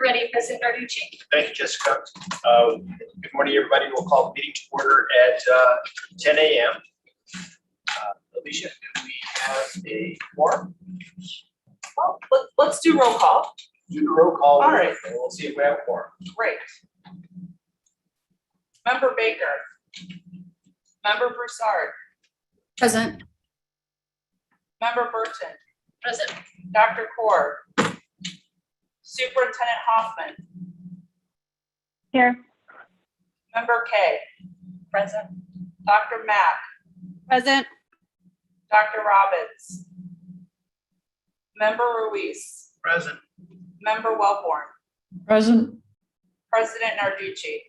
Ready, President Narducci. Thank you, Jessica. Good morning, everybody. We'll call the meeting to order at 10 a.m. Alicia, do we have a quorum? Well, let's do roll call. Do the roll call. All right. And we'll see if we have a quorum. Great. Member Baker. Member Broussard. Present. Member Burton. Present. Dr. Cord. Superintendent Hoffman. Here. Member Kay. Present. Dr. Mack. Present. Dr. Robbins. Member Ruiz. Present. Member Wellborn. Present. President Narducci.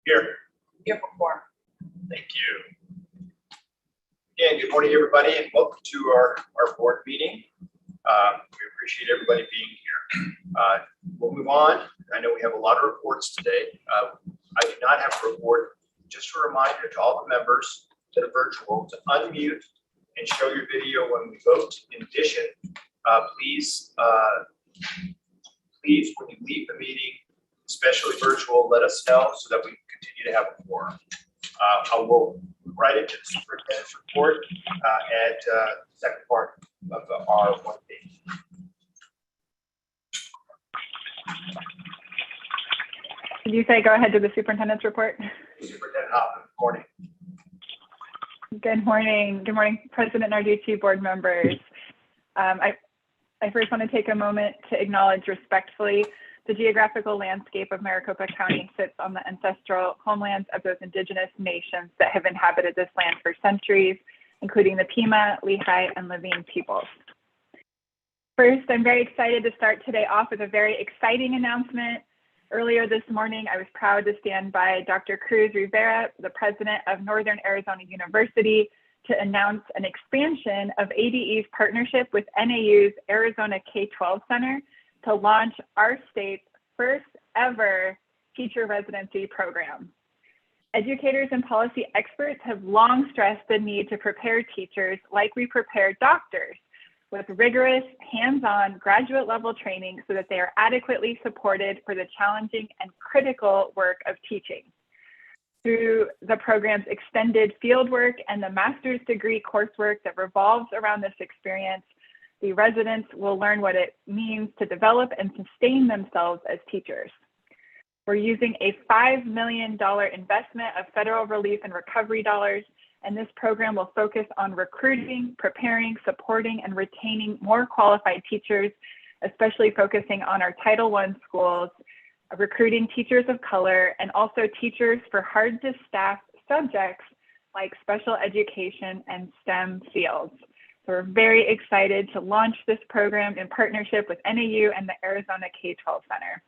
Here. You have a quorum. Thank you. Again, good morning, everybody, and welcome to our board meeting. We appreciate everybody being here. We'll move on. I know we have a lot of reports today. I do not have a report. Just a reminder to all the members that are virtual to unmute and show your video when we vote. In addition, please, when you leave the meeting, especially virtual, let us know so that we can continue to have a quorum. I will write into the superintendent's report at the second part of our 1 page. Did you say go ahead to the superintendent's report? Superintendent Hoffman, good morning. Good morning. Good morning, President Narducci, board members. I first want to take a moment to acknowledge respectfully the geographical landscape of Maricopa County sits on the ancestral homelands of those indigenous nations that have inhabited this land for centuries, including the Pima, Lehigh, and Lavine peoples. First, I'm very excited to start today off with a very exciting announcement. Earlier this morning, I was proud to stand by Dr. Cruz Rivera, the president of Northern Arizona University, to announce an expansion of ADE's partnership with NAU's Arizona K-12 Center to launch our state's first ever teacher residency program. Educators and policy experts have long stressed the need to prepare teachers like we prepare doctors with rigorous, hands-on graduate level training so that they are adequately supported for the challenging and critical work of teaching. Through the program's extended fieldwork and the master's degree coursework that revolves around this experience, the residents will learn what it means to develop and sustain themselves as teachers. We're using a $5 million investment of federal relief and recovery dollars, and this program will focus on recruiting, preparing, supporting, and retaining more qualified teachers, especially focusing on our Title I schools, recruiting teachers of color, and also teachers for hard-to-staff subjects like special education and STEM fields. So we're very excited to launch this program in partnership with NAU and the Arizona K-12 Center.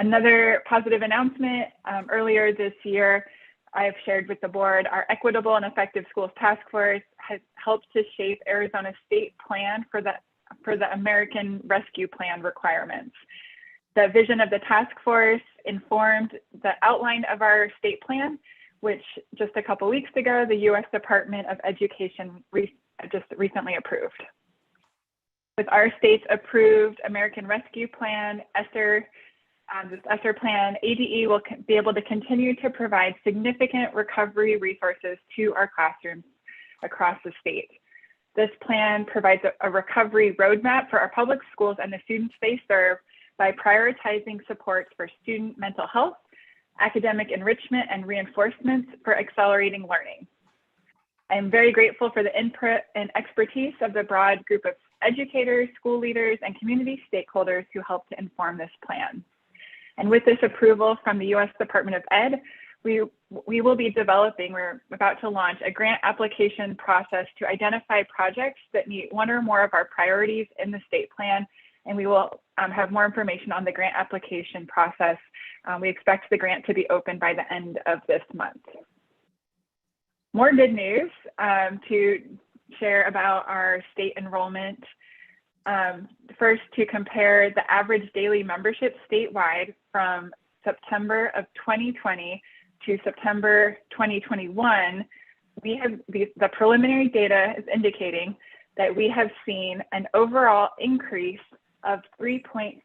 Another positive announcement, earlier this year, I've shared with the board our Equitable and Effective Schools Task Force has helped to shape Arizona's state plan for the American Rescue Plan requirements. The vision of the task force informed the outline of our state plan, which just a couple weeks ago, the U.S. Department of Education just recently approved. With our state's approved American Rescue Plan, this ESSER plan, ADE will be able to continue to provide significant recovery resources to our classrooms across the state. This plan provides a recovery roadmap for our public schools and the students they serve by prioritizing supports for student mental health, academic enrichment, and reinforcements for accelerating learning. I'm very grateful for the input and expertise of the broad group of educators, school leaders, and community stakeholders who helped to inform this plan. And with this approval from the U.S. Department of Ed, we will be developing, we're about to launch a grant application process to identify projects that meet one or more of our priorities in the state plan. And we will have more information on the grant application process. We expect the grant to be open by the end of this month. More good news to share about our state enrollment. First, to compare the average daily membership statewide from September of 2020 to September 2021, we have the preliminary data is indicating that we have seen an overall increase of 3.5%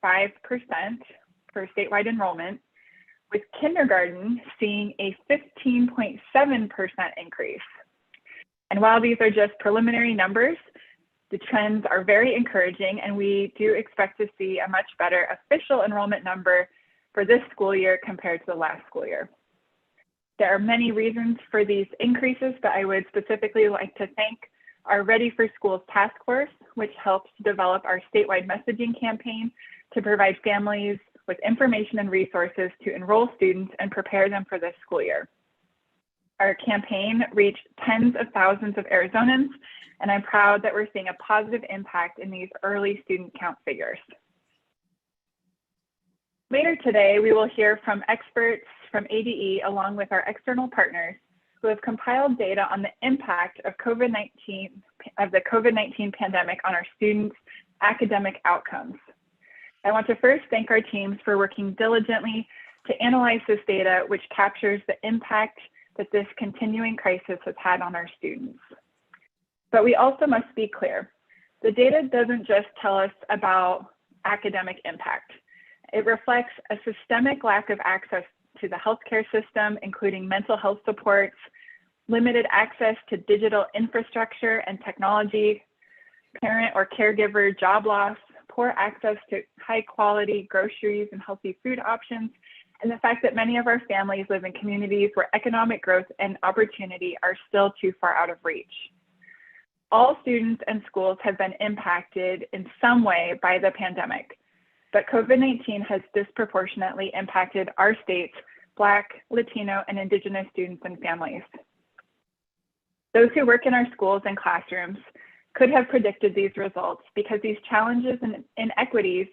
for statewide enrollment, with kindergarten seeing a 15.7% increase. And while these are just preliminary numbers, the trends are very encouraging, and we do expect to see a much better official enrollment number for this school year compared to the last school year. There are many reasons for these increases, but I would specifically like to thank our Ready for Schools task force, which helps develop our statewide messaging campaign to provide families with information and resources to enroll students and prepare them for this school year. Our campaign reached tens of thousands of Arizonans, and I'm proud that we're seeing a positive impact in these early student count figures. Later today, we will hear from experts from ADE along with our external partners who have compiled data on the impact of the COVID-19 pandemic on our students' academic outcomes. I want to first thank our teams for working diligently to analyze this data, which captures the impact that this continuing crisis has had on our students. But we also must be clear. The data doesn't just tell us about academic impact. It reflects a systemic lack of access to the healthcare system, including mental health supports, limited access to digital infrastructure and technology, parent or caregiver job loss, poor access to high quality groceries and healthy food options, and the fact that many of our families live in communities where economic growth and opportunity are still too far out of reach. All students and schools have been impacted in some way by the pandemic, but COVID-19 has disproportionately impacted our state's Black, Latino, and Indigenous students and families. Those who work in our schools and classrooms could have predicted these results because these challenges and inequities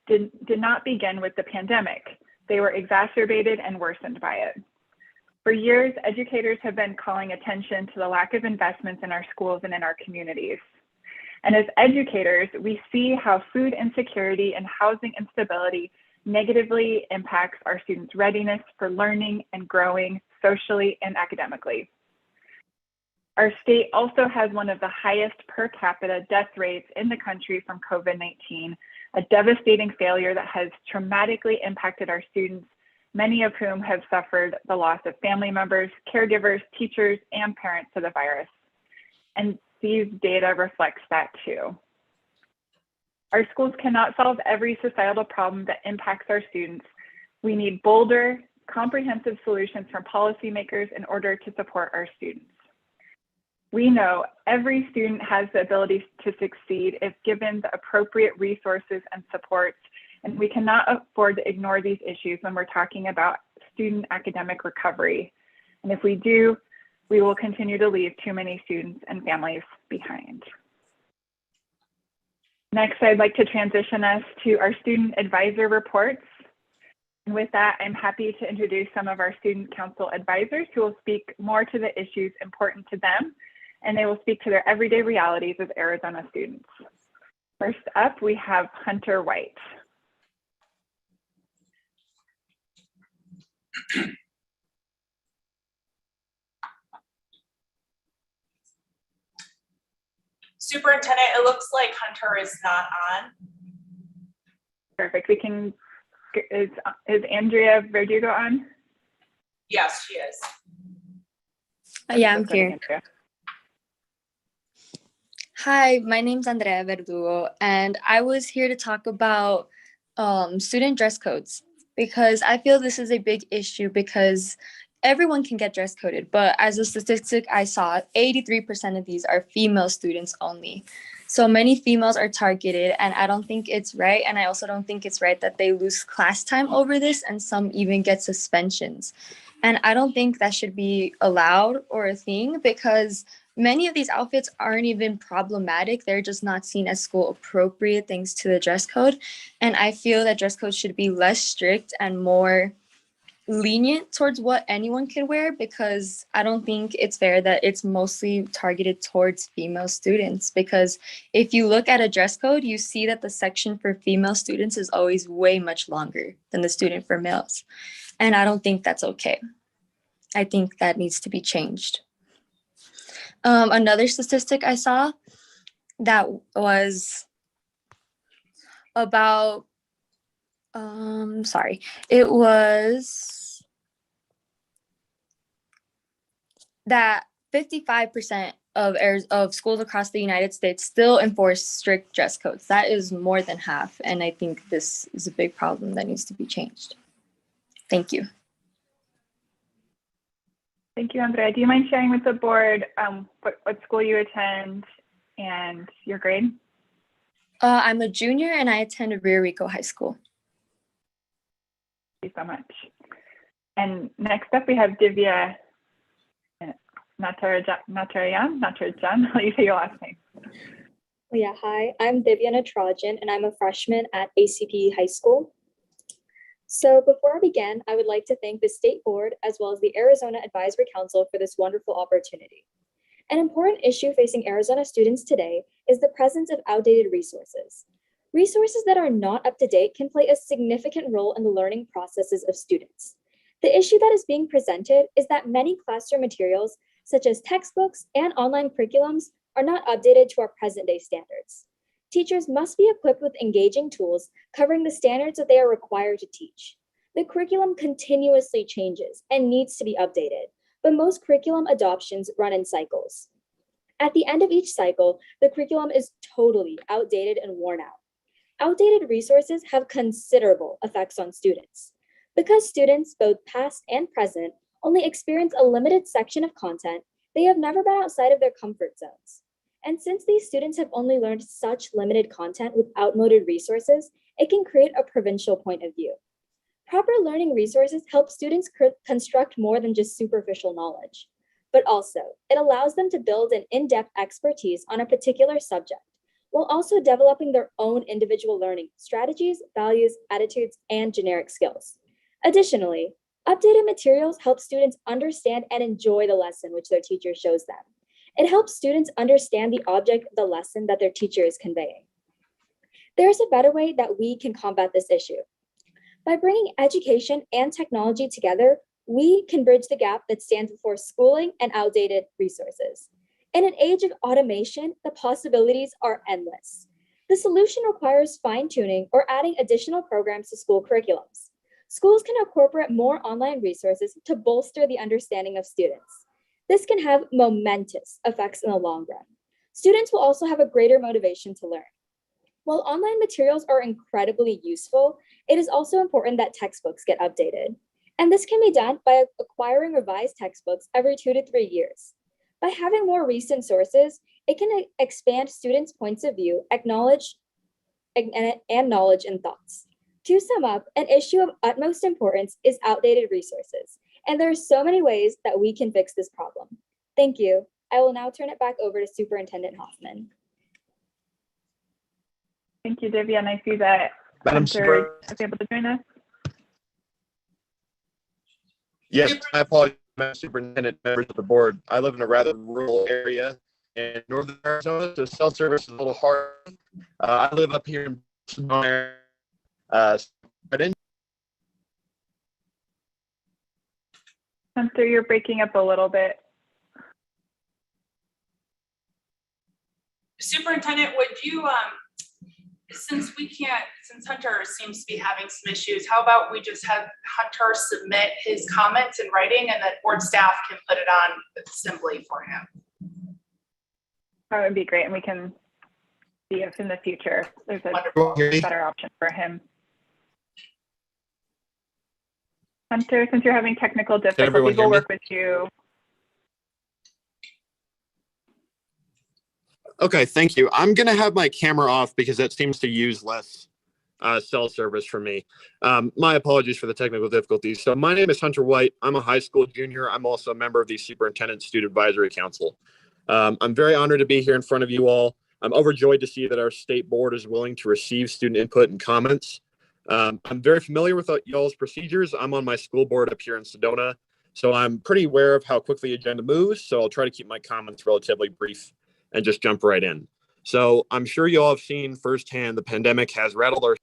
did not begin with the pandemic. They were exacerbated and worsened by it. For years, educators have been calling attention to the lack of investments in our schools and in our communities. And as educators, we see how food insecurity and housing instability negatively impacts our students' readiness for learning and growing socially and academically. Our state also has one of the highest per capita death rates in the country from COVID-19, a devastating failure that has traumatically impacted our students, many of whom have suffered the loss of family members, caregivers, teachers, and parents to the virus. And these data reflects that too. Our schools cannot solve every societal problem that impacts our students. We need bolder, comprehensive solutions from policymakers in order to support our students. We know every student has the ability to succeed if given the appropriate resources and supports, and we cannot afford to ignore these issues when we're talking about student academic recovery. And if we do, we will continue to leave too many students and families behind. Next, I'd like to transition us to our student advisor reports. And with that, I'm happy to introduce some of our student council advisors who will speak more to the issues important to them, and they will speak to their everyday realities as Arizona students. First up, we have Hunter White. Superintendent, it looks like Hunter is not on. Perfect. We can, is Andrea Verdugo on? Yes, she is. Yeah, I'm Let's go to here. Andrea. Hi, my name's Andrea Verdugo, and I was here to talk about student dress codes because I feel this is a big issue because everyone can get dress coded, but as a statistic I saw, 83% of these are female students only. So many females are targeted, and I don't think it's right. And I also don't think it's right that they lose class time over this, and some even get suspensions. And I don't think that should be allowed or a thing because many of these outfits aren't even problematic. They're just not seen as school appropriate thanks to the dress code. And I feel that dress code should be less strict and more lenient towards what anyone can wear because I don't think it's fair that it's mostly targeted towards female students, because if you look at a dress code, you see that the section for female students is always way much longer than the student for males. And I don't think that's okay. I think that needs to be changed. Another statistic I saw that was about, it was that 55% of schools across the United States still enforce strict dress codes. That is more than half, and I think this is a big problem that needs to be changed. Thank you. Thank you, Andrea. Do you mind sharing with the board what school you attend and your grade? I'm a junior and I attend Rio Rico High School. Thank you so much. And next up, we have Divya Natarajan. How do you say your last name? Yeah, hi, I'm Divya Natarajan and I'm a freshman at ACP High School. So before I begin, I would like to thank the State Board as well as the Arizona Advisory Council for this wonderful opportunity. An important issue facing Arizona students today is the presence of outdated resources. Resources that are not up to date can play a significant role in the learning processes of students. The issue that is being presented is that many classroom materials, such as textbooks and online curriculums, are not updated to our present day standards. Teachers must be equipped with engaging tools covering the standards that they are required to teach. The curriculum continuously changes and needs to be updated, but most curriculum adoptions run in cycles. At the end of each cycle, the curriculum is totally outdated and worn out. Outdated resources have considerable effects on students. Because students, both past and present, only experience a limited section of content, they have never been outside of their comfort zones. And since these students have only learned such limited content with outmoded resources, it can create a provincial point of view. Proper learning resources help students construct more than just superficial knowledge, but also it allows them to build an in-depth expertise on a particular subject, while also developing their own individual learning strategies, values, attitudes, and generic skills. Additionally, updated materials help students understand and enjoy the lesson which their teacher shows them. It helps students understand the object of the lesson that their teacher is conveying. There's a better way that we can combat this issue. By bringing education and technology together, we can bridge the gap that stands before schooling and outdated resources. In an age of automation, the possibilities are endless. The solution requires fine-tuning or adding additional programs to school curriculums. Schools can incorporate more online resources to bolster the understanding of students. This can have momentous effects in the long run. Students will also have a greater motivation to learn. While online materials are incredibly useful, it is also important that textbooks get updated. And this can be done by acquiring revised textbooks every 2 to 3 years. By having more recent sources, it can expand students' points of view, knowledge and thoughts. To sum up, an issue of utmost importance is outdated resources, and there are so many ways that we can fix this problem. Thank you. I will now turn it back over to Superintendent Hoffman. Thank you, Divya, and I see that Madam Hunter is able to join us. Yes, my apologies, Madam Superintendent, members of the board. I live in a rather rural area in northern Arizona, so cell service is a little hard. I live up here in Hunter, you're breaking up a little bit. Superintendent, would you, since Hunter seems to be having some issues, how about we just have Hunter submit his comments in writing and that board staff can put it on simply for him? That would be great, and we can see if in the future there's a better option for him. Hunter, since you're having technical difficulties, we'll work with you. Okay, thank you. I'm going to have my camera off because that seems to use less cell service for me. My apologies for the technical difficulties. So my name is Hunter White. I'm a high school junior. I'm also a member of the Superintendent Student Advisory Council. I'm very honored to be here in front of you all. I'm overjoyed to see that our state board is willing to receive student input and comments. I'm very familiar with y'all's procedures. I'm on my school board up here in Sedona, so I'm pretty aware of how quickly the agenda moves. So I'll try to keep my comments relatively brief and just jump right in. So I'm sure you all have seen firsthand the pandemic has rattled our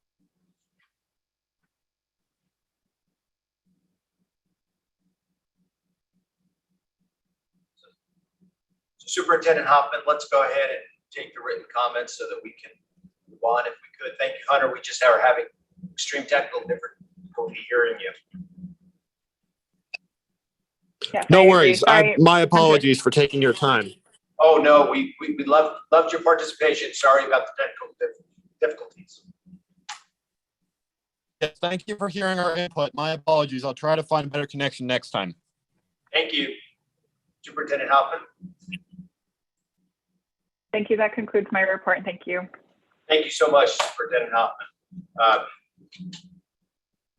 Superintendent Hoffman, let's go ahead and take the written comments so that we can move on if we could. Thank you, Hunter. We just are having extreme technical difficulty hearing you. Yes, No I agree. worries. Sorry. My apologies for taking your time. Oh, no, we loved your participation. Sorry about the technical difficulties. Yes, thank you for hearing our input. My apologies. I'll try to find a better connection next time. Thank you. Superintendent Hoffman. Thank you. That concludes my report. Thank you. Thank you so much, Superintendent Hoffman.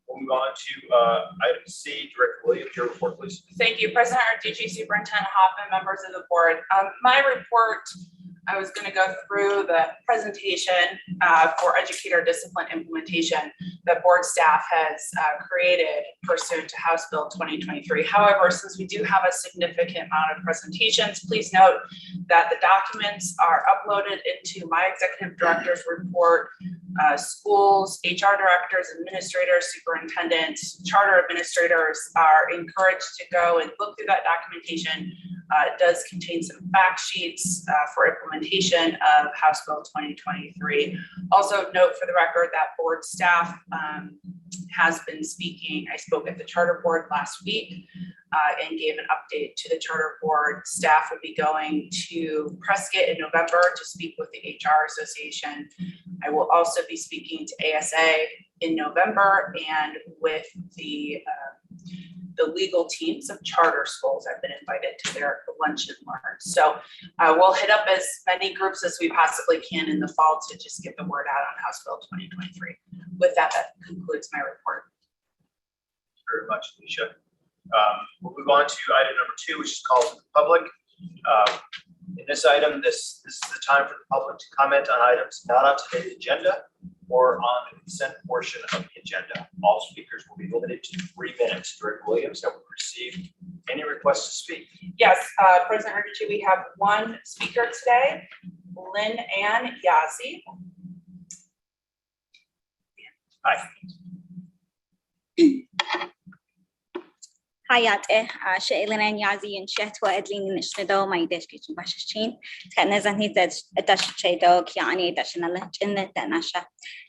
We'll move on to item C. Director Williams, your report, please. Thank you, President Arducci, Superintendent Hoffman, members of the board. My report, I was going to go through the presentation for educator discipline implementation that board staff has created pursuant to House Bill 2023. However, since we do have a significant amount of presentations, please note that the documents are uploaded into my executive director's report. Schools, HR directors, administrators, superintendents, charter administrators are encouraged to go and look through that documentation. It does contain some fact sheets for implementation of House Bill 2023. Also note for the record that board staff has been speaking. I spoke at the charter board last week and gave an update to the charter board. Staff will be going to Prescott in November to speak with the HR Association. I will also be speaking to ASA in November and with the legal teams of charter schools. I've been invited to their lunch and learn. So we'll hit up as many groups as we possibly can in the fall to just get the word out on House Bill 2023. With that, that concludes my report. Thank you very much, Alicia. We'll move on to item number 2, which is calls to the public. In this item, this is the time for the public to comment on items not on today's agenda or on the consent portion of the agenda. All speakers will be limited to 3 minutes. Director Williams, have we received any requests to speak? Yes, President Arducci, we have one speaker today, Lynn Ann Yazzie. Hi. حياته شائلنا نيازي إنشأت وأدلين نشندو ما يدش كيشن باششين كأن زني دش شيدوك يعني دشنا لهجنة دناشا.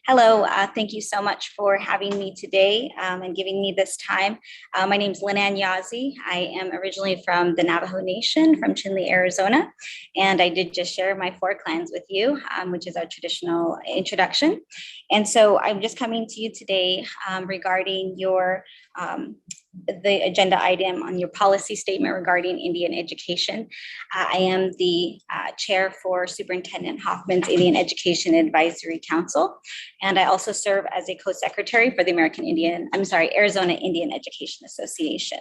Hello, thank you so much for having me today and giving me this time. My name is Linan Yazzie. I am originally from the Navajo Nation from Chinle, Arizona, and I did just share my 4 clans with you, which is our traditional introduction. And so I'm just coming to you today regarding your the agenda item on your policy statement regarding Indian education. I am the chair for Superintendent Hoffman's Indian Education Advisory Council, and I also serve as a co-secretary for the Arizona Indian Education Association.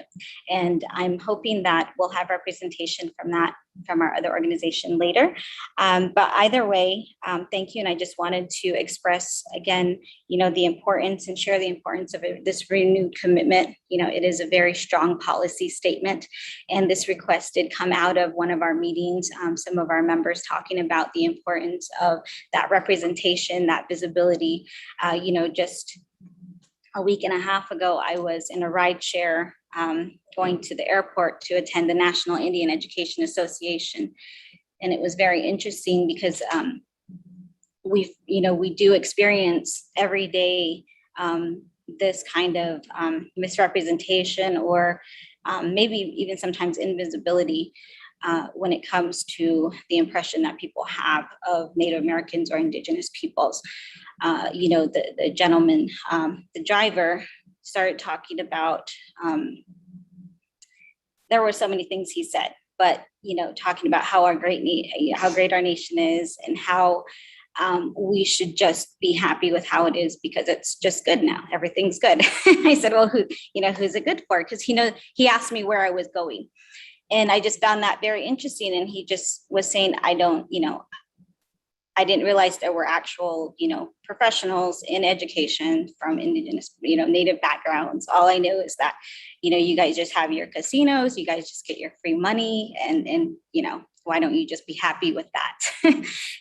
And I'm hoping that we'll have representation from our other organization later. But either way, thank you. And I just wanted to express again, the importance and share the importance of this renewed commitment. It is a very strong policy statement. And this request did come out of one of our meetings, some of our members talking about the importance of that representation, that visibility. Just a week and a half ago, I was in a ride share going to the airport to attend the National Indian Education Association. And it was very interesting because we do experience every day this kind of misrepresentation or maybe even sometimes invisibility when it comes to the impression that people have of Native Americans or Indigenous peoples. The gentleman, the driver, started talking about, there were so many things he said, but talking about how great our nation is and how we should just be happy with how it is because it's just good now. Everything's good. I said, well, who's it good for? Because he asked me where I was going. And I just found that very interesting. And he just was saying, I didn't realize there were actual, professionals in education from Indigenous, Native backgrounds. All I know is that, you guys just have your casinos, you guys just get your free money and why don't you just be happy with that?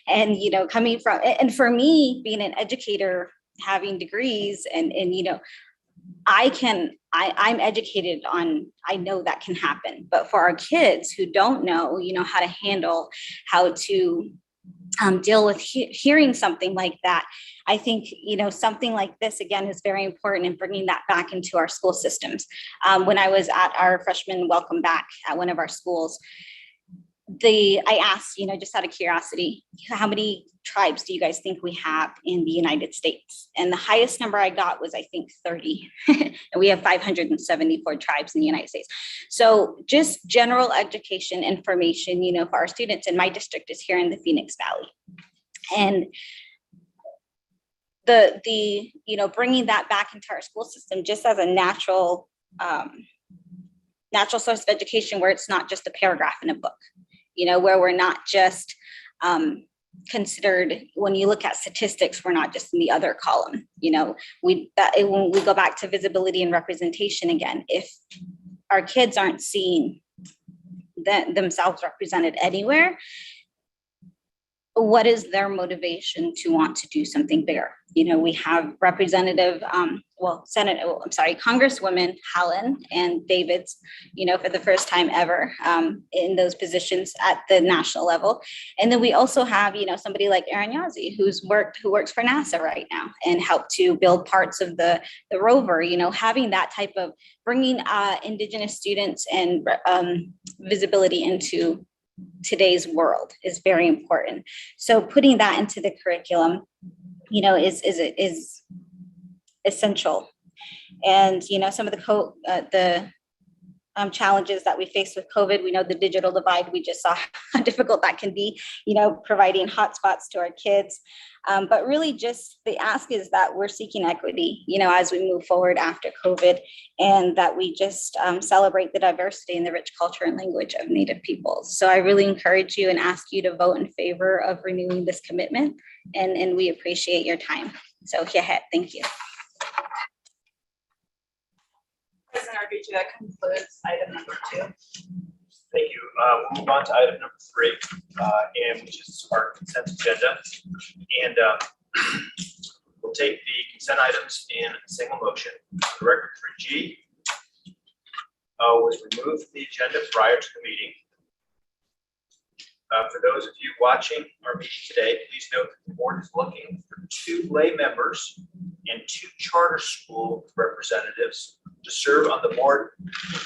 And, coming from, and for me, being an educator, having degrees and I'm educated on, I know that can happen, but for our kids who don't know, how to handle, how to deal with hearing something like that. I think, something like this, again, is very important in bringing that back into our school systems. When I was at our freshman welcome back at one of our schools, I asked, just out of curiosity, how many tribes do you guys think we have in the United States? And the highest number I got was, I think, 30. And we have 574 tribes in the United States. So just general education information, for our students. And my district is here in the Phoenix Valley. And bringing that back into our school system just as a natural source of education, where it's not just a paragraph in a book. Where we're not just considered, when you look at statistics, we're not just in the other column. When we go back to visibility and representation again, if our kids aren't seeing themselves represented anywhere, what is their motivation to want to do something bigger? We have Congresswomen Helen and Davids, for the first time ever in those positions at the national level. And then we also have, somebody like Erin Yazzie, who works for NASA right now and helped to build parts of the rover, having that type of bringing Indigenous students and visibility into today's world is very important. So putting that into the curriculum, is essential. And some of the challenges that we face with COVID, we know the digital divide. We just saw how difficult that can be, providing hotspots to our kids. But really, just the ask is that we're seeking equity, as we move forward after COVID, and that we just celebrate the diversity and the rich culture and language of Native peoples. So I really encourage you and ask you to vote in favor of renewing this commitment, and we appreciate your time. So thank you. President Arducci, that concludes item number 2. Thank you. We'll move on to item number 3, and which is our consent agenda. And we'll take the consent items in a single motion. The record for G was removed from the agenda prior to the meeting. For those of you watching our meeting today, please note that the board is looking for 2 lay members and 2 charter school representatives to serve on the board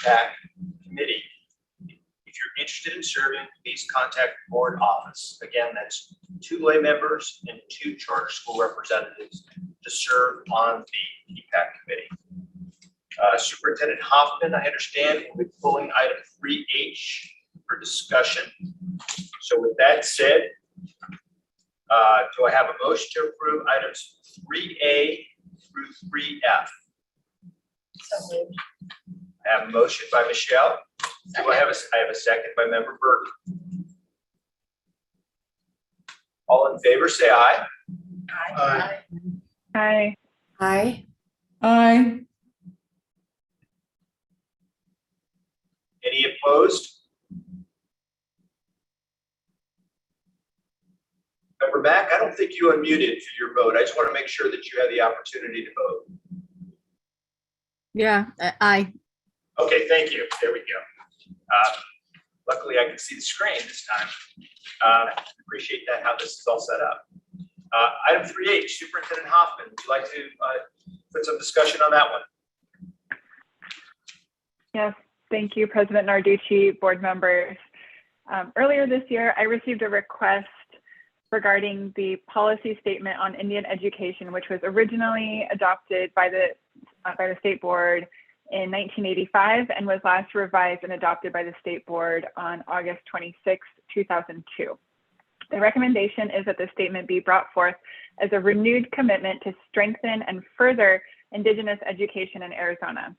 PAC committee. If you're interested in serving, please contact the board office. Again, that's 2 lay members and 2 charter school representatives to serve on the PPAC committee. Superintendent Hoffman, I understand, will be pulling item 3H for discussion. So with that said, do I have a motion to approve items 3A through 3F? So moved. I have a motion by Michelle. Do I have a second by member Burke? All in favor, say aye. Aye. Hi. Aye. Aye. Any opposed? Member Mack, I don't think you unmuted for your vote. I just want to make sure that you have the opportunity to vote. Yeah, aye. Okay, thank you. There we go. Luckily, I can see the screen this time. Appreciate that, how this is all set up. Item 3H, Superintendent Hoffman, would you like to put some discussion on that one? Yes, thank you, President Narducci, board members. Earlier this year, I received a request regarding the policy statement on Indian education, which was originally adopted by the state board in 1985 and was last revised and adopted by the state board on August 26, 2002. The recommendation is that the statement be brought forth as a renewed commitment to strengthen and further Indigenous education in Arizona.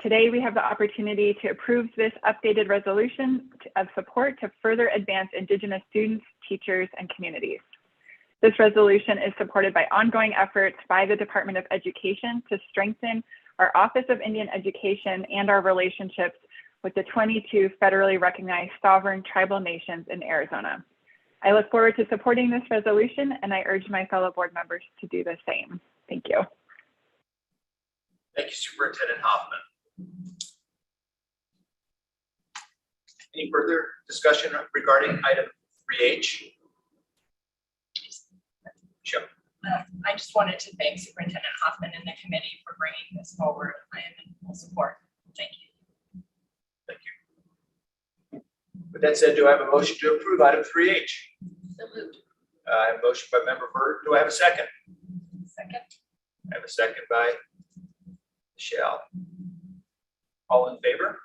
Today, we have the opportunity to approve this updated resolution of support to further advance Indigenous students, teachers, and communities. This resolution is supported by ongoing efforts by the Department of Education to strengthen our Office of Indian Education and our relationships with the 22 federally recognized sovereign tribal nations in Arizona. I look forward to supporting this resolution, and I urge my fellow board members to do the same. Thank you. Thank you, Superintendent Hoffman. Any further discussion regarding item 3H? Sure. I just wanted to thank Superintendent Hoffman and the committee for bringing this forward. I am in full support. Thank you. Thank you. With that said, do I have a motion to approve item 3H? So moved. I have a motion by member Byrd. Do I have a second? Second. I have a second by Michelle. All in favor?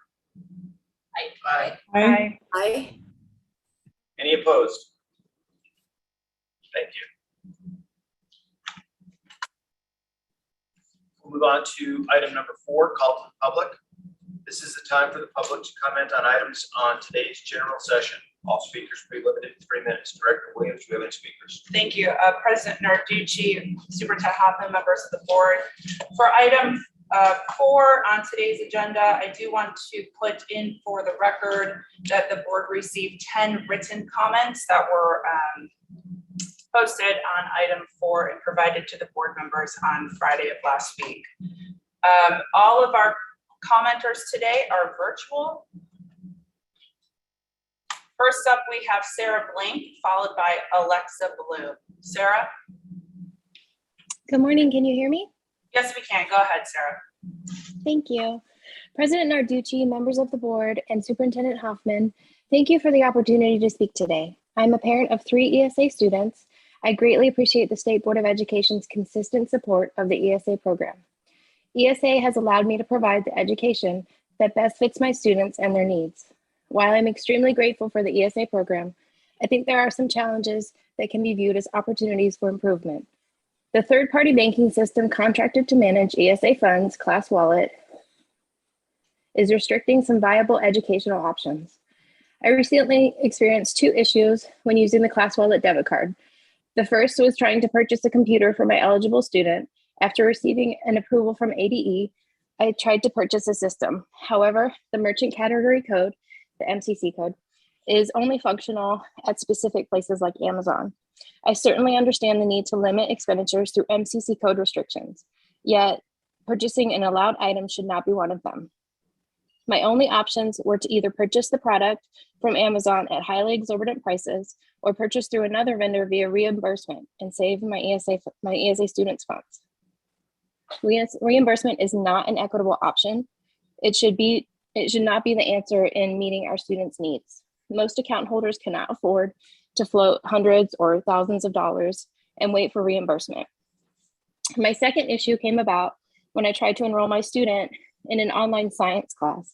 Aye. Aye. Aye. Any opposed? Thank you. We'll move on to item number 4, call to the public. This is the time for the public to comment on items on today's general session. All speakers will be limited to 3 minutes. Director Williams, do we have any speakers? Thank you. President Narducci, Superintendent Hoffman, members of the board. For item 4 on today's agenda, I do want to put in for the record that the board received 10 written comments that were posted on item 4 and provided to the board members on Friday of last week. All of our commenters today are virtual. First up, we have Sarah Blank, followed by Alexa Bloom. Sarah? Good morning. Can you hear me? Yes, we can. Go ahead, Sarah. Thank you. President Narducci, members of the board, and Superintendent Hoffman, thank you for the opportunity to speak today. I'm a parent of 3 ESA students. I greatly appreciate the State Board of Education's consistent support of the ESA program. ESA has allowed me to provide the education that best fits my students and their needs. While I'm extremely grateful for the ESA program, I think there are some challenges that can be viewed as opportunities for improvement. The third-party banking system contracted to manage ESA funds, Class Wallet, is restricting some viable educational options. I recently experienced 2 issues when using the Class Wallet debit card. The first was trying to purchase a computer for my eligible student. After receiving an approval from ADE, I tried to purchase a system. However, the merchant category code, the MCC code, is only functional at specific places like Amazon. I certainly understand the need to limit expenditures through MCC code restrictions, yet purchasing an allowed item should not be one of them. My only options were to either purchase the product from Amazon at highly exorbitant prices or purchase through another vendor via reimbursement and save my ESA students' funds. Reimbursement is not an equitable option. It should not be the answer in meeting our students' needs. Most account holders cannot afford to float hundreds or thousands of dollars and wait for reimbursement. My second issue came about when I tried to enroll my student in an online science class.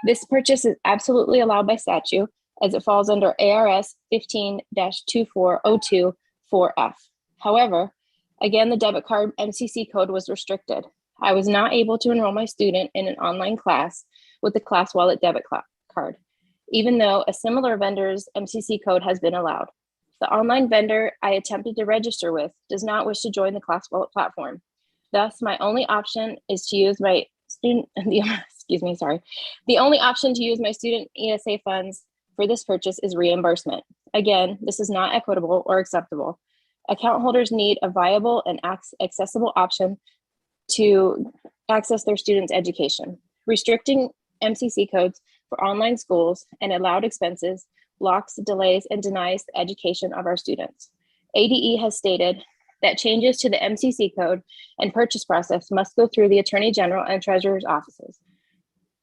This purchase is absolutely allowed by statute as it falls under ARS 15-2402 4F. However, again, the debit card MCC code was restricted. I was not able to enroll my student in an online class with the Class Wallet debit card, even though a similar vendor's MCC code has been allowed. The online vendor I attempted to register with does not wish to join the Class Wallet platform. Thus, my only option is to use my student, the only option to use my student ESA funds for this purchase is reimbursement. Again, this is not equitable or acceptable. Account holders need a viable and accessible option to access their students' education. Restricting MCC codes for online schools and allowed expenses blocks, delays, and denies the education of our students. ADE has stated that changes to the MCC code and purchase process must go through the Attorney General and Treasurer's offices.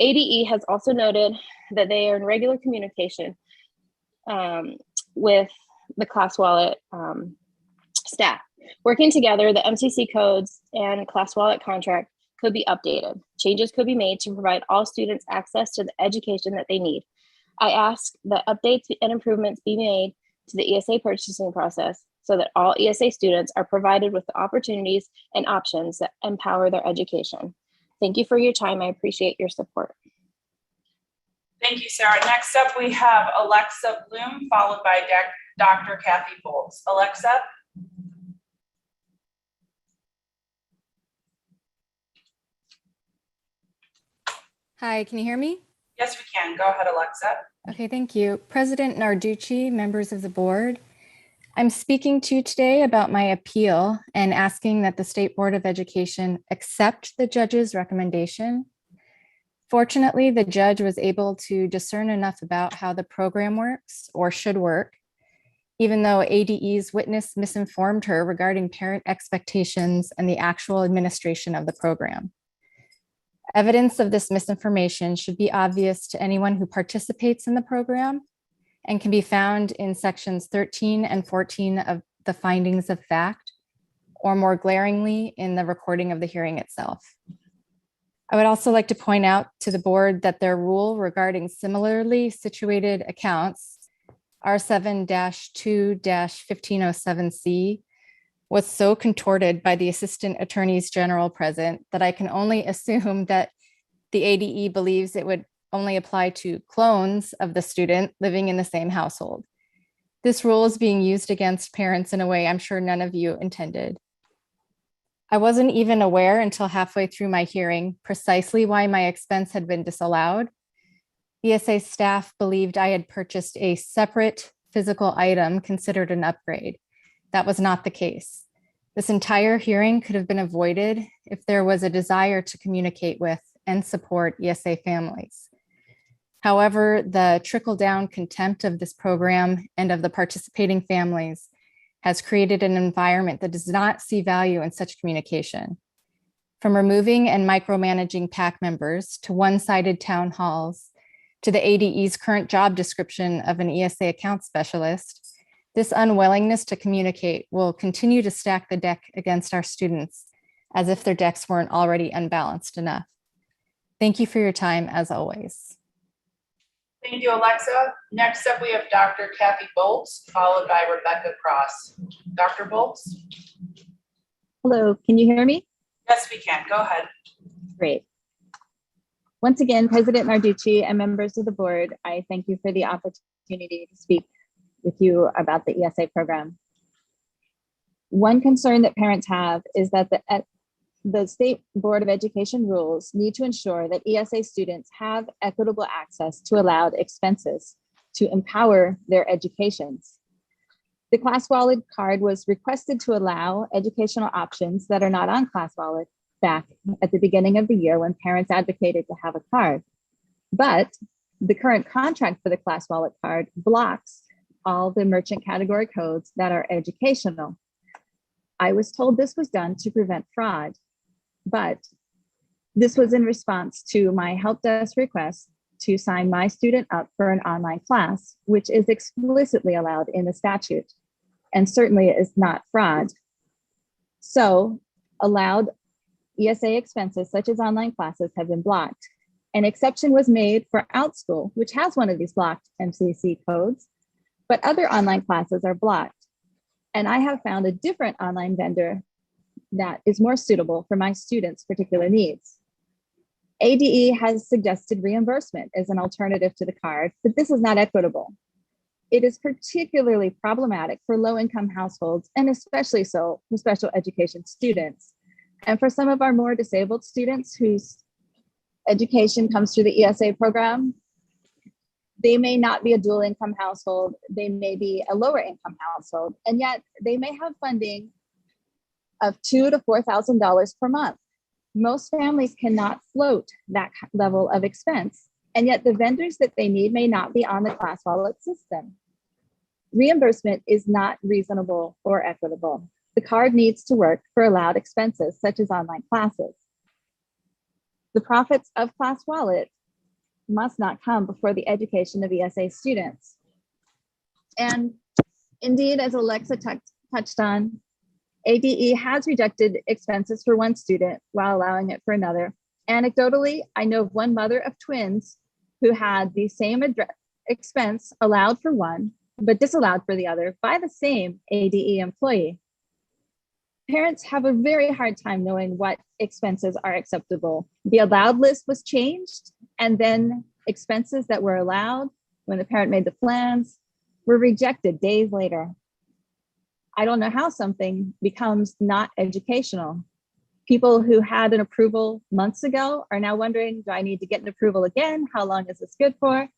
ADE has also noted that they are in regular communication with the Class Wallet staff. Working together, the MCC codes and Class Wallet contract could be updated. Changes could be made to provide all students access to the education that they need. I ask that updates and improvements be made to the ESA purchasing process so that all ESA students are provided with the opportunities and options that empower their education. Thank you for your time. I appreciate your support. Thank you, Sarah. Next up, we have Alexa Bloom, followed by Dr. Kathy Bowles. Alexa? Hi, can you hear me? Yes, we can. Go ahead, Alexa. Okay, thank you. President Narducci, members of the board, I'm speaking to you today about my appeal and asking that the State Board of Education accept the judge's recommendation. Fortunately, the judge was able to discern enough about how the program works or should work even though ADE's witness misinformed her regarding parent expectations and the actual administration of the program. Evidence of this misinformation should be obvious to anyone who participates in the program and can be found in sections 13 and 14 of the findings of fact, or more glaringly in the recording of the hearing itself. I would also like to point out to the board that their rule regarding similarly situated accounts, R7-2-1507C, was so contorted by the assistant attorneys general present that I can only assume that the ADE believes it would only apply to clones of the student living in the same household. This rule is being used against parents in a way I'm sure none of you intended. I wasn't even aware until halfway through my hearing precisely why my expense had been disallowed. ESA staff believed I had purchased a separate physical item considered an upgrade. That was not the case. This entire hearing could have been avoided if there was a desire to communicate with and support ESA families. However, the trickle-down contempt of this program and of the participating families has created an environment that does not see value in such communication. From removing and micromanaging PAC members to one-sided town halls, to the ADE's current job description of an ESA account specialist, this unwillingness to communicate will continue to stack the deck against our students as if their decks weren't already unbalanced enough. Thank you for your time, as always. Thank you, Alexa. Next up, we have Dr. Kathy Bolts, followed by Rebecca Cross. Dr. Bolts? Hello, can you hear me? Yes, we can. Go ahead. Great. Once again, President Narducci and members of the board, I thank you for the opportunity to speak with you about the ESA program. One concern that parents have is that the State Board of Education rules need to ensure that ESA students have equitable access to allowed expenses to empower their educations. The Class Wallet card was requested to allow educational options that are not on Class Wallet back at the beginning of the year when parents advocated to have a card. But the current contract for the Class Wallet card blocks all the merchant category codes that are educational. I was told this was done to prevent fraud, but this was in response to my help desk request to sign my student up for an online class, which is explicitly allowed in the statute and certainly is not fraud. So allowed ESA expenses such as online classes have been blocked. An exception was made for OutSchool, which has one of these blocked MCC codes, but other online classes are blocked. And I have found a different online vendor that is more suitable for my students' particular needs. ADE has suggested reimbursement as an alternative to the card, but this is not equitable. It is particularly problematic for low-income households, and especially so for special education students. And for some of our more disabled students whose education comes through the ESA program, they may not be a dual income household, they may be a lower income household, and yet they may have funding of $2,000 to $4,000 per month. Most families cannot float that level of expense, and yet the vendors that they need may not be on the Class Wallet system. Reimbursement is not reasonable or equitable. The card needs to work for allowed expenses such as online classes. The profits of Class Wallet must not come before the education of ESA students. And indeed, as Alexa touched on, ADE has rejected expenses for one student while allowing it for another. Anecdotally, I know of one mother of twins who had the same expense allowed for one, but disallowed for the other by the same ADE employee. Parents have a very hard time knowing what expenses are acceptable. The allowed list was changed, and then expenses that were allowed when the parent made the plans were rejected days later. I don't know how something becomes not educational. People who had an approval months ago are now wondering, do I need to get an approval again? How long is this good for?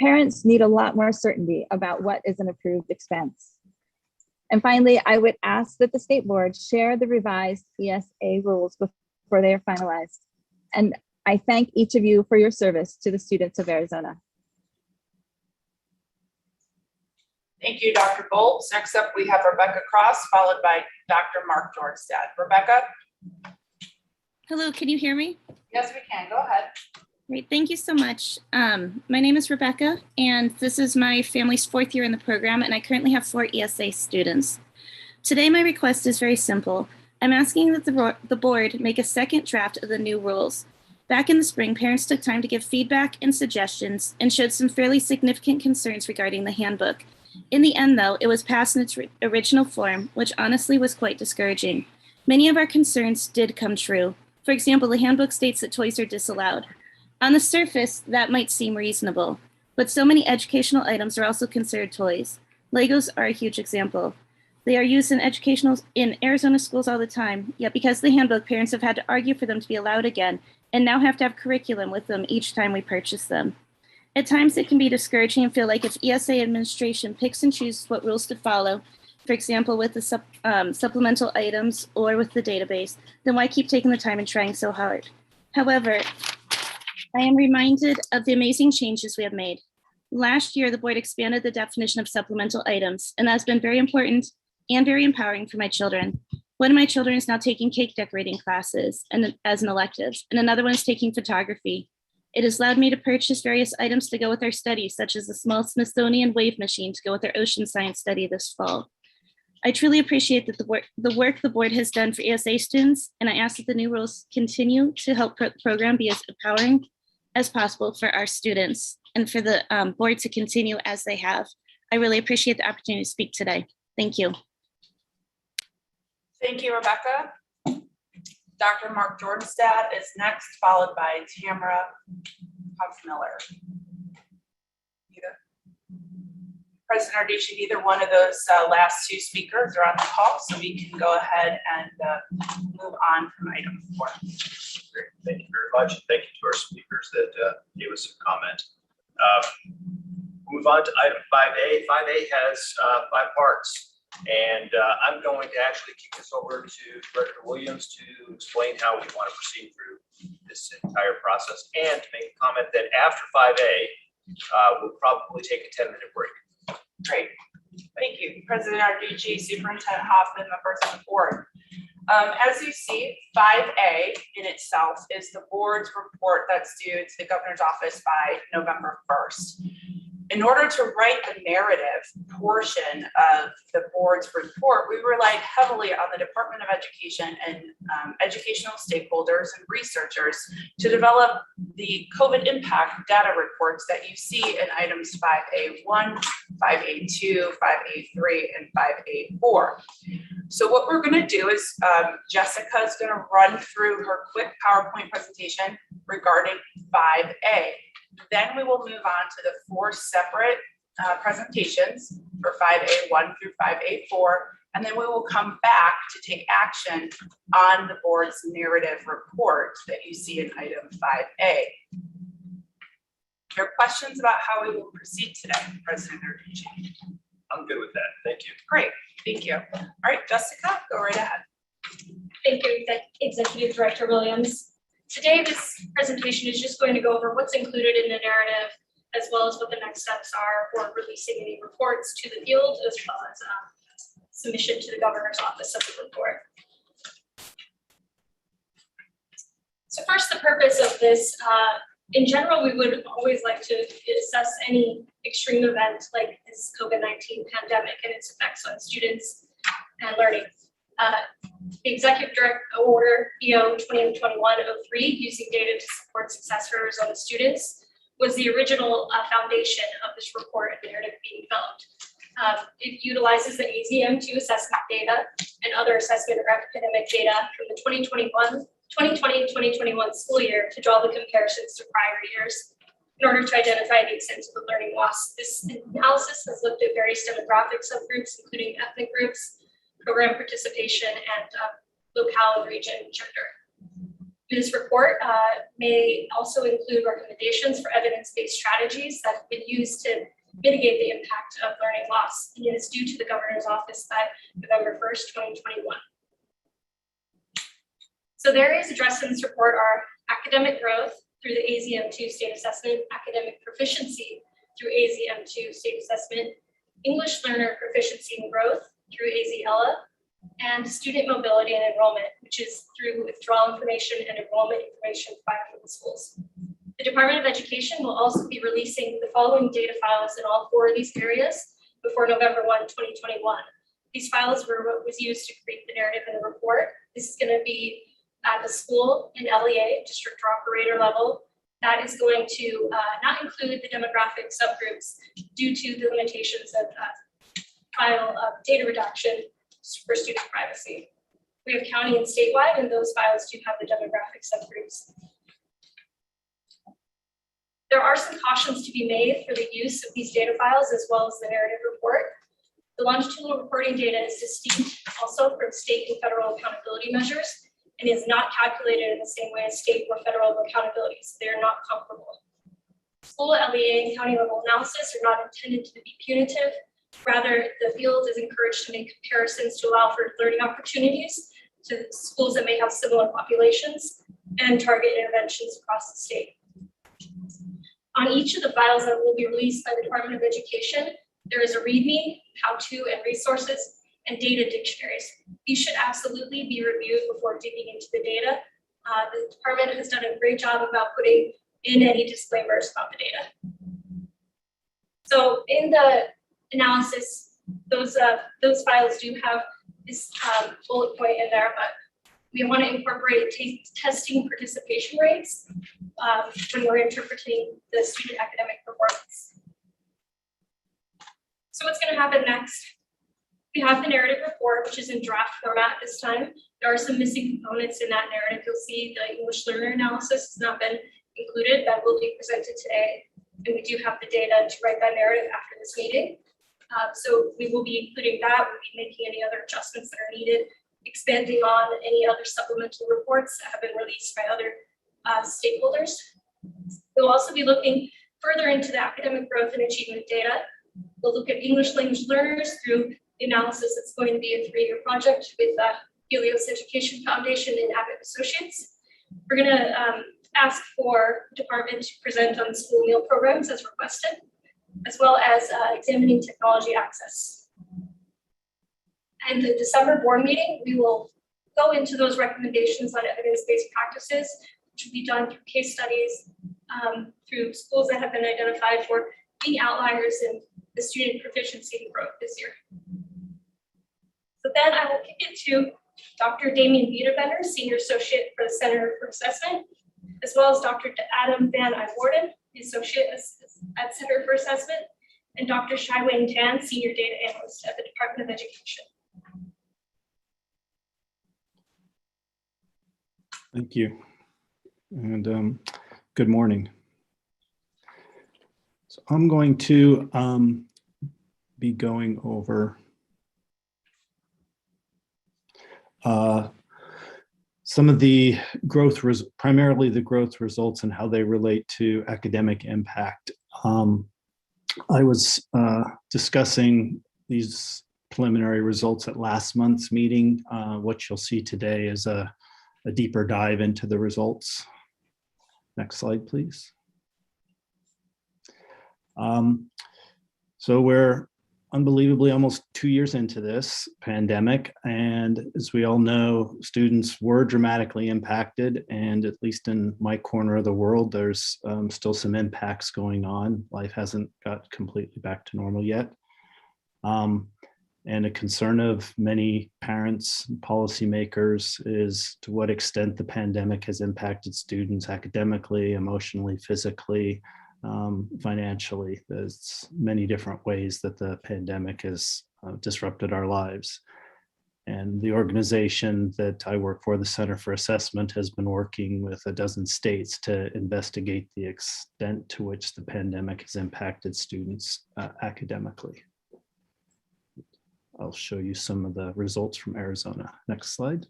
Parents need a lot more certainty about what is an approved expense. And finally, I would ask that the state board share the revised ESA rules before they are finalized. And I thank each of you for your service to the students of Arizona. Thank you, Dr. Bolts. Next up, we have Rebecca Cross, followed by Dr. Mark Dornstad. Rebecca? Hello, can you hear me? Yes, we can. Go ahead. Great, thank you so much. My name is Rebecca, and this is my family's 4th year in the program, and I currently have 4 ESA students. Today, my request is very simple. I'm asking that the board make a second draft of the new rules. Back in the spring, parents took time to give feedback and suggestions and showed some fairly significant concerns regarding the handbook. In the end, though, it was passed in its original form, which honestly was quite discouraging. Many of our concerns did come true. For example, the handbook states that toys are disallowed. On the surface, that might seem reasonable, but so many educational items are also considered toys. Legos are a huge example. They are used in Arizona schools all the time, yet because of the handbook, parents have had to argue for them to be allowed again, and now have to have curriculum with them each time we purchase them. At times, it can be discouraging and feel like if ESA administration picks and chooses what rules to follow, for example, with the supplemental items or with the database, then why keep taking the time and trying so hard? However, I am reminded of the amazing changes we have made. Last year, the board expanded the definition of supplemental items, and that's been very important and very empowering for my children. One of my children is now taking cake decorating classes as an elective, and another one is taking photography. It has allowed me to purchase various items to go with our studies, such as a small Smithsonian wave machine to go with our ocean science study this fall. I truly appreciate that the work the board has done for ESA students, and I ask that the new rules continue to help the program be as empowering as possible for our students and for the board to continue as they have. I really appreciate the opportunity to speak today. Thank you. Thank you, Rebecca. Dr. Mark Jordanstad is next, followed by Tamara Huffmiller. President Ardisha, either one of those last 2 speakers are on the call, so we can go ahead and move on from item 4. Great. Thank you very much. Thank you to our speakers that gave us a comment. Move on to item 5A. 5A has 5 parts. And I'm going to actually kick this over to Director Williams to explain how we want to proceed through this entire process and to make a comment that after 5A, we'll probably take a 10-minute break. Great. Thank you, President Arducci, Superintendent Hoffman, members of the board. As you see, 5A in itself is the board's report that's due to the governor's office by November 1st. In order to write the narrative portion of the board's report, we relied heavily on the Department of Education and educational stakeholders and researchers to develop the COVID impact data reports that you see in items 5A1, 5A2, 5A3, and 5A4. So what we're going to do is Jessica is going to run through her quick PowerPoint presentation regarding 5A. Then we will move on to the 4 separate presentations for 5A1 through 5A4, and then we will come back to take action on the board's narrative report that you see in item 5A. Your questions about how we will proceed today, President Ardisha? I'm good with that. Thank you. Great, thank you. All right, Jessica, go right ahead. Thank you, Executive Director Williams. Today, this presentation is just going to go over what's included in the narrative, as well as what the next steps are for releasing any reports to the field, as well as submission to the governor's office of the report. So first, the purpose of this, in general, we would always like to assess any extreme event like this COVID-19 pandemic and its effects on students and learning. The Executive Director Order EO 2021-03, using data to support success for Arizona students, was the original foundation of this report and narrative being developed. It utilizes the AZM2 assessment data and other assessment or academic data from the 2020-2021 school year to draw the comparisons to prior years in order to identify the extent of the learning loss. This analysis has looked at various demographic subgroups, including ethnic groups, program participation, and locale and region gender. This report may also include recommendations for evidence-based strategies that have been used to mitigate the impact of learning loss, and it is due to the governor's office by November 1st, 2021. So the areas addressed in this report are academic growth through the AZM2 state assessment, academic proficiency through AZM2 state assessment, English learner proficiency and growth through AZELA, and student mobility and enrollment, which is through withdrawal information and enrollment information provided from the schools. The Department of Education will also be releasing the following data files in all 4 of these areas before November 1, 2021. These files were what was used to create the narrative in the report. This is going to be at the school and LEA, district or operator level. That is going to not include the demographic subgroups due to the limitations of file data reduction for student privacy. We have county and statewide, and those files do have the demographic subgroups. There are some cautions to be made for the use of these data files as well as the narrative report. The longitudinal reporting data is distinct also from state and federal accountability measures and is not calculated in the same way as state or federal accountability, so they are not comparable. School, LEA, and county level analysis are not intended to be punitive. Rather, the field is encouraged to make comparisons to allow for learning opportunities to schools that may have similar populations and target interventions across the state. On each of the files that will be released by the Department of Education, there is a README, how-to, and resources, and data dictionaries. These should absolutely be reviewed before digging into the data. The department has done a great job about putting in any disclaimers about the data. So in the analysis, those files do have this bullet point in there, but we want to incorporate testing participation rates when we're interpreting the student academic performance. So what's going to happen next? We have the narrative report, which is in draft format this time. There are some missing components in that narrative. You'll see the English learner analysis has not been included. That will be presented today. And we do have the data to write that narrative after this meeting. So we will be including that. We'll be making any other adjustments that are needed, expanding on any other supplemental reports that have been released by other stakeholders. We'll also be looking further into the academic growth and achievement data. We'll look at English language learners through the analysis that's going to be a 3-year project with Helios Education Foundation and Abbott Associates. We're going to ask for the department to present on school meal programs as requested, as well as examining technology access. And the December board meeting, we will go into those recommendations on evidence-based practices, which will be done through case studies, through schools that have been identified for being outliers in the student proficiency and growth this year. So then I will kick it to Dr. Damien Biederbender, Senior Associate for the Center for Assessment, as well as Dr. Adam Van Iwarden, Associate at Center for Assessment, and Dr. Shai-Wayne Tan, Senior Data Analyst at the Department of Education. Thank you. And good morning. So I'm going to be going over some of the growth, primarily the growth results and how they relate to academic impact. I was discussing these preliminary results at last month's meeting. What you'll see today is a deeper dive into the results. Next slide, please. So we're unbelievably almost 2 years into this pandemic. And as we all know, students were dramatically impacted. And at least in my corner of the world, there's still some impacts going on. Life hasn't got completely back to normal yet. And a concern of many parents and policymakers is to what extent the pandemic has impacted students academically, emotionally, physically, financially. There's many different ways that the pandemic has disrupted our lives. And the organization that I work for, the Center for Assessment, has been working with a dozen states to investigate the extent to which the pandemic has impacted students academically. I'll show you some of the results from Arizona. Next slide.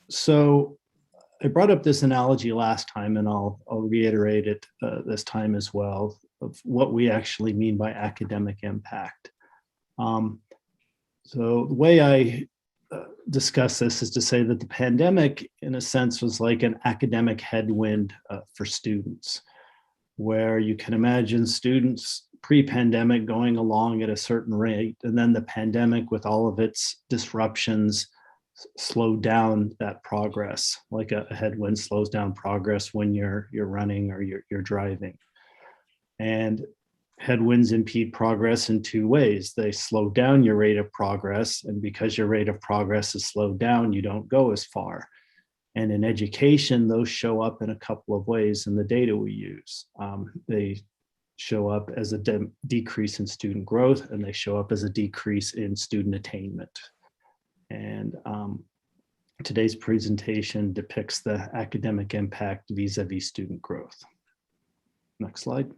So I brought up this analogy last time, and I'll reiterate it this time as well, of what we actually mean by academic impact. So the way I discuss this is to say that the pandemic, in a sense, was like an academic headwind for students. where you can imagine students pre-pandemic going along at a certain rate, and then the pandemic with all of its disruptions slowed down that progress, like a headwind slows down progress when you're running or you're driving. And headwinds impede progress in two ways. They slow down your rate of progress, and because your rate of progress is slowed down, you don't go as far. And in education, those show up in a couple of ways in the data we use. They show up as a decrease in student growth, and they show up as a decrease in student attainment. And today's presentation depicts the academic impact vis-a-vis student growth. Next slide.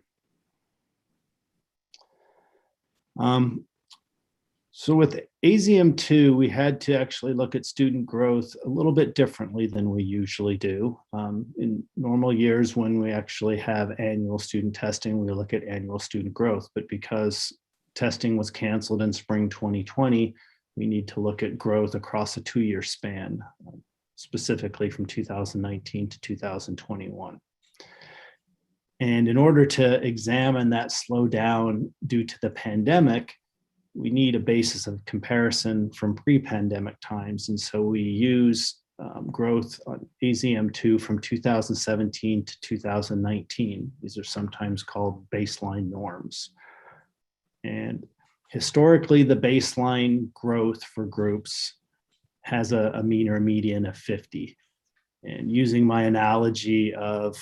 So with AZM2, we had to actually look at student growth a little bit differently than we usually do. In normal years, when we actually have annual student testing, we look at annual student growth. But because testing was canceled in spring 2020, we need to look at growth across a 2-year span, specifically from 2019 to 2021. And in order to examine that slowdown due to the pandemic, we need a basis of comparison from pre-pandemic times. And so we use growth on AZM2 from 2017 to 2019. These are sometimes called baseline norms. And historically, the baseline growth for groups has a mean or a median of 50. And using my analogy of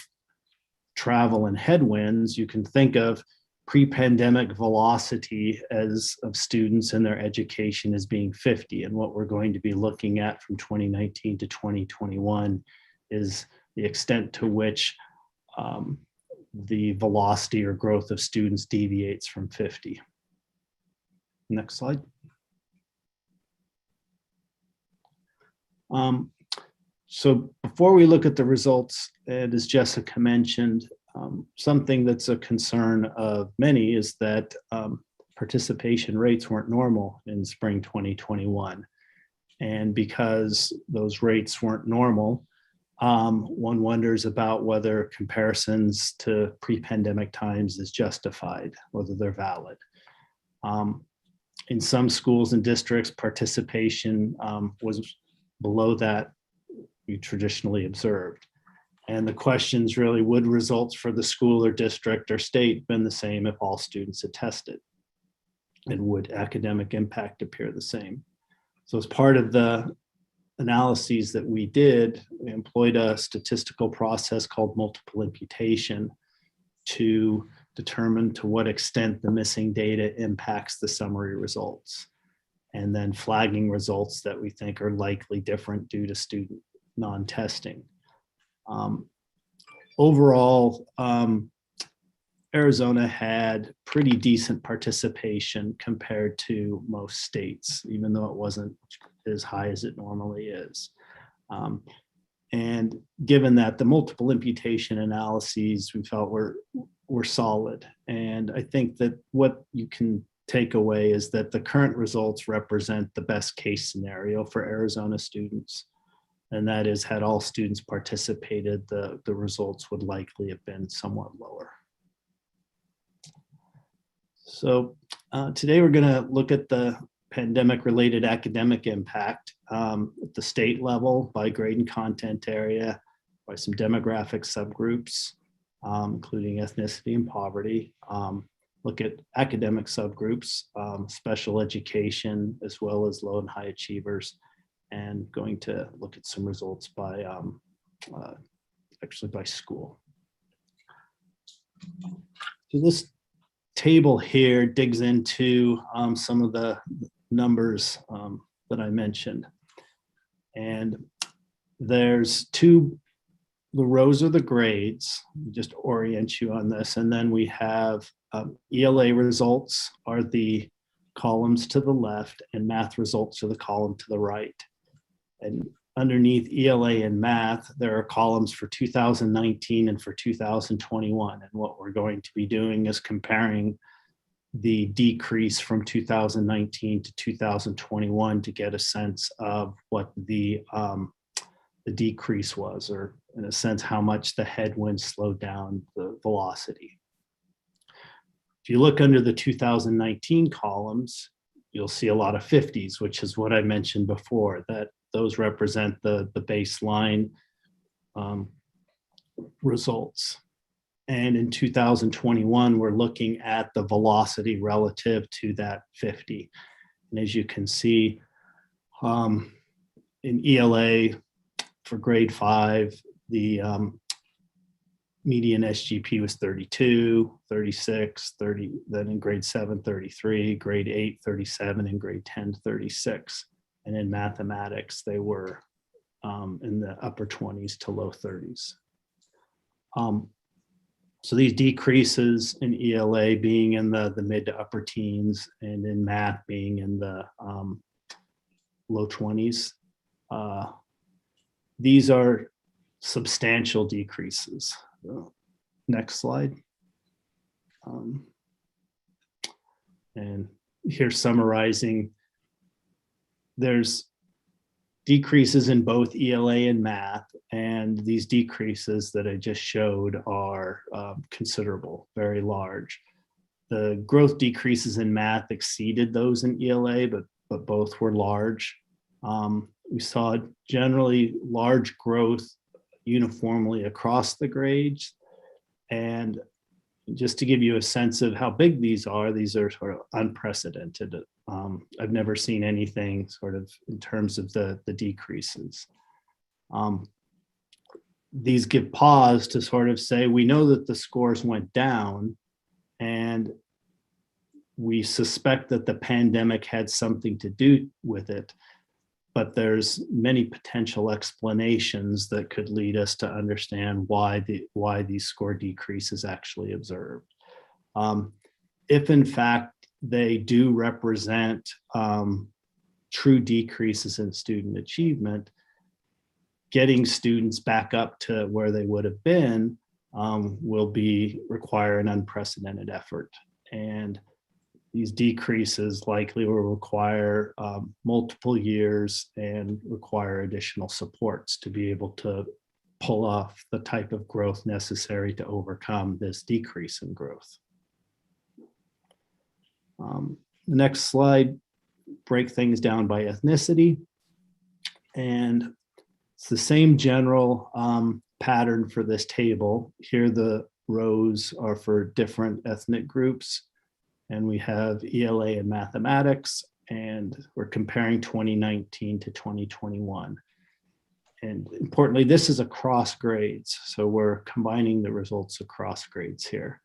travel and headwinds, you can think of pre-pandemic velocity of students and their education as being 50. And what we're going to be looking at from 2019 to 2021 is the extent to which the velocity or growth of students deviates from 50. Next slide. So before we look at the results, and as Jessica mentioned, something that's a concern of many is that participation rates weren't normal in spring 2021. And because those rates weren't normal, one wonders about whether comparisons to pre-pandemic times is justified, whether they're valid. In some schools and districts, participation was below that we traditionally observed. And the questions really, would results for the school or district or state been the same if all students had tested? And would academic impact appear the same? So as part of the analyses that we did, we employed a statistical process called multiple imputation to determine to what extent the missing data impacts the summary results, and then flagging results that we think are likely different due to student non-testing. Overall, Arizona had pretty decent participation compared to most states, even though it wasn't as high as it normally is. And given that, the multiple imputation analyses we felt were solid. And I think that what you can take away is that the current results represent the best case scenario for Arizona students. And that is, had all students participated, the results would likely have been somewhat lower. So today we're going to look at the pandemic-related academic impact at the state level by grade and content area, by some demographic subgroups, including ethnicity and poverty. Look at academic subgroups, special education, as well as low and high achievers, and going to look at some results by actually by school. So this table here digs into some of the numbers that I mentioned. And there's the rows are the grades, just orient you on this. And then we have ELA results are the columns to the left, and math results are the column to the right. And underneath ELA and math, there are columns for 2019 and for 2021. And what we're going to be doing is comparing the decrease from 2019 to 2021 to get a sense of what the the decrease was, or in a sense, how much the headwind slowed down the velocity. If you look under the 2019 columns, you'll see a lot of 50s, which is what I mentioned before, that those represent the baseline results. And in 2021, we're looking at the velocity relative to that 50. And as you can see, in ELA for grade 5, the median SGP was 32, 36, 30, then in grade 7, 33, grade 8, 37, and grade 10, 36. And in mathematics, they were in the upper 20s to low 30s. So these decreases in ELA being in the mid to upper teens, and in math being in the low 20s, these are substantial decreases. Next slide. And here summarizing, there's decreases in both ELA and math, and these decreases that I just showed are considerable, very large. The growth decreases in math exceeded those in ELA, but both were large. We saw generally large growth uniformly across the grades. And just to give you a sense of how big these are sort of unprecedented. I've never seen anything sort of in terms of the decreases. These give pause to sort of say, we know that the scores went down, and we suspect that the pandemic had something to do with it, but there's many potential explanations that could lead us to understand why these score decreases actually observed. If in fact they do represent true decreases in student achievement, getting students back up to where they would have been will require an unprecedented effort. And these decreases likely will require multiple years and require additional supports to be able to pull off the type of growth necessary to overcome this decrease in growth. The next slide, break things down by ethnicity. And it's the same general pattern for this table. Here the rows are for different ethnic groups. And we have ELA and mathematics, and we're comparing 2019 to 2021. And importantly, this is across grades. So we're combining the results across grades here.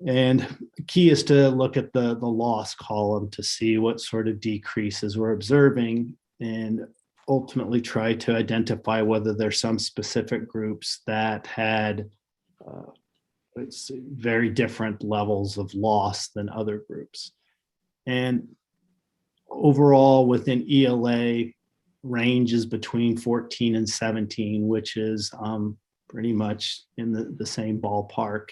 And the key is to look at the loss column to see what sort of decreases we're observing, and ultimately try to identify whether there's some specific groups that had it's very different levels of loss than other groups. And overall within ELA, ranges between 14 and 17, which is pretty much in the same ballpark.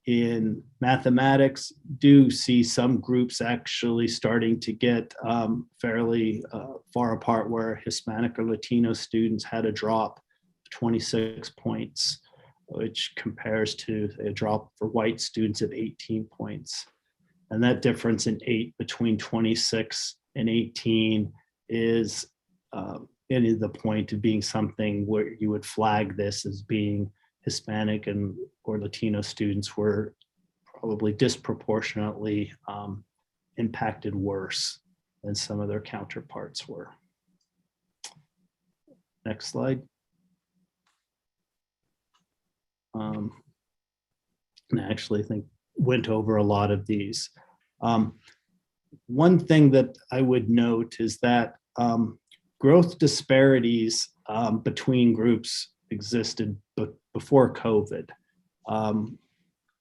In mathematics, do see some groups actually starting to get fairly far apart, where Hispanic or Latino students had a drop of 26 points, which compares to a drop for white students of 18 points. And that difference in 8 between 26 and 18 is the point of being something where you would flag this as being Hispanic or Latino students were probably disproportionately impacted worse than some of their counterparts were. Next slide. And I actually think went over a lot of these. One thing that I would note is that growth disparities between groups existed before COVID.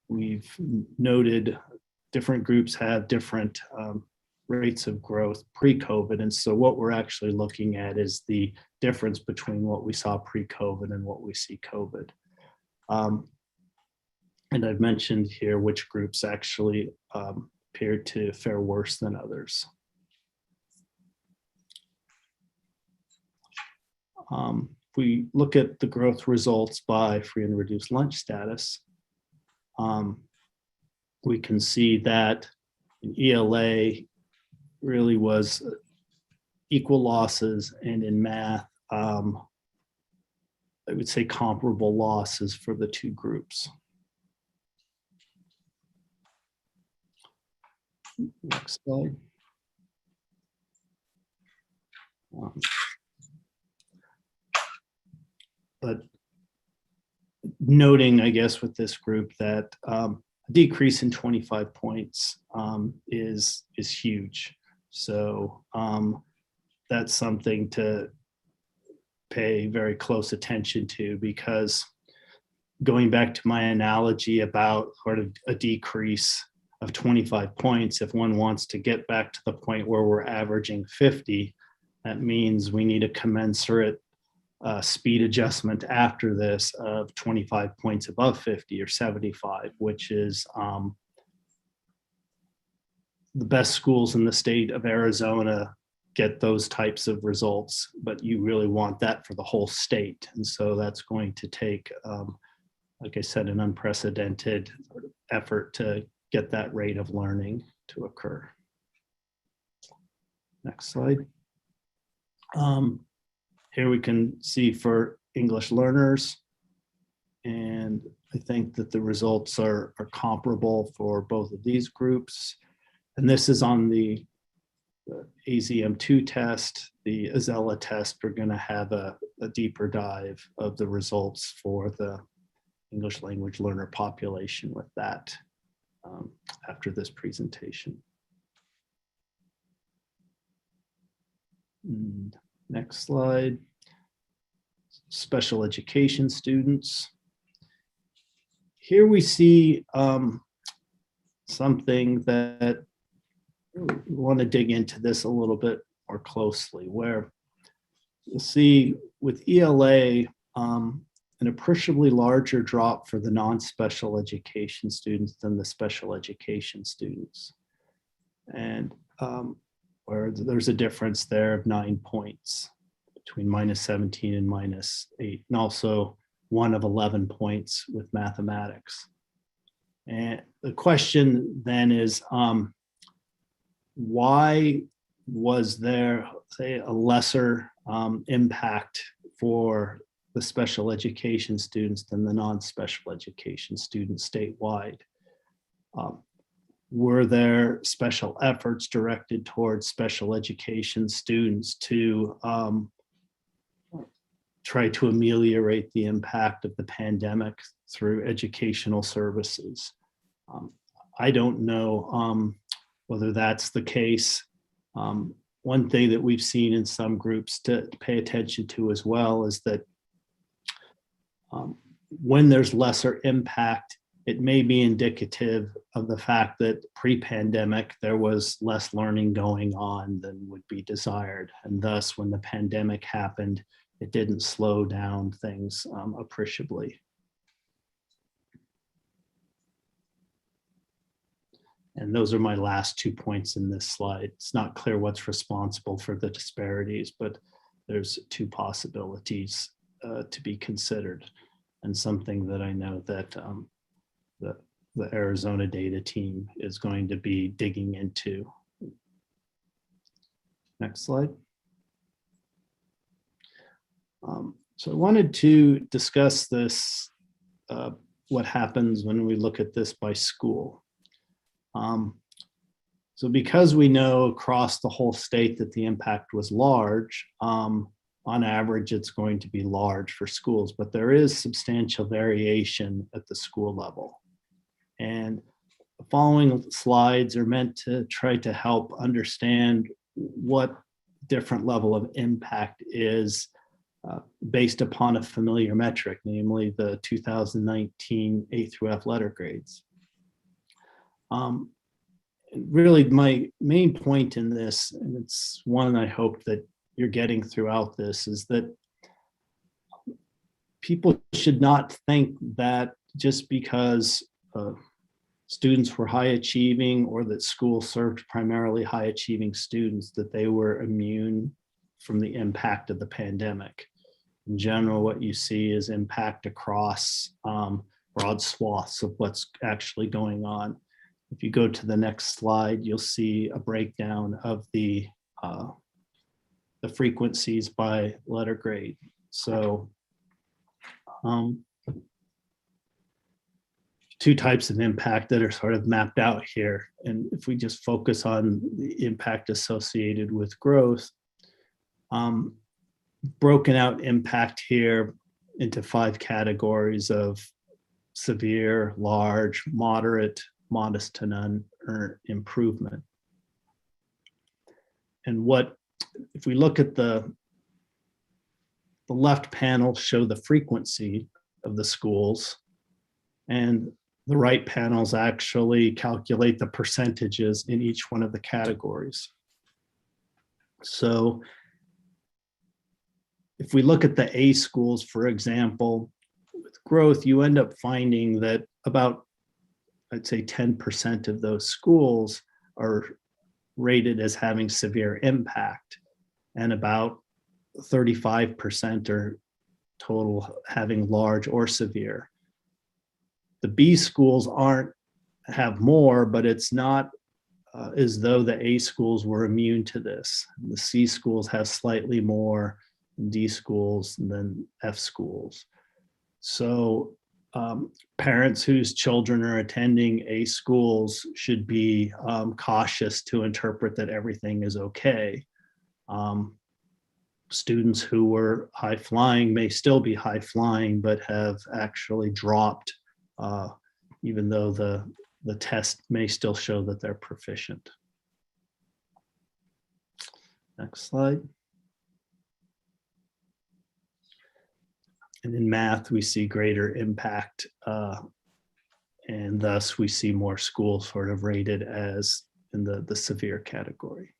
We've noted different groups have different rates of growth pre-COVID. And so what we're actually looking at is the difference between what we saw pre-COVID and what we see COVID. And I've mentioned here which groups actually appeared to fare worse than others. If we look at the growth results by free and reduced lunch status, we can see that in ELA really was equal losses, and in math, I would say comparable losses for the two groups. Next slide. But noting, I guess, with this group that a decrease in 25 points is huge. So that's something to pay very close attention to, because going back to my analogy about sort of a decrease of 25 points, if one wants to get back to the point where we're averaging 50, that means we need a commensurate speed adjustment after this of 25 points above 50 or 75, which is the best schools in the state of Arizona get those types of results, but you really want that for the whole state. And so that's going to take, like I said, an unprecedented effort to get that rate of learning to occur. Next slide. Here we can see for English learners, and I think that the results are comparable for both of these groups. And this is on the AZM2 test. The Azella test, we're going to have a deeper dive of the results for the English language learner population with that after this presentation. And next slide. Special education students. Here we see something that we want to dig into this a little bit more closely, where you'll see with ELA an appreciably larger drop for the non-special education students than the special education students. And where there's a difference there of 9 points between -17 and -8, and also one of 11 points with mathematics. And the question then is, why was there, say, a lesser impact for the special education students than the non-special education students statewide? Were there special efforts directed towards special education students to try to ameliorate the impact of the pandemic through educational services? I don't know whether that's the case. One thing that we've seen in some groups to pay attention to as well is that when there's lesser impact, it may be indicative of the fact that pre-pandemic there was less learning going on than would be desired. And thus, when the pandemic happened, it didn't slow down things appreciably. And those are my last 2 points in this slide. It's not clear what's responsible for the disparities, but there's two possibilities to be considered, and something that I know that the Arizona data team is going to be digging into. Next slide. So I wanted to discuss this, what happens when we look at this by school. So because we know across the whole state that the impact was large, on average, it's going to be large for schools, but there is substantial variation at the school level. And the following slides are meant to try to help understand what different level of impact is based upon a familiar metric, namely the 2019 A through F letter grades. Really, my main point in this, and it's one I hope that you're getting throughout this, is that people should not think that just because students were high achieving or that school served primarily high achieving students, that they were immune from the impact of the pandemic. In general, what you see is impact across broad swaths of what's actually going on. If you go to the next slide, you'll see a breakdown of the frequencies by letter grade. So two types of impact that are sort of mapped out here. And if we just focus on the impact associated with growth, broken out impact here into 5 categories of severe, large, moderate, modest to none, or improvement. And if we look at the left panel show the frequency of the schools, and the right panels actually calculate the percentages in each one of the categories. So if we look at the A schools, for example, with growth, you end up finding that about, I'd say 10% of those schools are rated as having severe impact, and about 35% are total having large or severe. The B schools have more, but it's not as though the A schools were immune to this. The C schools have slightly more than D schools than F schools. So parents whose children are attending A schools should be cautious to interpret that everything is okay. Students who were high flying may still be high flying, but have actually dropped, even though the test may still show that they're proficient. Next slide. And in math, we see greater impact, and thus we see more schools sort of rated as in the severe category.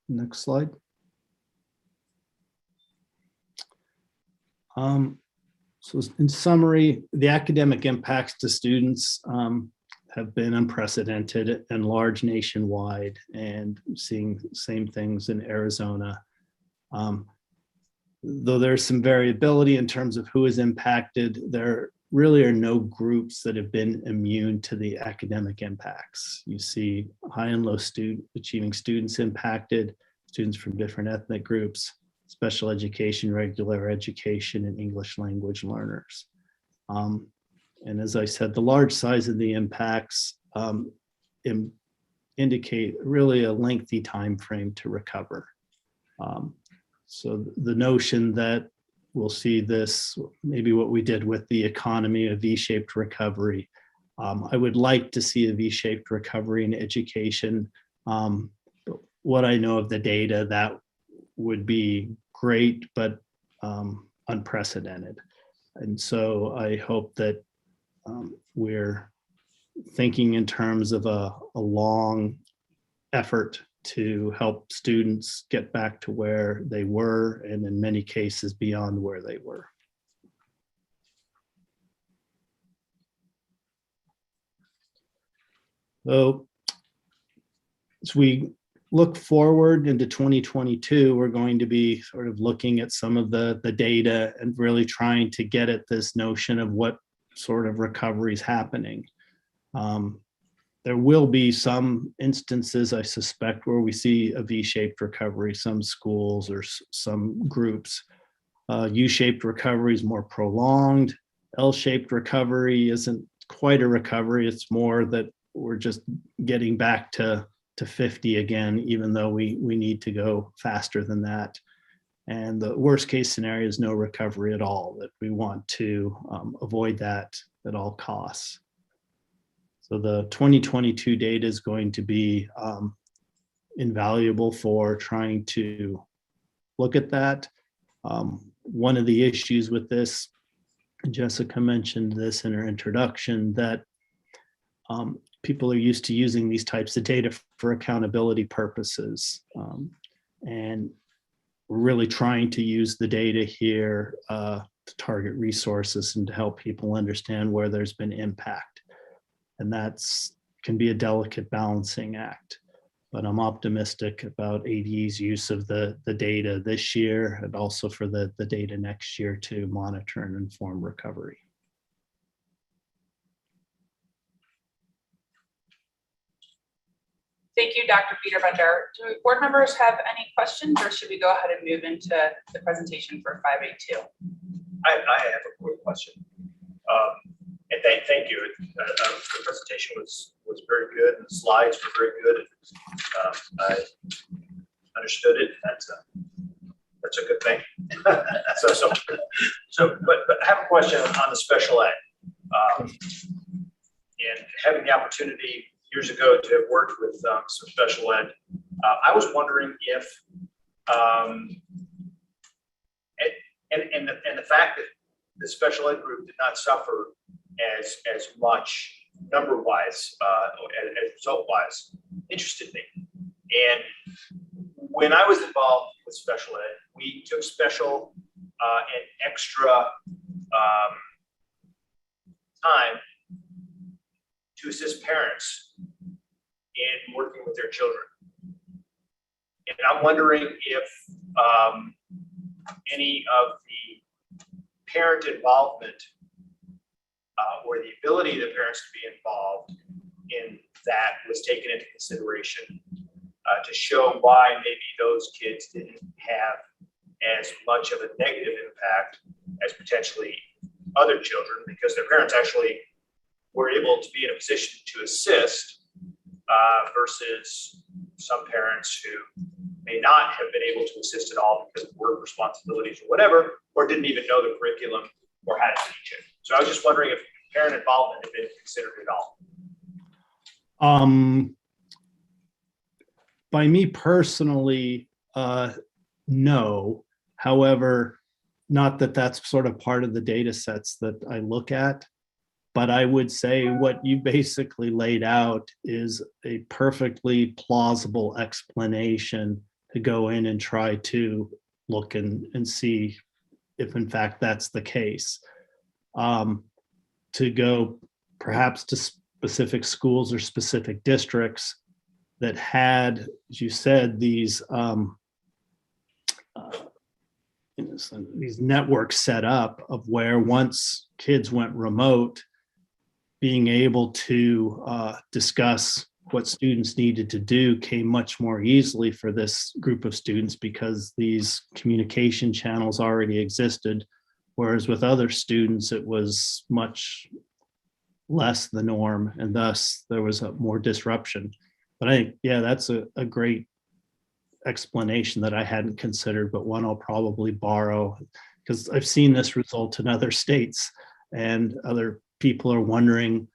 Next slide. So in summary, the academic impacts to students have been unprecedented and large nationwide, and seeing the same things in Arizona. Though there's some variability in terms of who is impacted, there really are no groups that have been immune to the academic impacts. You see high and low achieving students impacted, students from different ethnic groups, special education, regular education, and English language learners. And as I said, the large size of the impacts indicate really a lengthy time frame to recover. So the notion that we'll see this, maybe what we did with the economy, a V-shaped recovery. I would like to see a V-shaped recovery in education. What I know of the data, that would be great, but unprecedented. And so I hope that we're thinking in terms of a long effort to help students get back to where they were, and in many cases beyond where they were. So as we look forward into 2022, we're going to be sort of looking at some of the data and really trying to get at this notion of what sort of recovery is happening. There will be some instances, I suspect, where we see a V-shaped recovery, some schools or some groups. U-shaped recovery is more prolonged. L-shaped recovery isn't quite a recovery. It's more that we're just getting back to 50 again, even though we need to go faster than that. And the worst case scenario is no recovery at all, that we want to avoid that at all costs. So the 2022 data is going to be invaluable for trying to look at that. One of the issues with this, Jessica mentioned this in her introduction, that people are used to using these types of data for accountability purposes. And we're really trying to use the data here to target resources and to help people understand where there's been impact. And that's can be a delicate balancing act. But I'm optimistic about ADE's use of the data this year and also for the data next year to monitor and inform recovery. Thank you, Dr. Biederbender. Do board members have any questions, or should we go ahead and move into the presentation for 582? I have a quick question. And thank you. The presentation was very good, and the slides were very good. I understood it. That's a good thing. But I have a question on the special ed. And having the opportunity years ago to have worked with some special ed, I was wondering if, and the fact that the special ed group did not suffer as much number-wise, as result-wise, interested me. And when I was involved with special ed, we took special and extra time to assist parents in working with their children. And I'm wondering if any of the parent involvement or the ability of the parents to be involved in that was taken into consideration to show why maybe those kids didn't have as much of a negative impact as potentially other children, because their parents actually were able to be in a position to assist versus some parents who may not have been able to assist at all because of work responsibilities or whatever, or didn't even know the curriculum or how to teach it. So I was just wondering if parent involvement had been considered at all. By me personally, no. However, not that that's sort of part of the data sets that I look at, but I would say what you basically laid out is a perfectly plausible explanation to go in and try to look and see if in fact that's the case. To go perhaps to specific schools or specific districts that had, as you said, these networks set up of where once kids went remote, being able to discuss what students needed to do came much more easily for this group of students because these communication channels already existed. Whereas with other students, it was much less the norm, and thus there was a more disruption. But I think, yeah, that's a great explanation that I hadn't considered, but one I'll probably borrow because I've seen this result in other states, and other people are wondering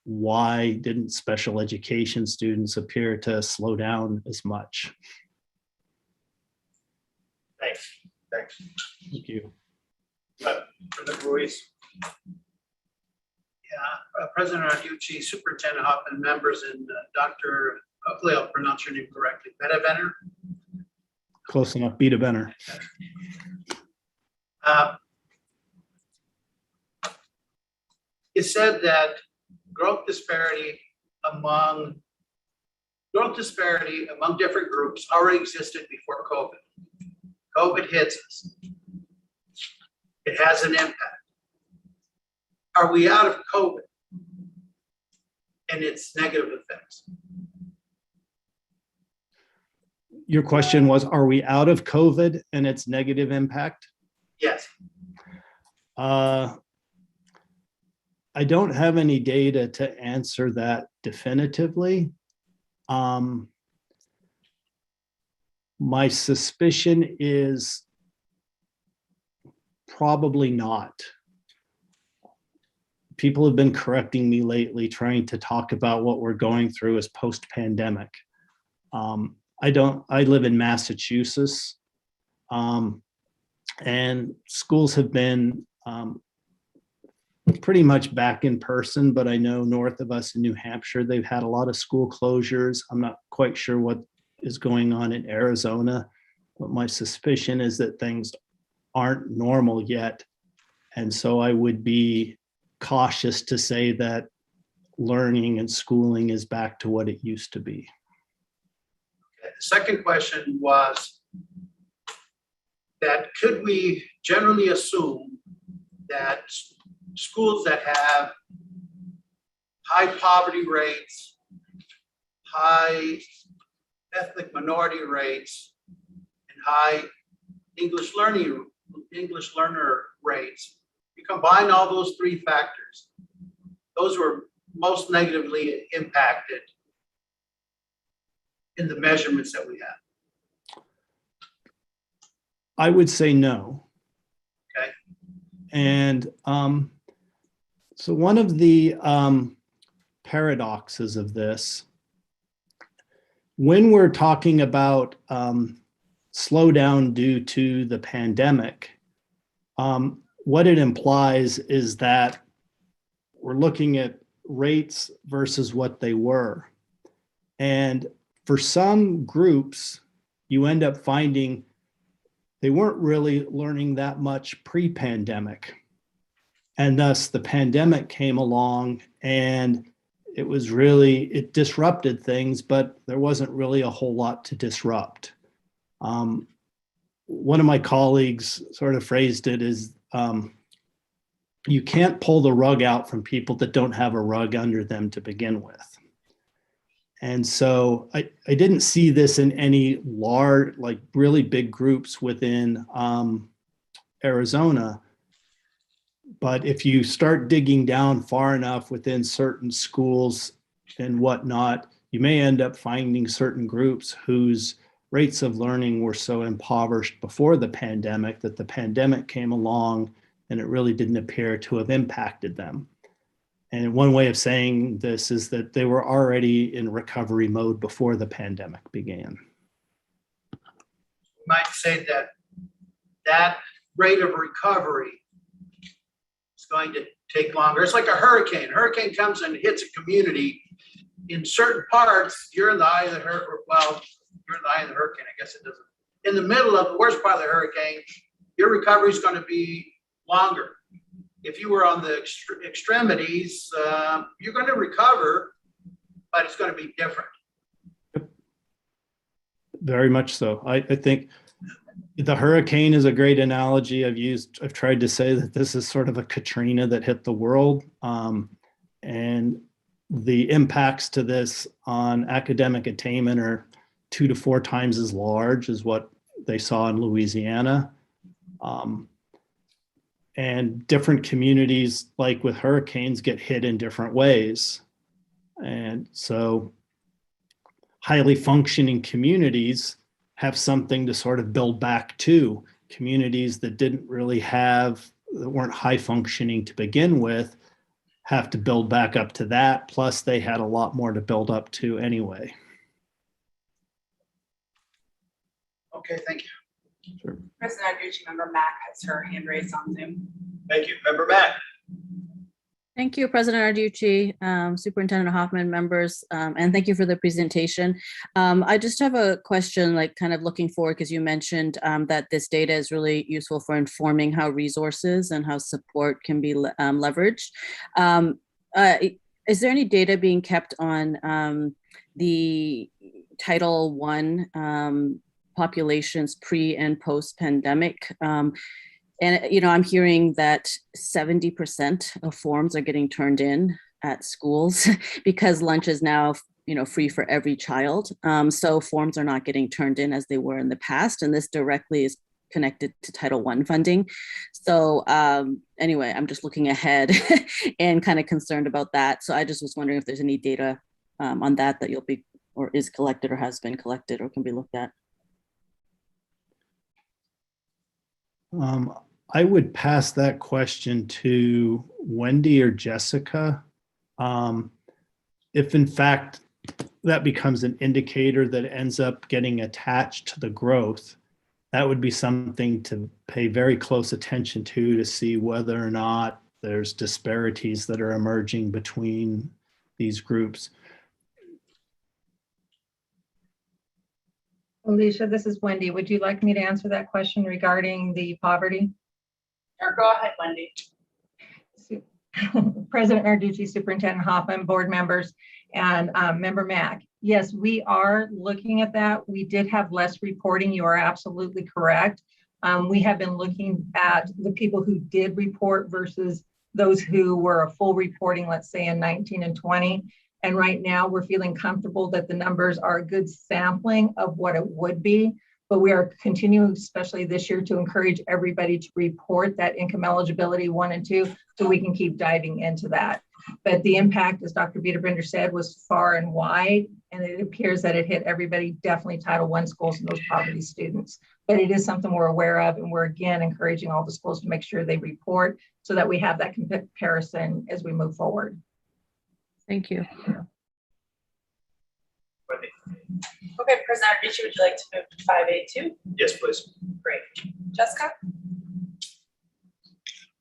why didn't special education students appear to slow down as much. Thanks. Thank you. Ruiz. Yeah, President Arducci, Superintendent Hoffman, members, and Dr. Hopefully I'll pronounce your name correctly. Biederbender. Close enough. Biederbender. You said that growth disparity among different groups already existed before COVID. COVID hits us. It has an impact. Are we out of COVID and its negative effects? Your question was, are we out of COVID and its negative impact? Yes. I don't have any data to answer that definitively. My suspicion is probably not. People have been correcting me lately, trying to talk about what we're going through as post-pandemic. I live in Massachusetts, and schools have been pretty much back in person, but I know north of us in New Hampshire, they've had a lot of school closures. I'm not quite sure what is going on in Arizona. But my suspicion is that things aren't normal yet. And so I would be cautious to say that learning and schooling is back to what it used to be. The second question was that could we generally assume that schools that have high poverty rates, high ethnic minority rates, and high English learner rates, you combine all those three factors, those were most negatively impacted in the measurements that we have? I would say no. Okay. And so one of the paradoxes of this, when we're talking about slowdown due to the pandemic, what it implies is that we're looking at rates versus what they were. And for some groups, you end up finding they weren't really learning that much pre-pandemic. And thus the pandemic came along and it disrupted things, but there wasn't really a whole lot to disrupt. One of my colleagues sort of phrased it as, you can't pull the rug out from people that don't have a rug under them to begin with. And so I didn't see this in any large, like really big groups within Arizona. But if you start digging down far enough within certain schools and whatnot, you may end up finding certain groups whose rates of learning were so impoverished before the pandemic that the pandemic came along and it really didn't appear to have impacted them. And one way of saying this is that they were already in recovery mode before the pandemic began. You might say that that rate of recovery is going to take longer. It's like a hurricane. A hurricane comes and hits a community. In certain parts, you're in the eye of the hurricane. Well, you're in the eye of the hurricane. I guess it doesn't. In the middle of the worst part of the hurricane, your recovery is going to be longer. If you were on the extremities, you're going to recover, but it's going to be different. Very much so. I think the hurricane is a great analogy. I've tried to say that this is sort of a Katrina that hit the world. And the impacts to this on academic attainment are 2 to 4 times as large as what they saw in Louisiana. And different communities, like with hurricanes, get hit in different ways. And so highly functioning communities have something to sort of build back to. Communities that didn't really that weren't high functioning to begin with, have to build back up to that. Plus they had a lot more to build up to anyway. Okay, thank you. Sure. President Narducci, member Mack has her hand raised on Zoom. Thank you. Member Matt. Thank you, President Narducci, Superintendent Hoffman, members, and thank you for the presentation. I just have a question, like kind of looking forward, because you mentioned that this data is really useful for informing how resources and how support can be leveraged. Is there any data being kept on the Title I populations pre and post pandemic? And, I'm hearing that 70% of forms are getting turned in at schools because lunch is now, free for every child. So forms are not getting turned in as they were in the past. And this directly is connected to Title I funding. So anyway, I'm just looking ahead and kind of concerned about that. So I just was wondering if there's any data on that you'll be, or is collected or has been collected or can be looked at. I would pass that question to Wendy or Jessica. If in fact that becomes an indicator that ends up getting attached to the growth, that would be something to pay very close attention to see whether or not there's disparities that are emerging between these groups. Alicia, this is Wendy. Would you like me to answer that question regarding the poverty? Sure, go ahead, Wendy. President Narducci, Superintendent Hoffman, board members, and Member Mack. Yes, we are looking at that. We did have less reporting. You are absolutely correct. We have been looking at the people who did report versus those who were a full reporting, let's say in 19 and 20. And right now we're feeling comfortable that the numbers are a good sampling of what it would be. But we are continuing, especially this year, to encourage everybody to report that income eligibility 1 and 2, so we can keep diving into that. But the impact, as Dr. Biederbinder said, was far and wide, and it appears that it hit everybody, definitely Title I schools and those poverty students. But it is something we're aware of, and we're again encouraging all the schools to make sure they report so that we have that comparison as we move forward. Thank you. Okay, President Narducci, would you like to move to 5A2? Yes, please. Great. Jessica?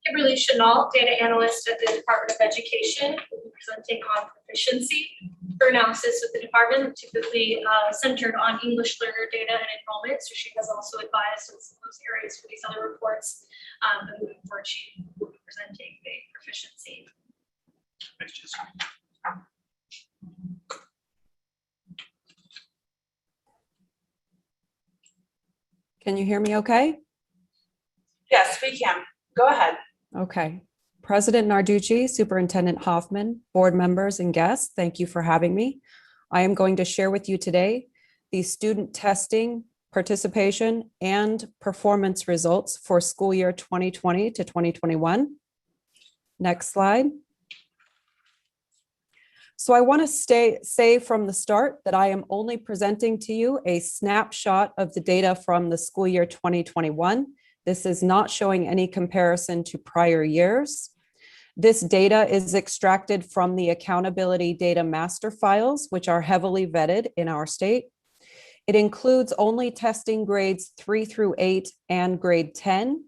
Kimberly Chenault, data analyst at the Department of Education, will be presenting on proficiency. Her analysis with the department typically centered on English learner data and enrollment, so she has also advised on some of those areas for these other reports. And moving forward, she will be presenting the proficiency. Thanks, Jessica. Can you hear me okay? Yes, we can. Go ahead. Okay. President Narducci, Superintendent Hoffman, board members and guests, thank you for having me. I am going to share with you today the student testing, participation, and performance results for school year 2020 to 2021. Next slide. So I want to say from the start that I am only presenting to you a snapshot of the data from the school year 2021. This is not showing any comparison to prior years. This data is extracted from the accountability data master files, which are heavily vetted in our state. It includes only testing grades 3 through 8 and grade 10.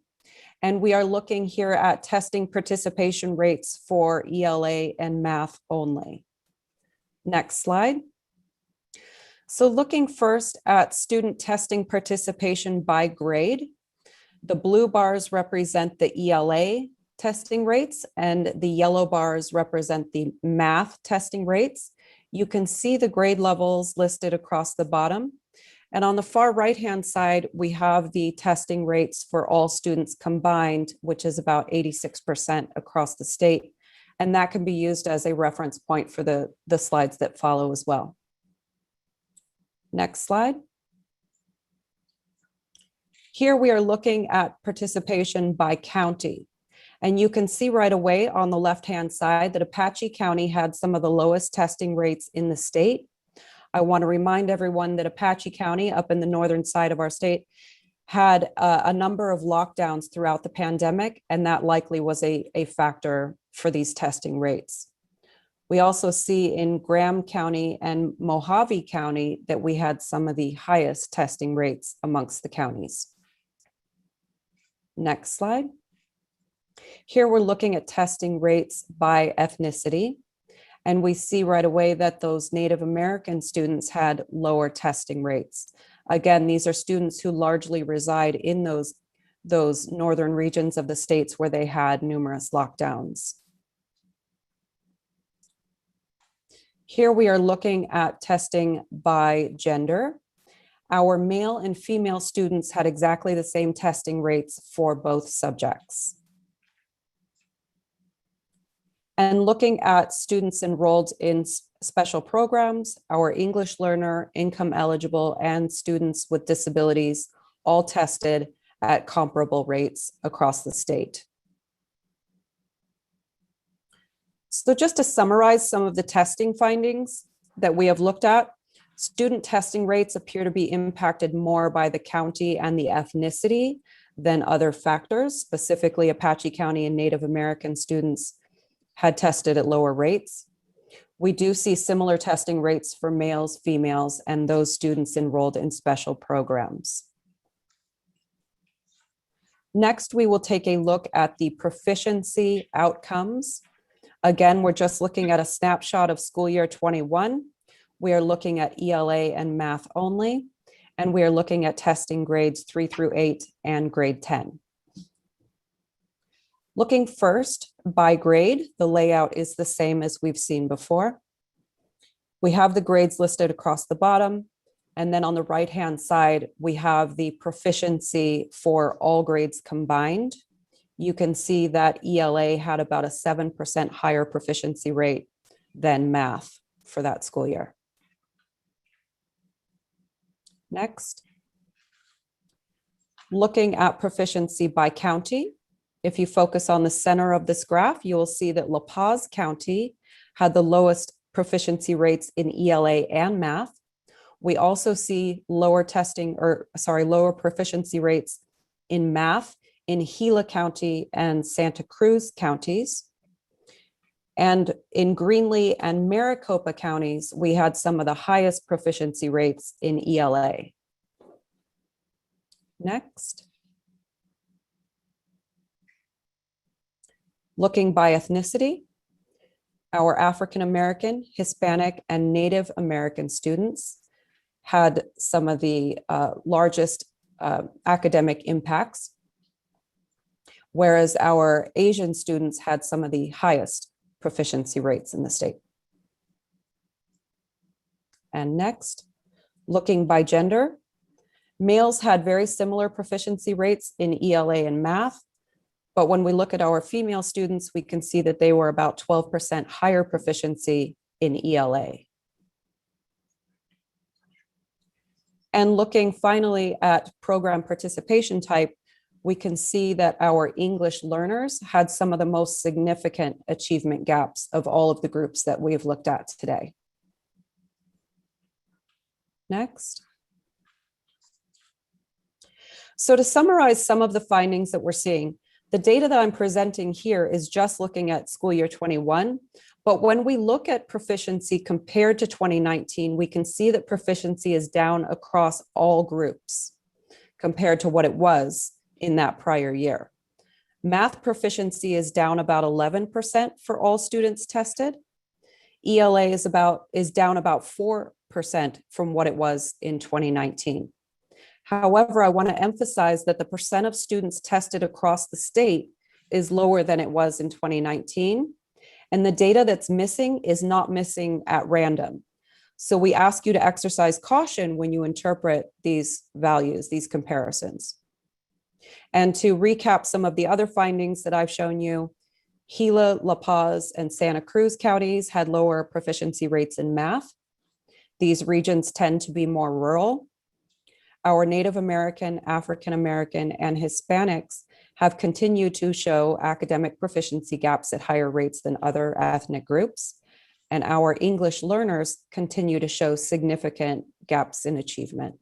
And we are looking here at testing participation rates for ELA and math only. Next slide. So looking first at student testing participation by grade, the blue bars represent the ELA testing rates and the yellow bars represent the math testing rates. You can see the grade levels listed across the bottom. And on the far right-hand side, we have the testing rates for all students combined, which is about 86% across the state. And that can be used as a reference point for the slides that follow as well. Next slide. Here we are looking at participation by county. And you can see right away on the left-hand side that Apache County had some of the lowest testing rates in the state. I want to remind everyone that Apache County, up in the northern side of our state, had a number of lockdowns throughout the pandemic, and that likely was a factor for these testing rates. We also see in Graham County and Mojave County that we had some of the highest testing rates amongst the counties. Next slide. Here we're looking at testing rates by ethnicity, and we see right away that those Native American students had lower testing rates. Again, these are students who largely reside in those northern regions of the states where they had numerous lockdowns. Here we are looking at testing by gender. Our male and female students had exactly the same testing rates for both subjects. And looking at students enrolled in special programs, our English learner, income eligible, and students with disabilities all tested at comparable rates across the state. So just to summarize some of the testing findings that we have looked at, student testing rates appear to be impacted more by the county and the ethnicity than other factors. Specifically, Apache County and Native American students had tested at lower rates. We do see similar testing rates for males, females, and those students enrolled in special programs. Next, we will take a look at the proficiency outcomes. Again, we're just looking at a snapshot of school year 21. We are looking at ELA and math only. And we are looking at testing grades 3 through 8 and grade 10. Looking first by grade, the layout is the same as we've seen before. We have the grades listed across the bottom. And then on the right-hand side, we have the proficiency for all grades combined. You can see that ELA had about a 7% higher proficiency rate than math for that school year. Next. Looking at proficiency by county, if you focus on the center of this graph, you will see that La Paz County had the lowest proficiency rates in ELA and math. We also see lower proficiency rates in math in Gila County and Santa Cruz counties. And in Greenlee and Maricopa counties, we had some of the highest proficiency rates in ELA. Next. Looking by ethnicity, our African American, Hispanic, and Native American students had some of the largest academic impacts, whereas our Asian students had some of the highest proficiency rates in the state. And next, looking by gender, males had very similar proficiency rates in ELA and math, but when we look at our female students, we can see that they were about 12% higher proficiency in ELA. And looking finally at program participation type, we can see that our English learners had some of the most significant achievement gaps of all of the groups that we've looked at today. Next. So to summarize some of the findings that we're seeing, the data that I'm presenting here is just looking at school year 21, but when we look at proficiency compared to 2019, we can see that proficiency is down across all groups compared to what it was in that prior year. Math proficiency is down about 11% for all students tested. ELA is down about 4% from what it was in 2019. However, I want to emphasize that the percent of students tested across the state is lower than it was in 2019. And the data that's missing is not missing at random. So we ask you to exercise caution when you interpret these values, these comparisons. And to recap some of the other findings that I've shown you, Gila, La Paz, and Santa Cruz counties had lower proficiency rates in math. These regions tend to be more rural. Our Native American, African American, and Hispanics have continued to show academic proficiency gaps at higher rates than other ethnic groups. And our English learners continue to show significant gaps in achievement.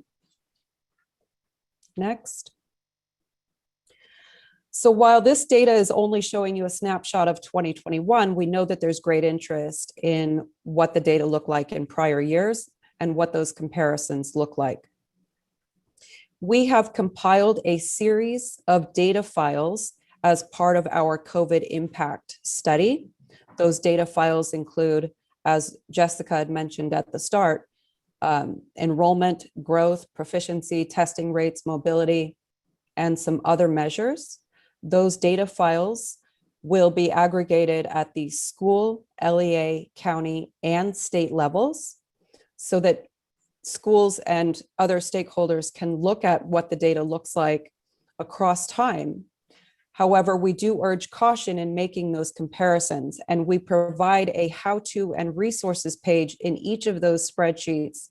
Next. So while this data is only showing you a snapshot of 2021, we know that there's great interest in what the data look like in prior years and what those comparisons look like. We have compiled a series of data files as part of our COVID impact study. Those data files include, as Jessica had mentioned at the start, enrollment, growth, proficiency, testing rates, mobility, and some other measures. Those data files will be aggregated at the school, LEA, county, and state levels so that schools and other stakeholders can look at what the data looks like across time. However, we do urge caution in making those comparisons, and we provide a how-to and resources page in each of those spreadsheets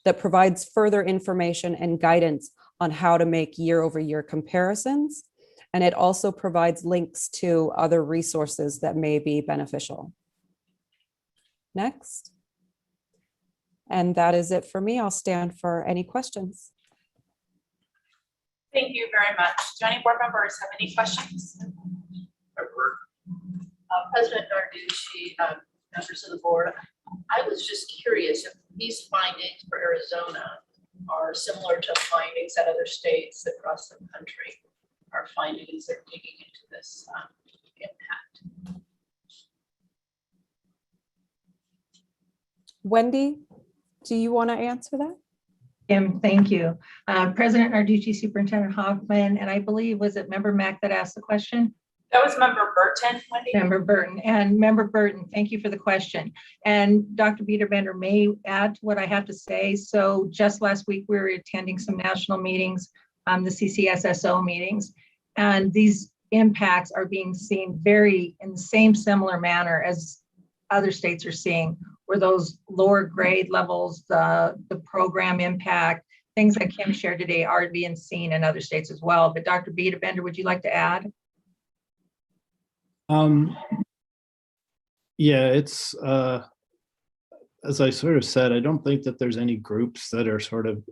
that provides further information and guidance on how to make year-over-year comparisons. And it also provides links to other resources that may be beneficial. Next. And that is it for me. I'll stand for any questions. Thank you very much. Do any board members have any questions? President Narducci, members of the board, I was just curious if these findings for Arizona are similar to findings that other states across the country are finding as they're digging into this impact. Wendy, do you want to answer that? Kim, thank you. President Narducci, Superintendent Hoffman, and I believe, was it Member Mack that asked the question? That was Member Burton, Wendy. Member Burton, and Member Burton, thank you for the question. And Dr. Biederbender may add to what I have to say. So just last week, we were attending some national meetings, the CCSSO meetings, and these impacts are being seen in the same similar manner as other states are seeing, where those lower grade levels, the program impact, things that Kim shared today are being seen in other states as well. But Dr. Biederbender, would you like to add? Yeah, it's as I sort of said, I don't think that there's any groups that are sort of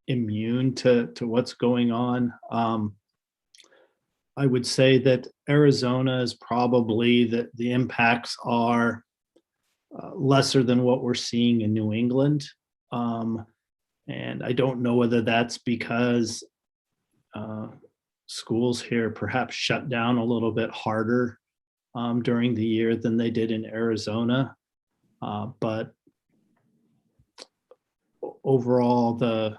immune to what's going on. I would say that Arizona is probably the impacts are lesser than what we're seeing in New England. And I don't know whether that's because schools here perhaps shut down a little bit harder during the year than they did in Arizona. But overall, the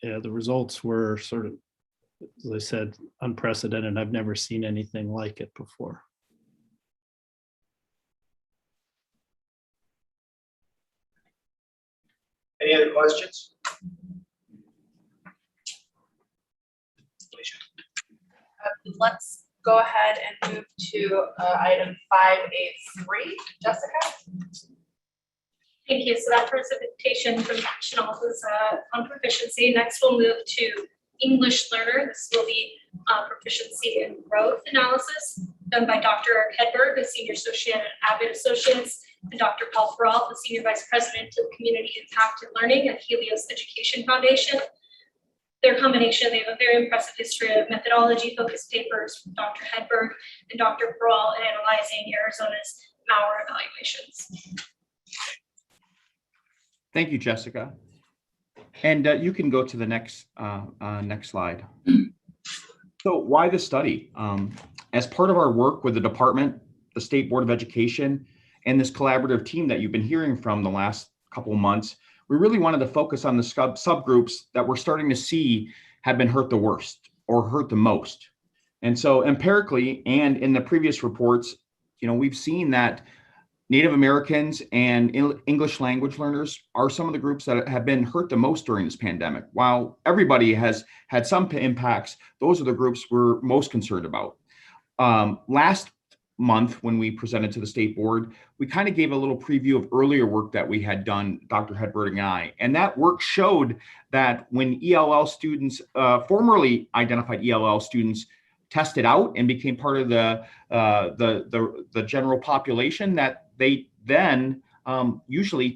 results were sort of, as I said, unprecedented. I've never seen anything like it before. Any other questions? Let's go ahead and move to item 583. Jessica? Thank you. So that presentation from National was on proficiency. Next, we'll move to English learner. This will be proficiency and growth analysis done by Dr. Eric Hedberg, a senior associate at Abbott Associates, and Dr. Paul Peralt, the senior vice president of community impact and learning at Helios Education Foundation. Their combination, they have a very impressive history of methodology-focused papers from Dr. Hedberg and Dr. Peralt in analyzing Arizona's Mauer evaluations. Thank you, Jessica. And you can go to the next slide. So why this study? As part of our work with the department, the State Board of Education, and this collaborative team that you've been hearing from the last couple of months, we really wanted to focus on the subgroups that we're starting to see have been hurt the worst or hurt the most. And so empirically, and in the previous reports, we've seen that Native Americans and English language learners are some of the groups that have been hurt the most during this pandemic. While everybody has had some impacts, those are the groups we're most concerned about. Last month, when we presented to the state board, we kind of gave a little preview of earlier work that we had done, Dr. Hedberg and I, and that work showed that when ELL students, formerly identified ELL students, tested out and became part of the general population, that they then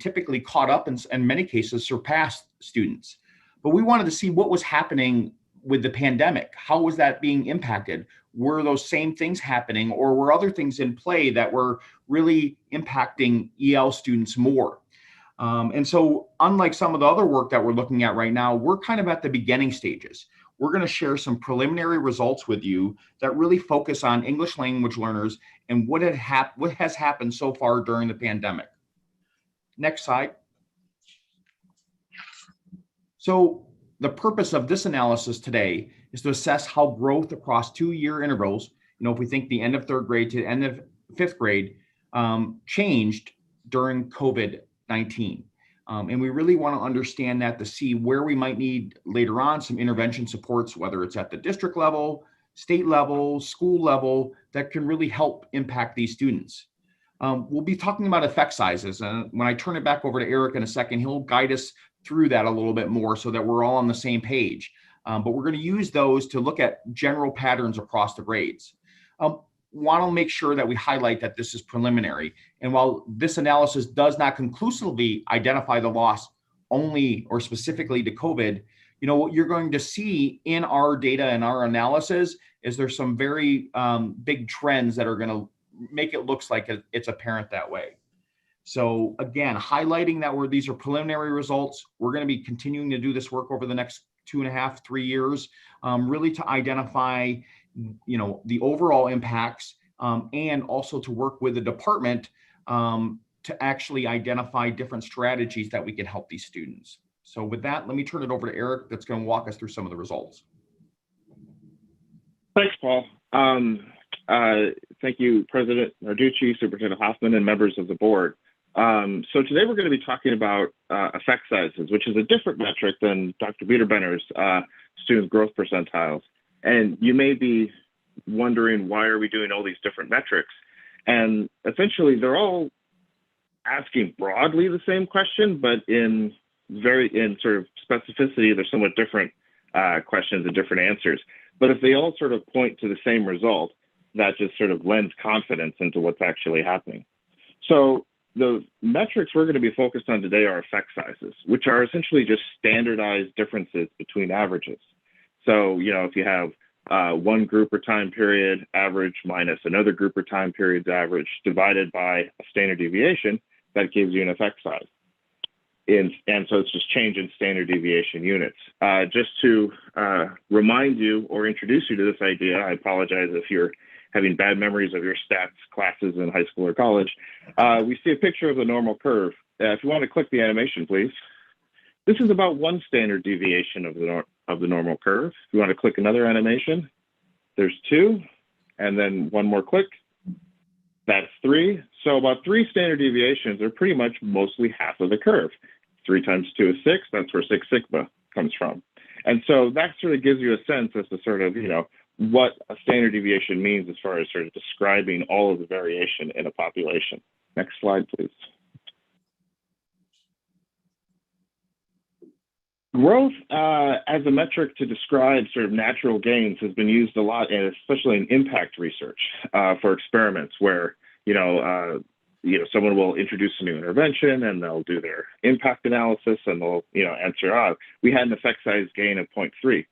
typically caught up and in many cases surpassed students. But we wanted to see what was happening with the pandemic. How was that being impacted? Were those same things happening, or were other things in play that were really impacting EL students more? And so unlike some of the other work that we're looking at right now, we're kind of at the beginning stages. We're going to share some preliminary results with you that really focus on English language learners and what has happened so far during the pandemic. Next slide. So the purpose of this analysis today is to assess how growth across 2-year intervals, if we think the end of 3rd grade to the end of 5th grade, changed during COVID-19. And we really want to understand that to see where we might need later on some intervention supports, whether it's at the district level, state level, school level, that can really help impact these students. We'll be talking about effect sizes. And when I turn it back over to Eric in a second, he'll guide us through that a little bit more so that we're all on the same page. But we're going to use those to look at general patterns across the grades. Want to make sure that we highlight that this is preliminary. And while this analysis does not conclusively identify the loss only or specifically to COVID, what you're going to see in our data and our analysis is there's some very big trends that are going to make it look like it's apparent that way. So again, highlighting that these are preliminary results. We're going to be continuing to do this work over the next 2.5, 3 years, really to identify the overall impacts, and also to work with the department to actually identify different strategies that we can help these students. So with that, let me turn it over to Eric that's going to walk us through some of the results. Thanks, Paul. Thank you, President Narducci, Superintendent Hoffman, and members of the board. So today we're going to be talking about effect sizes, which is a different metric than Dr. Biederbenner's student growth percentiles. And you may be wondering, why are we doing all these different metrics? And essentially, they're all asking broadly the same question, but in sort of specificity, they're somewhat different questions and different answers. But if they all sort of point to the same result, that just sort of lends confidence into what's actually happening. So the metrics we're going to be focused on today are effect sizes, which are essentially just standardized differences between averages. So, if you have one group or time period average minus another group or time period's average divided by a standard deviation, that gives you an effect size. And so it's just change in standard deviation units. Just to remind you or introduce you to this idea, I apologize if you're having bad memories of your stats classes in high school or college. We see a picture of the normal curve. If you want to click the animation, please. This is about one standard deviation of the normal curve. If you want to click another animation, there's two, and then one more click. That's three. So about 3 standard deviations are pretty much mostly half of the curve. 3 times 2 is 6. That's where 6 sigma comes from. And so that sort of gives you a sense as to sort of, what a standard deviation means as far as sort of describing all of the variation in a population. Next slide, please. Growth as a metric to describe sort of natural gains has been used a lot, and especially in impact research for experiments where, someone will introduce a new intervention and they'll do their impact analysis and they'll, answer, we had an effect size gain of 0.3.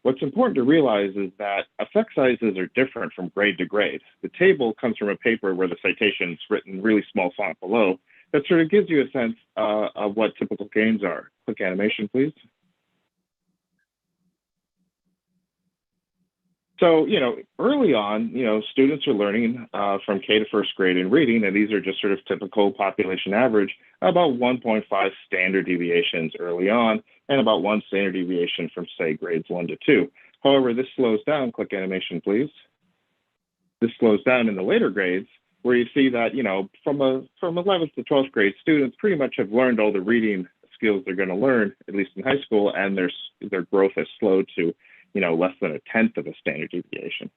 What's important to realize is that effect sizes are different from grade to grade. The table comes from a paper where the citation's written really small font below. That sort of gives you a sense of what typical gains are. Click animation, please. So, early on, students are learning from K to first grade in reading, and these are just sort of typical population average, about 1.5 standard deviations early on, and about 1 standard deviation from, say, grades 1 to 2. However, this slows down. Click animation, please. This slows down in the later grades, where you see that, from 11th to 12th grade, students pretty much have learned all the reading skills they're going to learn, at least in high school, and their growth has slowed to, less than 1/10 of a standard deviation.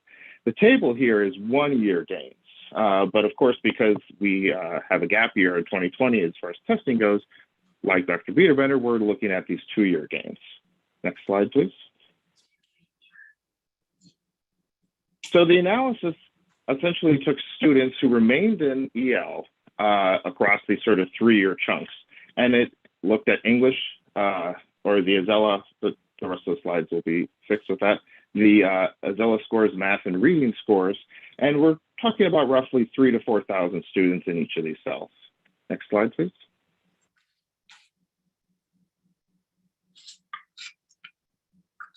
The table here is 1-year gains. But of course, because we have a gap year in 2020 as far as testing goes, like Dr. Biederbenner, we're looking at these 2-year gains. Next slide, please. So the analysis essentially took students who remained in EL across these sort of 3-year chunks, and it looked at English or the Azella, the rest of the slides will be fixed with that, the Azella scores, math and reading scores, and we're talking about roughly 3,000 to 4,000 students in each of these cells. Next slide, please.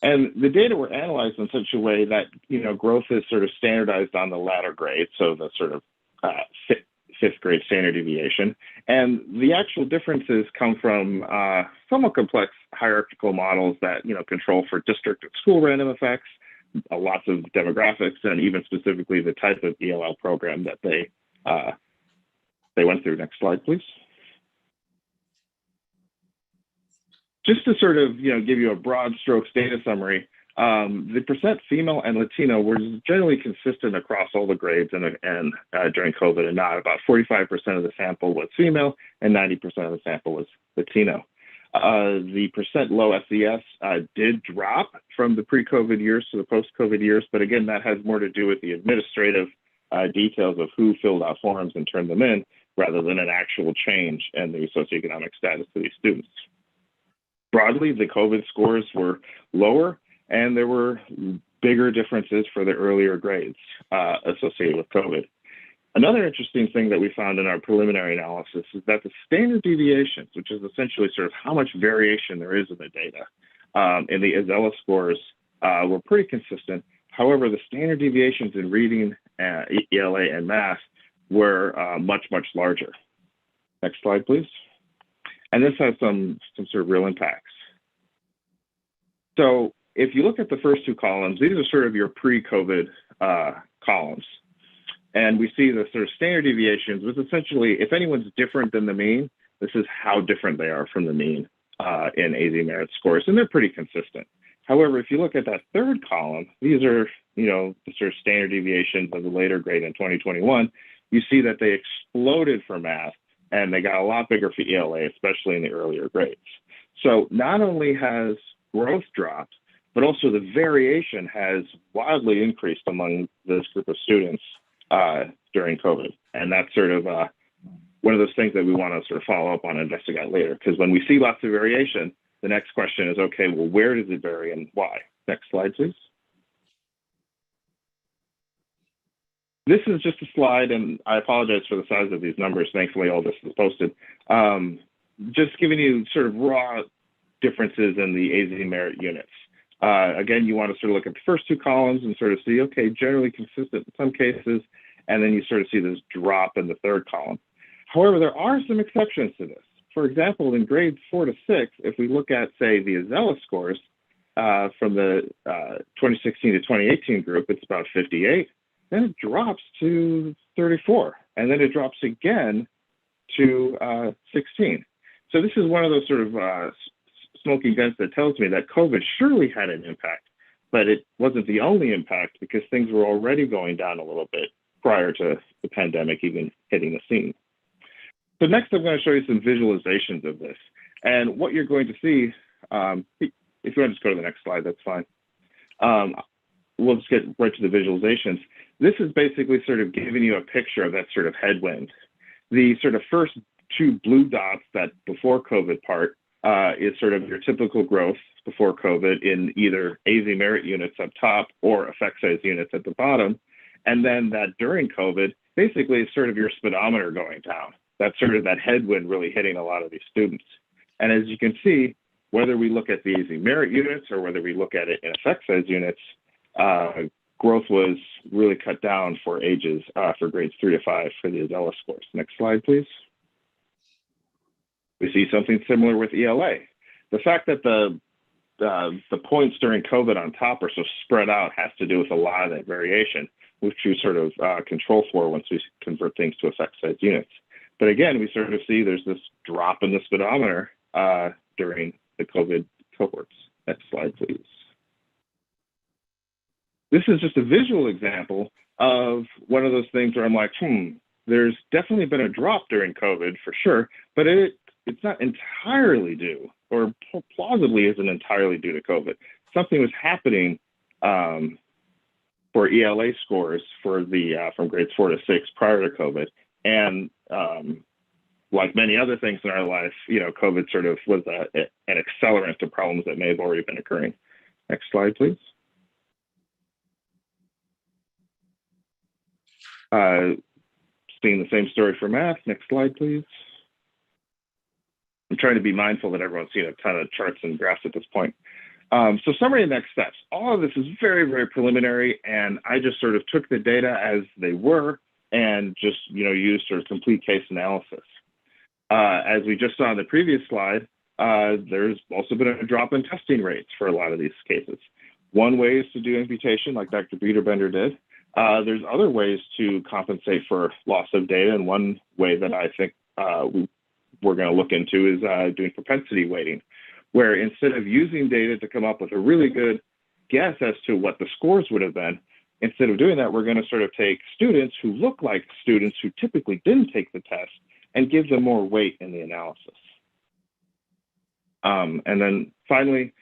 And the data were analyzed in such a way that, growth is sort of standardized on the latter grade, so the sort of 5th grade standard deviation. And the actual differences come from somewhat complex hierarchical models that, control for district and school random effects, lots of demographics, and even specifically the type of ELL program that they went through. Next slide, please. Just to sort of, give you a broad strokes data summary, the percent female and Latino were generally consistent across all the grades and during COVID and not. About 45% of the sample was female and 90% of the sample was Latino. The percent low SES did drop from the pre-COVID years to the post-COVID years, but again, that has more to do with the administrative details of who filled out forms and turned them in, rather than an actual change in the socioeconomic status of these students. Broadly, the COVID scores were lower, and there were bigger differences for the earlier grades associated with COVID. Another interesting thing that we found in our preliminary analysis is that the standard deviations, which is essentially sort of how much variation there is in the data, in the Azella scores were pretty consistent. However, the standard deviations in reading, ELA, and math were much, much larger. Next slide, please. And this has some sort of real impacts. So if you look at the first two columns, these are sort of your pre-COVID columns. And we see the sort of standard deviations, which essentially, if anyone's different than the mean, this is how different they are from the mean in AZ merit scores, and they're pretty consistent. However, if you look at that third column, these are, the sort of standard deviations of the later grade in 2021. You see that they exploded for math, and they got a lot bigger for ELA, especially in the earlier grades. So not only has growth dropped, but also the variation has wildly increased among this group of students during COVID. And that's sort of one of those things that we want to sort of follow up on and investigate later. Because when we see lots of variation, the next question is, okay, well, where does it vary and why? Next slide, please. This is just a slide, and I apologize for the size of these numbers. Thankfully, all this is posted. Just giving you sort of raw differences in the AZ merit units. Again, you want to sort of look at the first two columns and sort of see, okay, generally consistent in some cases, and then you sort of see this drop in the third column. However, there are some exceptions to this. For example, in grades 4 to 6, if we look at, say, the Azella scores from the 2016 to 2018 group, it's about 58. Then it drops to 34, and then it drops again to 16. So this is one of those sort of smoking guns that tells me that COVID surely had an impact, but it wasn't the only impact because things were already going down a little bit prior to the pandemic even hitting the scene. So next, I'm going to show you some visualizations of this. And what you're going to see, if you want to just go to the next slide, that's fine. We'll just get right to the visualizations. This is basically sort of giving you a picture of that sort of headwind. The sort of first two blue dots, that before COVID part, is sort of your typical growth before COVID in either AZ merit units up top or effect size units at the bottom. And then that during COVID, basically is sort of your speedometer going down. That's sort of that headwind really hitting a lot of these students. And as you can see, whether we look at the AZ merit units or whether we look at it in effect size units, growth was really cut down for ages, for grades 3 to 5 for the Azella scores. Next slide, please. We see something similar with ELA. The fact that the points during COVID on top are so spread out has to do with a lot of that variation, which we sort of control for once we convert things to effect size units. But again, we sort of see there's this drop in the speedometer during the COVID cohorts. Next slide, please. This is just a visual example of one of those things where I'm like, there's definitely been a drop during COVID for sure, but it's not entirely due, or plausibly isn't entirely due to COVID. Something was happening for ELA scores for the from grades 4 to 6 prior to COVID. And like many other things in our life, COVID sort of was an accelerant to problems that may have already been occurring. Next slide, please. Seeing the same story for math. Next slide, please. I'm trying to be mindful that everyone's seen a ton of charts and graphs at this point. So summary and next steps. All of this is very, very preliminary, and I just sort of took the data as they were and just used sort of complete case analysis. As we just saw in the previous slide, there's also been a drop in testing rates for a lot of these cases. One way is to do imputation, like Dr. Biederbender did. There's other ways to compensate for loss of data, and one way that I think we're going to look into is doing propensity weighting, where instead of using data to come up with a really good guess as to what the scores would have been, instead of doing that, we're going to sort of take students who look like students who typically didn't take the test and give them more weight in the analysis. And then finally,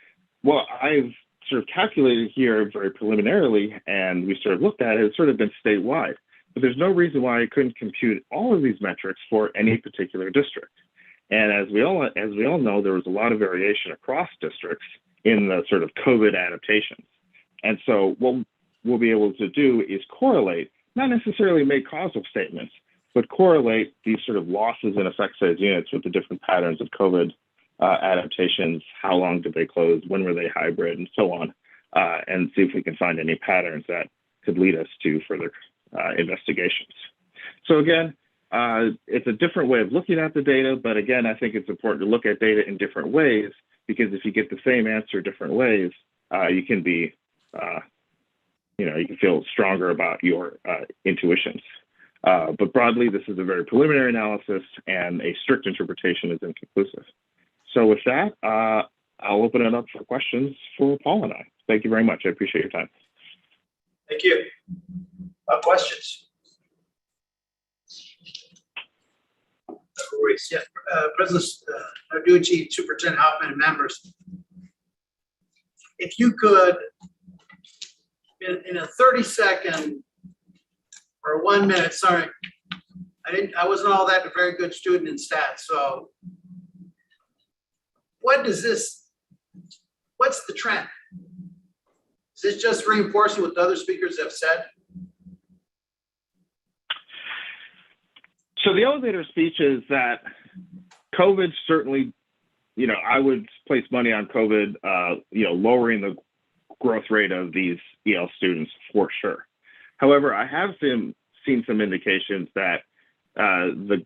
what I've sort of calculated here very preliminarily, and we sort of looked at it, it's sort of been statewide. But there's no reason why I couldn't compute all of these metrics for any particular district. And as we all know, there was a lot of variation across districts in the sort of COVID adaptations. And so what we'll be able to do is correlate, not necessarily make causal statements, but correlate these sort of losses in effect size units with the different patterns of COVID adaptations. How long did they close? When were they hybrid? And so on, and see if we can find any patterns that could lead us to further investigations. So again, it's a different way of looking at the data, but again, I think it's important to look at data in different ways, because if you get the same answer different ways, you can be, you can feel stronger about your intuitions. But broadly, this is a very preliminary analysis, and a strict interpretation is inconclusive. So with that, I'll open it up for questions for Paul and I. Thank you very much. I appreciate your time. Thank you. Questions? Ruiz, yeah. President Narducci, Superintendent Hoffman, and members. If you could, in a 30-second or 1 minute, sorry, I wasn't all that a very good student in stats. So what's the trend? Is this just reinforcing what the other speakers have said? So the elevator speech is that COVID certainly, I would place money on COVID, lowering the growth rate of these EL students for sure. However, I have seen some indications that the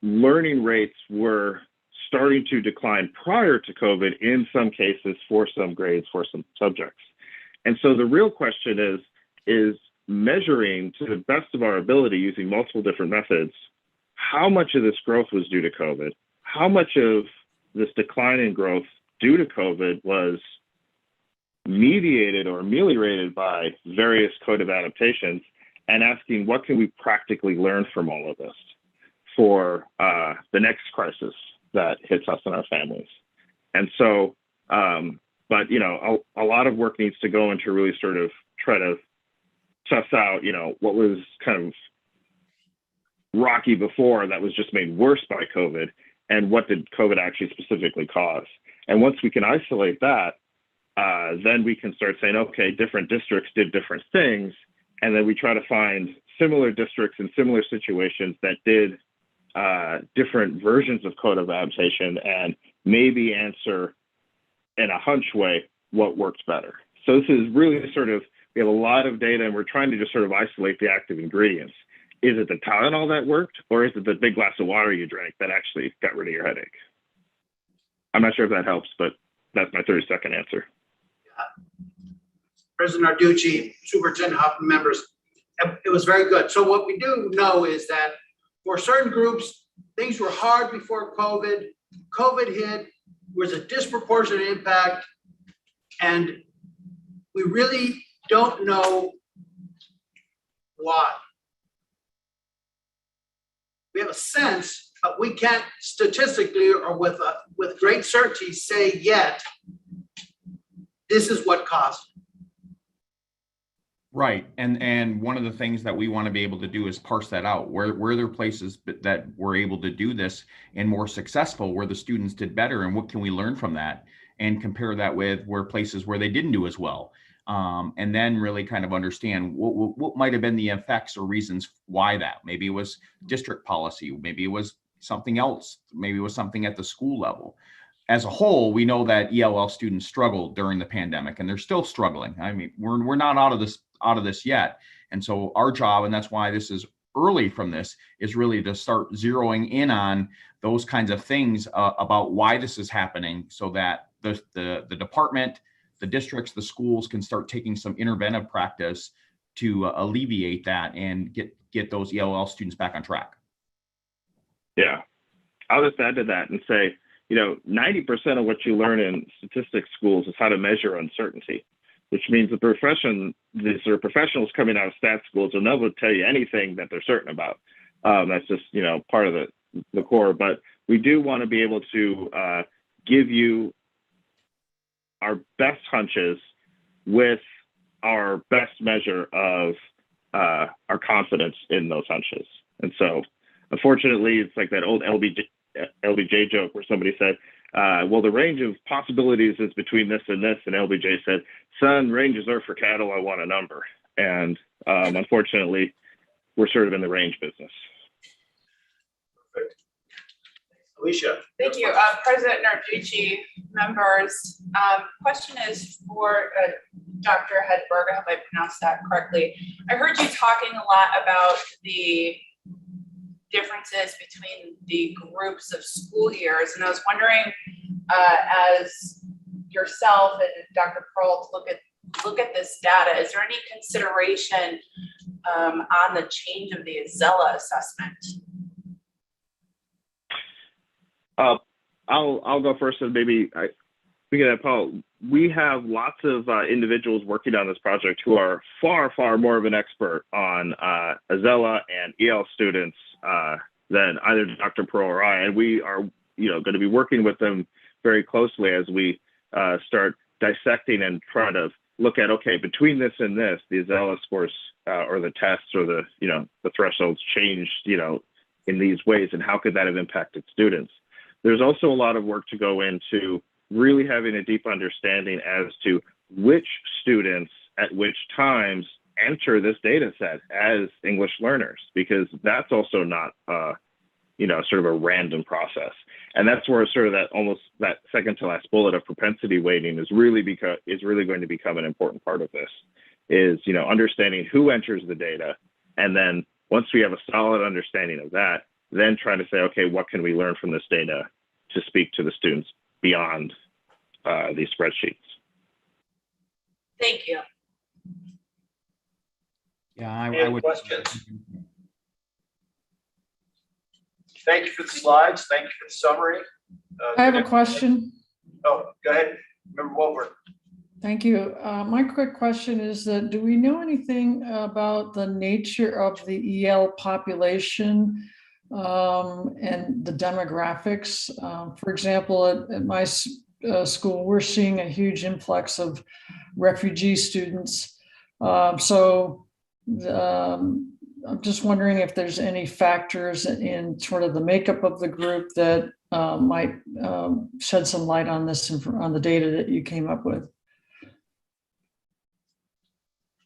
learning rates were starting to decline prior to COVID in some cases for some grades, for some subjects. And so the real question is measuring to the best of our ability using multiple different methods, how much of this growth was due to COVID? How much of this decline in growth due to COVID was mediated or ameliorated by various code of adaptations, and asking what can we practically learn from all of this for the next crisis that hits us and our families. And so, but a lot of work needs to go into really sort of try to suss out, what was kind of rocky before that was just made worse by COVID, and what did COVID actually specifically cause. And once we can isolate that, then we can start saying, okay, different districts did different things, and then we try to find similar districts in similar situations that did different versions of code of adaptation, and maybe answer in a hunch way what works better. So this is really sort of, we have a lot of data, and we're trying to just sort of isolate the active ingredients. Is it the Tylenol that worked, or is it the big glass of water you drank that actually got rid of your headache? I'm not sure if that helps, but that's my 30-second answer. President Narducci, Superintendent Hoffman, members, it was very good. So what we do know is that for certain groups, things were hard before COVID. COVID hit, was a disproportionate impact, and we really don't know why. We have a sense, but we can't statistically or with great certainty say yet, this is what caused it. Right. And one of the things that we want to be able to do is parse that out. Where there are places that were able to do this and more successful, where the students did better, and what can we learn from that, and compare that with places where they didn't do as well. And then really kind of understand what might have been the effects or reasons why that. Maybe it was district policy, maybe it was something else, maybe it was something at the school level. As a whole, we know that ELL students struggled during the pandemic, and they're still struggling. I mean, we're not out of this yet. And so our job, and that's why this is early from this, is really to start zeroing in on those kinds of things about why this is happening, so that the department, the districts, the schools can start taking some interventive practice to alleviate that and get those ELL students back on track. Yeah. I'll just add to that and say, 90% of what you learn in statistics schools is how to measure uncertainty, which means these are professionals coming out of stats schools will never tell you anything that they're certain about. That's just, part of the core. But we do want to be able to give you our best hunches with our best measure of our confidence in those hunches. And so, unfortunately, it's like that old LBJ joke where somebody said, well, the range of possibilities is between this and this. And LBJ said, son, ranges are for cattle. I want a number. And unfortunately, we're sort of in the range business. Alicia. Thank you. President Narducci, members. Question is for Dr. Hedberg. I hope I pronounced that correctly. I heard you talking a lot about the differences between the groups of school years. And I was wondering, as yourself and Dr. Pearl look at this data, is there any consideration on the change of the Azella assessment? I'll go first, and maybe we can have Paul. We have lots of individuals working on this project who are far more of an expert on Azella and EL students than either Dr. Pearl or I, and we are going to be working with them very closely as we start dissecting and trying to look at, okay, between this and this, the Azella scores or the tests or the the thresholds changed in these ways, and how could that have impacted students? There's also a lot of work to go into really having a deep understanding as to which students at which times enter this data set as English learners, because that's also not sort of a random process. And that's where sort of that second to last bullet of propensity weighting is really going to become an important part of this, is understanding who enters the data, and then once we have a solid understanding of that, then trying to say, okay, what can we learn from this data to speak to the students beyond these spreadsheets? Thank you. Yeah, I would. Questions? Thank you for the slides. Thank you for the summary. I have a question. Oh, go ahead. Member Wilbur. Thank you. My quick question is that, do we know anything about the nature of the EL population and the demographics? For example, at my school, we're seeing a huge influx of refugee students. I'm just wondering if there's any factors in sort of the makeup of the group that might shed some light on this, on the data that you came up with.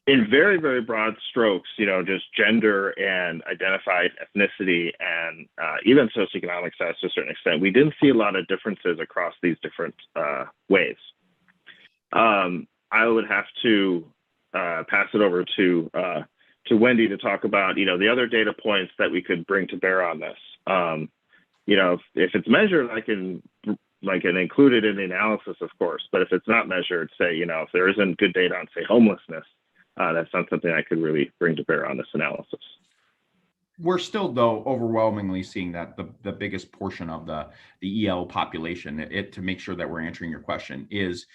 In very broad strokes, just gender and identified ethnicity and even socioeconomic status to a certain extent, we didn't see a lot of differences across these different ways. I would have to pass it over to Wendy to talk about, the other data points that we could bring to bear on this. If it's measured, I can include it in the analysis, of course, but if it's not measured, say, if there isn't good data on, say, homelessness, that's not something I could really bring to bear on this analysis. We're still, though, overwhelmingly seeing that the biggest portion of the EL population, to make sure that we're answering your question, is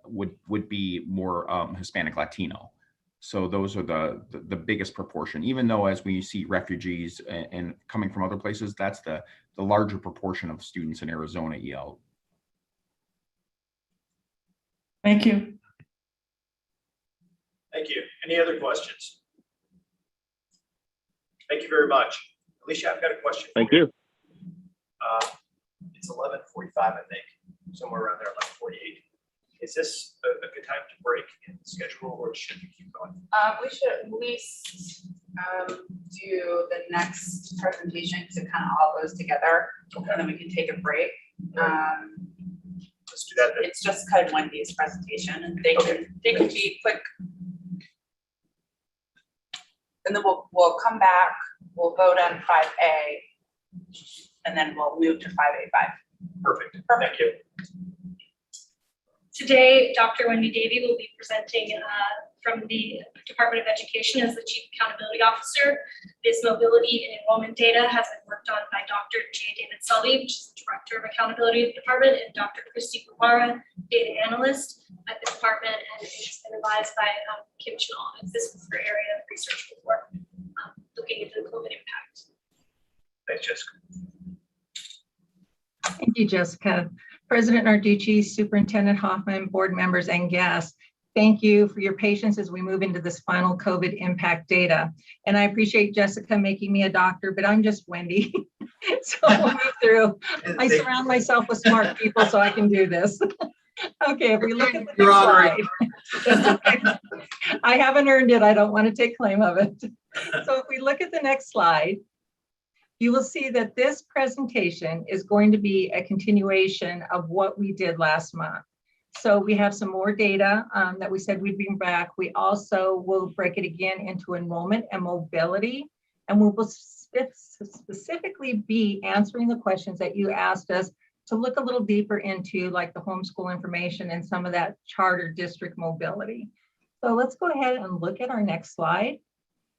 would be more Hispanic Latino. So those are the biggest proportion, even though as we see refugees and coming from other places, that's the larger proportion of students in Arizona EL. Thank you. Thank you. Any other questions? Thank you very much. Alicia, I've got a question. Thank you. It's 11:45, I think, somewhere around there, 11:48. Is this a good time to break in the schedule, or should we keep going? We should at least do the next presentation because it kind of all goes together, okay. And then we can take a break. Let's do that then. It's just kind of Wendy's presentation, and they can be quick. And then we'll come back, we'll vote on 5A, and then we'll move to 5A5. Perfect. Thank you. Today, Dr. Wendy Davey will be presenting from the Department of Education as the Chief Accountability Officer. This mobility and enrollment data has been worked on by Dr. J. David Sully, which is the Director of Accountability of the Department, and Dr. Christy Guevara, Data Analyst at the Department, and it's been advised by Kim Chenal, as this was her area of research before, looking into the COVID impact. Thanks, Jessica. Thank you, Jessica. President Narducci, Superintendent Hoffman, board members, and guests, thank you for your patience as we move into this final COVID impact data. And I appreciate Jessica making me a doctor, but I'm just Wendy. So we'll move through. I surround myself with smart people so I can do this. Okay, if we look at the next slide, okay. I haven't earned it. I don't want to take claim of it. So if we look at the next slide, you will see that this presentation is going to be a continuation of what we did last month. So we have some more data that we said we'd bring back. We also will break it again into enrollment and mobility. And we will specifically be answering the questions that you asked us to look a little deeper into, like the homeschool information and some of that charter district mobility. So let's go ahead and look at our next slide.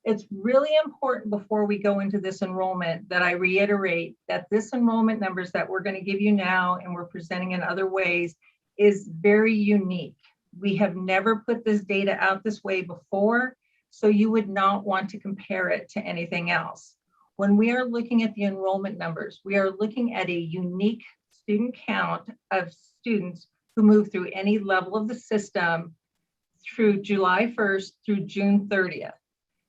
It's really important before we go into this enrollment that I reiterate that this enrollment numbers that we're going to give you now and we're presenting in other ways is very unique. We have never put this data out this way before, so you would not want to compare it to anything else. When we are looking at the enrollment numbers, we are looking at a unique student count of students who move through any level of the system through July 1st through June 30th.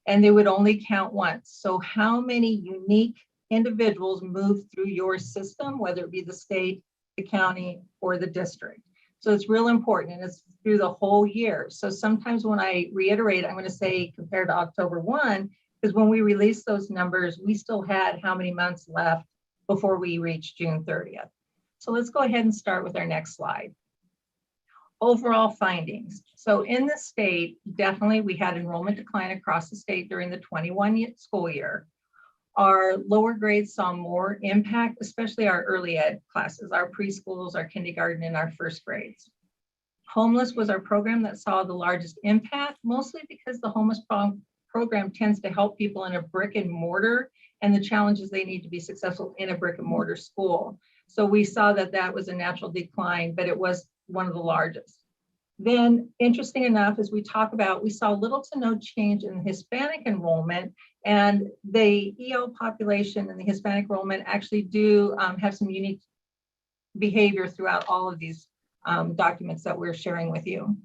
And they would only count once. So how many unique individuals move through your system, whether it be the state, the county, or the district? So it's real important, and it's through the whole year. So sometimes when I reiterate, I'm going to say compared to October 1, because when we released those numbers, we still had how many months left before we reached June 30th. So let's go ahead and start with our next slide. Overall findings. So in the state, definitely we had enrollment decline across the state during the 21 school year. Our lower grades saw more impact, especially our early ed classes, our preschools, our kindergarten, and our first grades. Homeless was our program that saw the largest impact, mostly because the homeless program tends to help people in a brick and mortar and the challenges they need to be successful in a brick and mortar school. So we saw that that was a natural decline, but it was one of the largest. Then, interesting enough, as we talk about, we saw little to no change in the Hispanic enrollment, and the EL population and the Hispanic enrollment actually do have some unique behavior throughout all of these documents that we're sharing with you.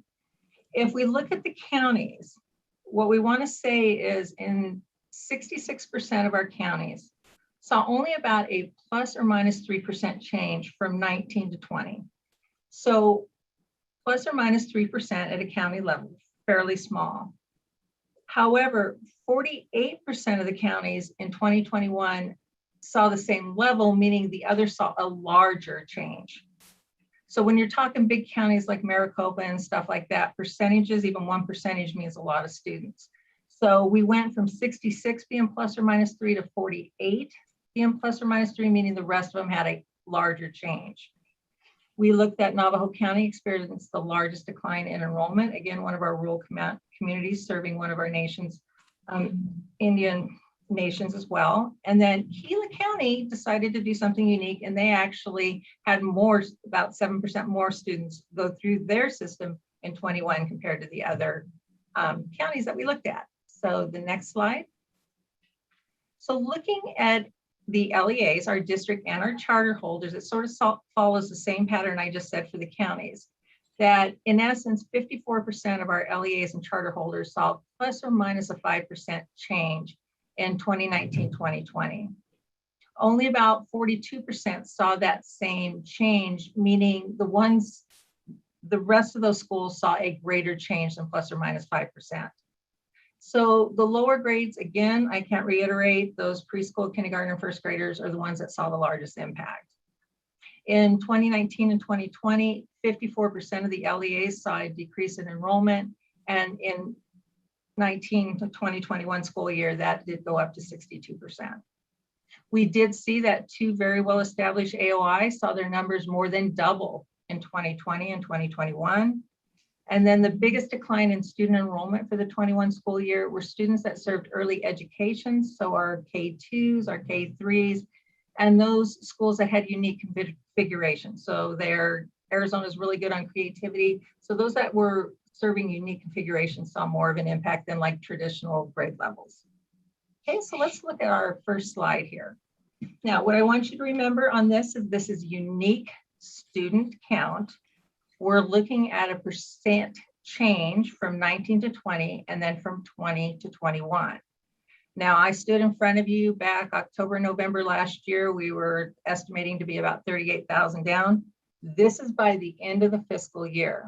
If we look at the counties, what we want to say is in 66% of our counties saw only about a plus or minus 3% change from 19 to 20. So plus or minus 3% at a county level, fairly small. However, 48% of the counties in 2021 saw the same level, meaning the others saw a larger change. So when you're talking big counties like Maricopa and stuff like that, percentages, even 1% means a lot of students. So we went from 66 being plus or minus 3 to 48 being plus or minus 3, meaning the rest of them had a larger change. We looked at Navajo County experienced the largest decline in enrollment. Again, one of our rural communities serving one of our nation's Indian nations as well. And then Gila County decided to do something unique, and they actually had more, about 7% more students go through their system in 21 compared to the other counties that we looked at. So the next slide. So looking at the LEAs, our district and our charter holders, it sort of follows the same pattern I just said for the counties, that in essence, 54% of our LEAs and charter holders saw plus or minus a 5% change in 2019-2020. Only about 42% saw that same change, meaning the rest of those schools saw a greater change than plus or minus 5%. So the lower grades, again, I can't reiterate, those preschool, kindergarten, and first graders are the ones that saw the largest impact. In 2019 and 2020, 54% of the LEAs saw a decrease in enrollment, and in 19 to 2021 school year, that did go up to 62%. We did see that two very well-established AOI saw their numbers more than double in 2020 and 2021. And then the biggest decline in student enrollment for the 21 school year were students that served early education, so our K2s, our K3s, and those schools that had unique configurations. So Arizona is really good on creativity. So those that were serving unique configurations saw more of an impact than like traditional grade levels. Okay, so let's look at our first slide here. Now, what I want you to remember on this is unique student count. We're looking at a percent change from 19 to 20 and then from 20 to 21. Now, I stood in front of you back October, November last year. We were estimating to be about 38,000 down. This is by the end of the fiscal year.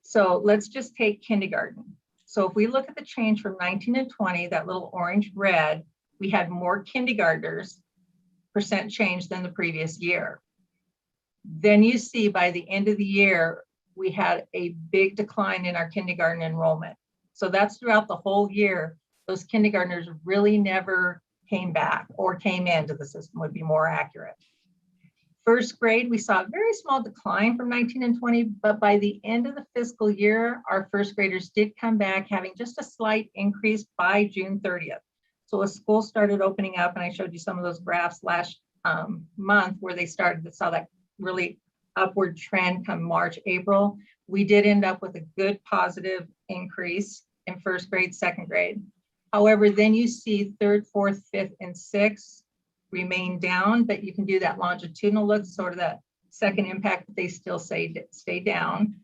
So let's just take kindergarten. So if we look at the change from 19 and 20, that little orange red, we had more kindergartners percent change than the previous year. Then you see by the end of the year, we had a big decline in our kindergarten enrollment. So that's throughout the whole year. Those kindergartners really never came back, or came into the system would be more accurate. First grade, we saw a very small decline from 19 and 20, but by the end of the fiscal year, our first graders did come back, having just a slight increase by June 30th. So as school started opening up, and I showed you some of those graphs last month where they started to saw that really upward trend come March, April, we did end up with a good positive increase in first grade, second grade. However, then you see third, fourth, fifth, and sixth remain down, but you can do that longitudinal look, sort of that second impact, but they still stay down.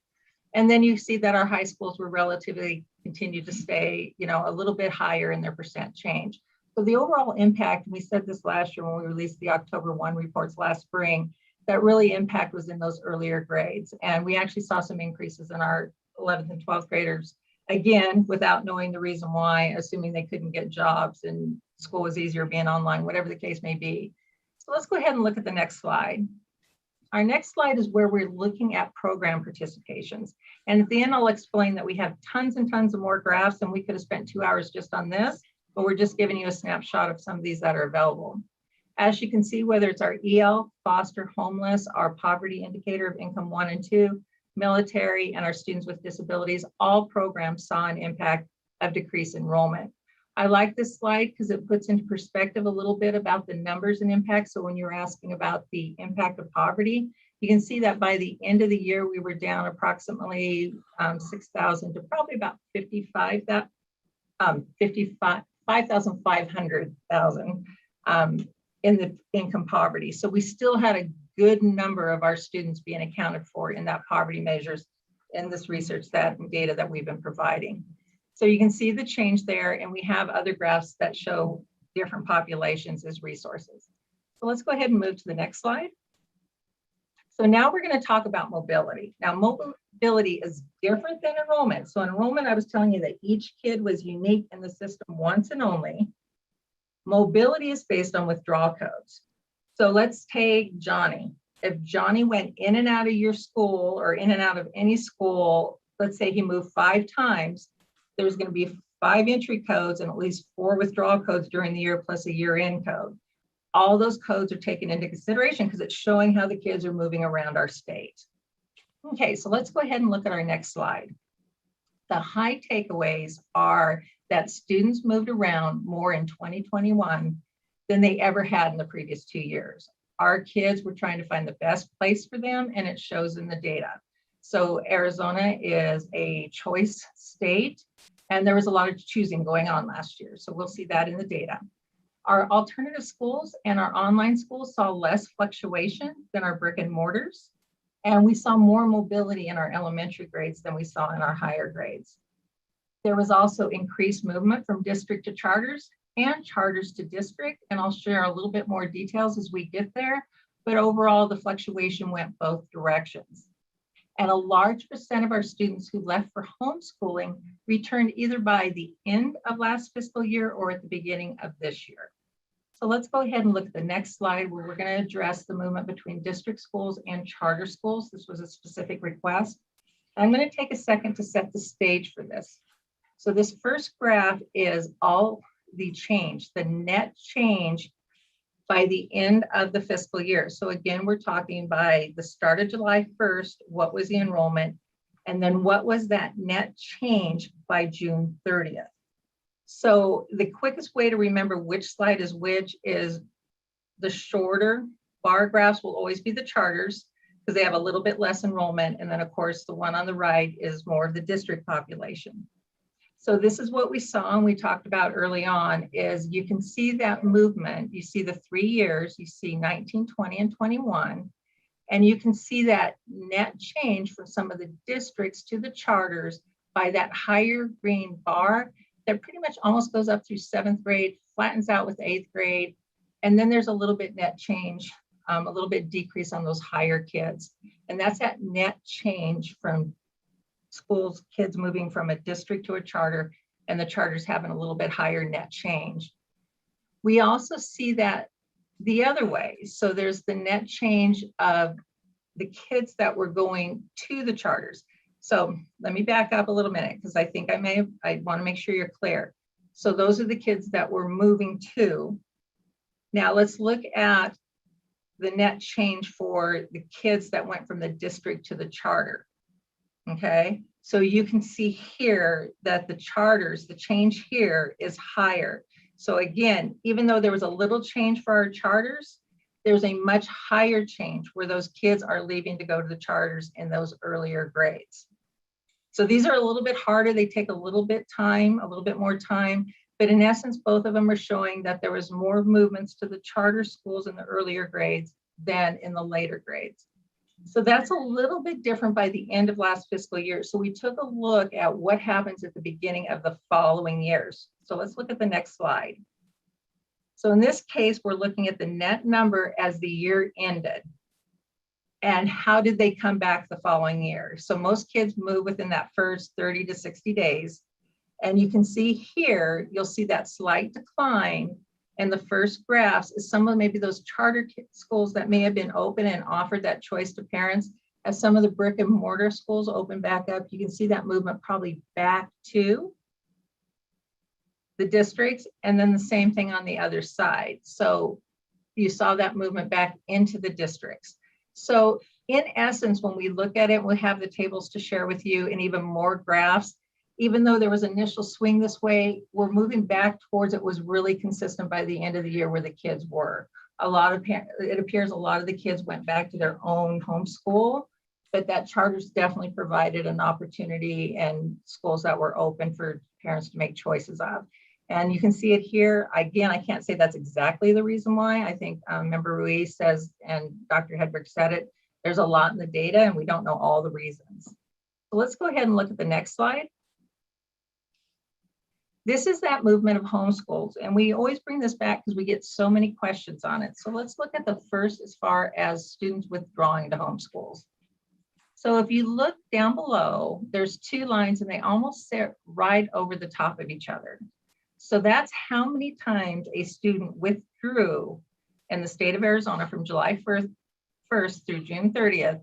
And then you see that our high schools were relatively continued to stay, you know, a little bit higher in their percent change. So the overall impact, we said this last year when we released the October 1 reports last spring, that really impact was in those earlier grades. And we actually saw some increases in our 11th and 12th graders, again, without knowing the reason why, assuming they couldn't get jobs and school was easier being online, whatever the case may be. So let's go ahead and look at the next slide. Our next slide is where we're looking at program participations. And at the end, I'll explain that we have tons and tons of more graphs, and we could have spent 2 hours just on this, but we're just giving you a snapshot of some of these that are available. As you can see, whether it's our EL, foster, homeless, our poverty indicator of income 1 and 2, military, and our students with disabilities, all programs saw an impact of decreased enrollment. I like this slide because it puts into perspective a little bit about the numbers and impact. So when you're asking about the impact of poverty, you can see that by the end of the year, we were down approximately 6,000 to probably about 5,500 in the income poverty. So we still had a good number of our students being accounted for in that poverty measures in this research that and data that we've been providing. So you can see the change there, and we have other graphs that show different populations as resources. So let's go ahead and move to the next slide. So now we're going to talk about mobility. Now, mobility is different than enrollment. So enrollment, I was telling you that each kid was unique in the system once and only. Mobility is based on withdrawal codes. So let's take Johnny. If Johnny went in and out of your school or in and out of any school, let's say he moved 5 times, there's going to be 5 entry codes and at least 4 withdrawal codes during the year plus a year-end code. All those codes are taken into consideration because it's showing how the kids are moving around our state. Okay, so let's go ahead and look at our next slide. The high takeaways are that students moved around more in 2021 than they ever had in the previous 2 years. Our kids were trying to find the best place for them, and it shows in the data. So Arizona is a choice state, and there was a lot of choosing going on last year. So we'll see that in the data. Our alternative schools and our online schools saw less fluctuation than our brick and mortars, and we saw more mobility in our elementary grades than we saw in our higher grades. There was also increased movement from district to charters and charters to district, and I'll share a little bit more details as we get there, but overall the fluctuation went both directions. And a large percent of our students who left for homeschooling returned either by the end of last fiscal year or at the beginning of this year. So let's go ahead and look at the next slide where we're going to address the movement between district schools and charter schools. This was a specific request. I'm going to take a second to set the stage for this. So this first graph is all the change, the net change by the end of the fiscal year. So again, we're talking by the start of July 1st, what was the enrollment? And then what was that net change by June 30th? So the quickest way to remember which slide is which is the shorter bar graphs will always be the charters because they have a little bit less enrollment. And then of course, the one on the right is more of the district population. So this is what we saw and we talked about early on is you can see that movement. You see the 3 years, you see 19, 20, and 21. And you can see that net change from some of the districts to the charters by that higher green bar that pretty much almost goes up through 7th grade, flattens out with 8th grade. And then there's a little bit net change, a little bit decrease on those higher kids. And that's that net change from schools, kids moving from a district to a charter, and the charters having a little bit higher net change. We also see that the other way. So there's the net change of the kids that were going to the charters. So let me back up a little minute because I think I want to make sure you're clear. So those are the kids that were moving to, Now let's look at the net change for the kids that went from the district to the charter. Okay, so you can see here that the charters, the change here is higher. So again, even though there was a little change for our charters, there's a much higher change where those kids are leaving to go to the charters in those earlier grades. So these are a little bit harder. They take a little bit more time, but in essence, both of them are showing that there was more movements to the charter schools in the earlier grades than in the later grades. So that's a little bit different by the end of last fiscal year. So we took a look at what happens at the beginning of the following years. So let's look at the next slide. So in this case, we're looking at the net number as the year ended. And how did they come back the following year? So most kids move within that first 30 to 60 days. And you can see here, you'll see that slight decline in the first graphs is some of maybe those charter schools that may have been open and offered that choice to parents. As some of the brick and mortar schools open back up, you can see that movement probably back to the districts, and then the same thing on the other side. So you saw that movement back into the districts. So in essence, when we look at it, we'll have the tables to share with you and even more graphs. Even though there was initial swing this way, we're moving back towards it was really consistent by the end of the year where the kids were. It appears a lot of the kids went back to their own homeschool, but that charters definitely provided an opportunity and schools that were open for parents to make choices of. And you can see it here. Again, I can't say that's exactly the reason why. I think Member Ruiz says, and Dr. Hedberg said it, there's a lot in the data and we don't know all the reasons. So let's go ahead and look at the next slide. This is that movement of homeschools. And we always bring this back because we get so many questions on it. So let's look at the first as far as students withdrawing to homeschools. So if you look down below, there's two lines and they almost sit right over the top of each other. So that's how many times a student withdrew in the state of Arizona from July 1st through June 30th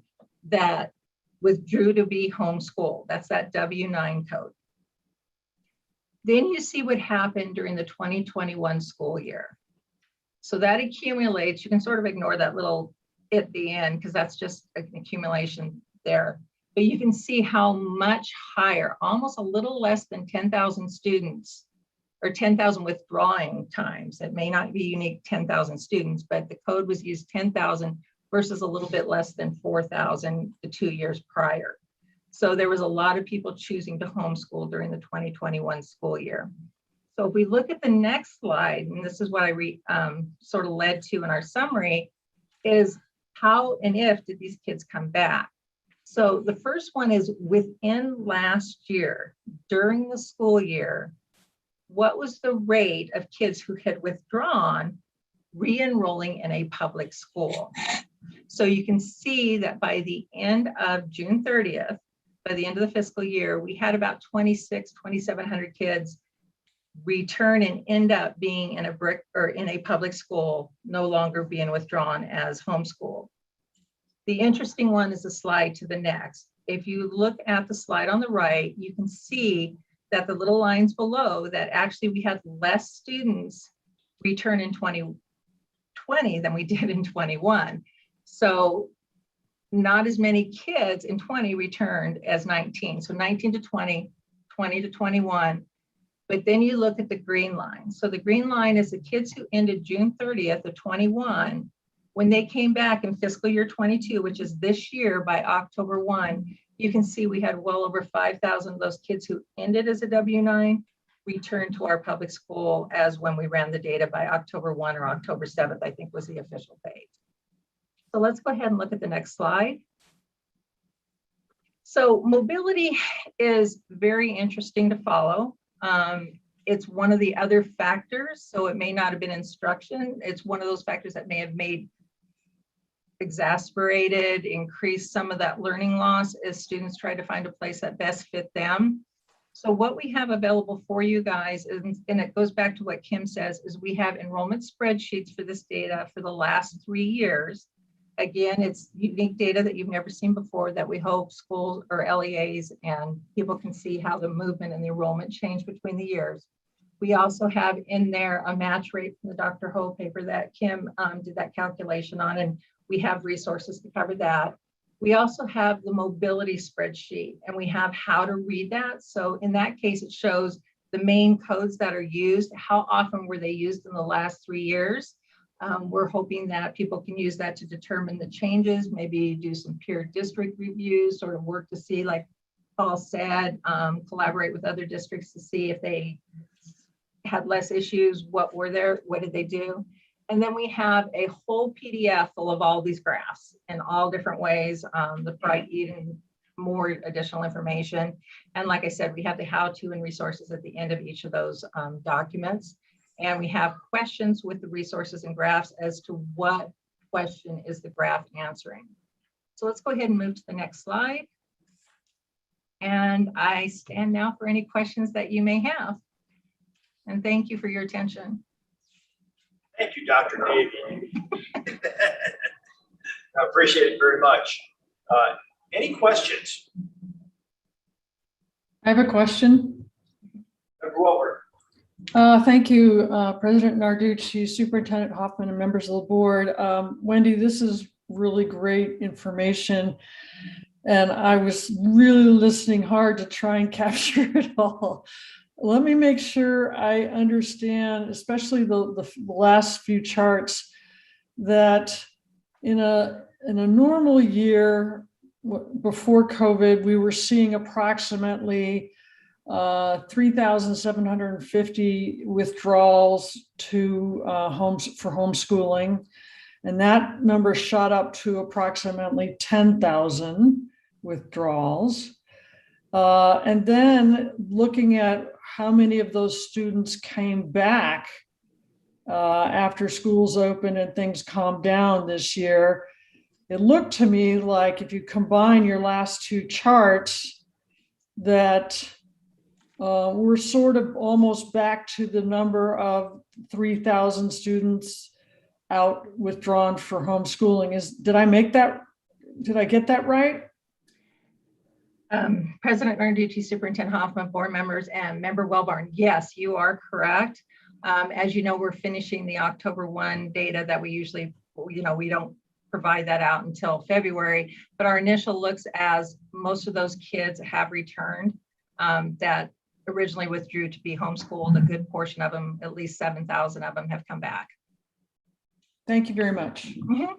that withdrew to be homeschooled. That's that W-9 code. Then you see what happened during the 2021 school year. So that accumulates, you can sort of ignore that little at the end because that's just an accumulation there. But you can see how much higher, almost a little less than 10,000 students or 10,000 withdrawing times. It may not be unique 10,000 students, but the code was used 10,000 versus a little bit less than 4,000 the 2 years prior. So there was a lot of people choosing to homeschool during the 2021 school year. So if we look at the next slide, and this is what I sort of led to in our summary, is how and if did these kids come back? So the first one is within last year, during the school year, what was the rate of kids who had withdrawn re-enrolling in a public school? So you can see that by the end of June 30th, by the end of the fiscal year, we had about 2,700 kids return and end up being in a brick or in a public school, no longer being withdrawn as homeschool. The interesting one is the slide to the next. If you look at the slide on the right, you can see that the little lines below that actually we had less students return in 2020 than we did in 21. So not as many kids in 20 returned as 19. So 19 to 20, 20 to 21. But then you look at the green line. So the green line is the kids who ended June 30th of 21. When they came back in fiscal year 22, which is this year by October 1, you can see we had well over 5,000 of those kids who ended as a W-9 returned to our public school as when we ran the data by October 1 or October 7th, I think was the official date. So let's go ahead and look at the next slide. So mobility is very interesting to follow. It's one of the other factors, so it may not have been instruction. It's one of those factors that may have exacerbated, increased some of that learning loss as students try to find a place that best fit them. So what we have available for you guys, and it goes back to what Kim says, is we have enrollment spreadsheets for this data for the last 3 years. Again, it's unique data that you've never seen before that we hope schools or LEAs and people can see how the movement and the enrollment changed between the years. We also have in there a match rate from the Dr. Ho paper that Kim did that calculation on, and we have resources to cover that. We also have the mobility spreadsheet, and we have how to read that. So in that case, it shows the main codes that are used, how often were they used in the last 3 years. We're hoping that people can use that to determine the changes, maybe do some peer district reviews, sort of work to see, like Paul said, collaborate with other districts to see if they had less issues, what did they do? And then we have a whole PDF full of all these graphs in all different ways, even more additional information. And like I said, we have the how-to and resources at the end of each of those documents. And we have questions with the resources and graphs as to what question is the graph answering. So let's go ahead and move to the next slide. And I stand now for any questions that you may have. And thank you for your attention. Thank you, Dr. Davey. I appreciate it very much. Any questions? I have a question. Member Welber. Thank you, President Narducci, Superintendent Hoffman, and members of the board. Wendy, this is really great information. And I was really listening hard to try and capture it all. Let me make sure I understand, especially the last few charts, that in a normal year before COVID, we were seeing approximately 3,750 withdrawals to for homeschooling. And that number shot up to approximately 10,000 withdrawals. And then looking at how many of those students came back after schools opened and things calmed down this year, it looked to me like if you combine your last two charts, that we're sort of almost back to the number of 3,000 students out withdrawn for homeschooling. Did I get that right? President Narducci, Superintendent Hoffman, board members, and Member Wellborn, yes, you are correct. As you know, we're finishing the October 1 data that we usually, we don't provide that out until February, but our initial looks as most of those kids have returned that originally withdrew to be homeschooled. A good portion of them, at least 7,000 of them, have come back. Thank you very much. Mm-hmm.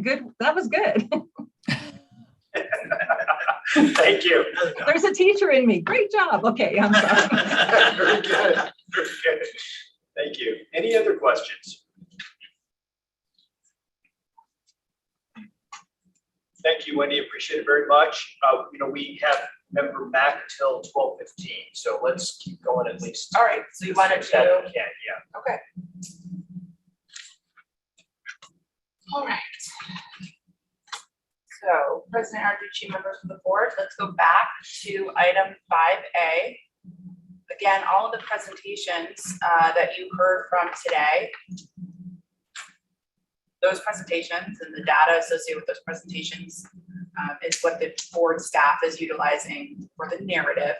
Good. That was good. Thank you. There's a teacher in me. Great job. Okay, I'm sorry. Very good. Very good. Thank you. Any other questions? Thank you, Wendy. Appreciate it very much. We have Member Mac till 12:15, so let's keep going at least. All right. So you wanted to? Yeah. Okay. All right. So President Narducci, members of the board, let's go back to item 5A. Again, all of the presentations that you heard from today, those presentations and the data associated with those presentations is what the board staff is utilizing for the narrative.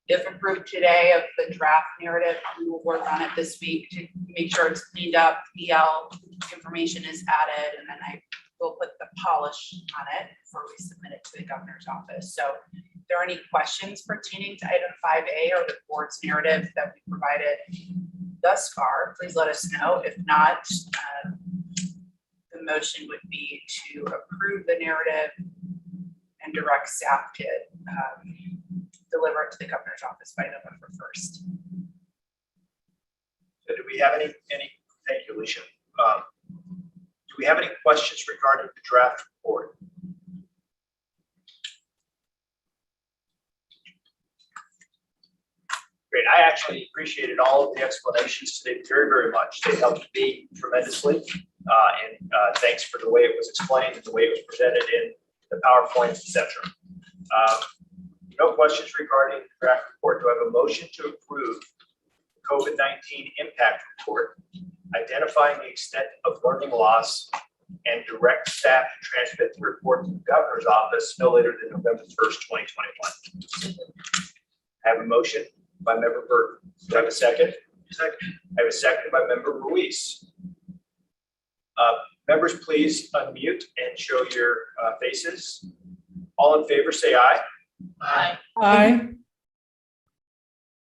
If approved today of the draft narrative, we will work on it this week to make sure it's cleaned up, EL information is added, and then I will put the polish on it before we submit it to the governor's office. So if there are any questions pertaining to item 5A or the board's narrative that we provided thus far, please let us know. If not, the motion would be to approve the narrative and direct staff to deliver it to the governor's office by November 1st. So do we have any thank you, Alicia. Do we have any questions regarding the draft report? Great. I actually appreciated all of the explanations today very, very much. They helped me tremendously. And thanks for the way it was explained and the way it was presented in the PowerPoint, etc. No questions regarding the draft report. Do I have a motion to approve the COVID-19 impact report, identifying the extent of learning loss, and direct staff to transmit the report to the governor's office no later than November 1st, 2021? I have a motion. by member Burton. Do I have a second? Second. I have a second by member Ruiz. Members, please unmute and show your faces. All in favor, say aye. Aye. Aye.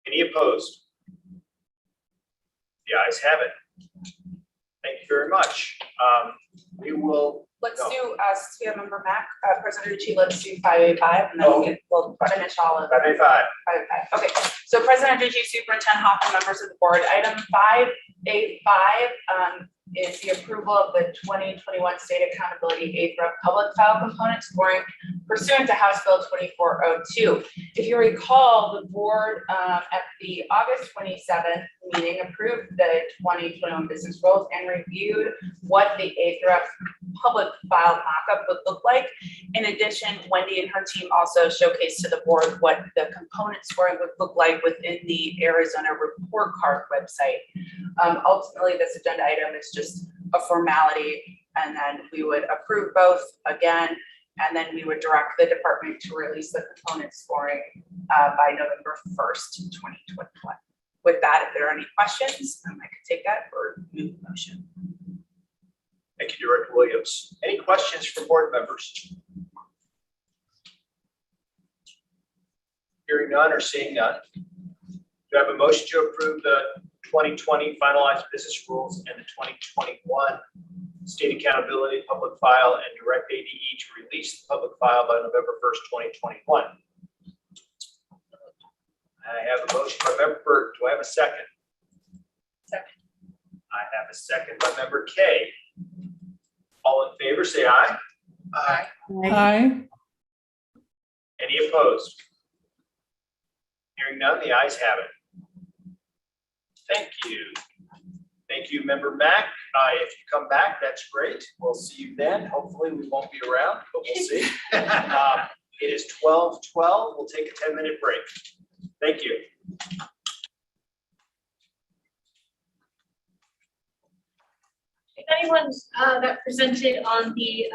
Any opposed? The ayes have it. Thank you very much. We will. Let's no. do, since we have member Mac, President Rucci, let's do 5A5 and then we'll finish all of 5A5. 5A5. Okay, so President Rucci, Superintendent Hoffman, members of the board, item 5A5 is the approval of the 2021 State Accountability AFRA public file component scoring pursuant to House Bill 2402. If you recall, the board at the August 27th meeting approved the 2021 business rules and reviewed what the AFRA public file mockup would look like. In addition, Wendy and her team also showcased to the board what the component scoring would look like within the Arizona report card website. Ultimately, this agenda item is just a formality, and then we would approve both again, and then we would direct the department to release the component scoring by November 1st, 2021. With that, if there are any questions, I could take that or move the motion. Thank you, Director Williams. Any questions from board members? Hearing none or seeing none. Do I have a motion to approve the 2020 finalized business rules and the 2021 state accountability public file and direct ADE to release the public file by November 1st, 2021? I have a motion by member Burke. Do I have a second? Second. I have a second by member Kay. All in favor, say aye. Aye. Aye. Any opposed? Hearing none, the ayes have it. Thank you. Thank you, member Mack. If you come back, that's great. We'll see you then. Hopefully we won't be around, but we'll see. It is 12:12. We'll take a 10-minute break. Thank you. If anyone that presented on the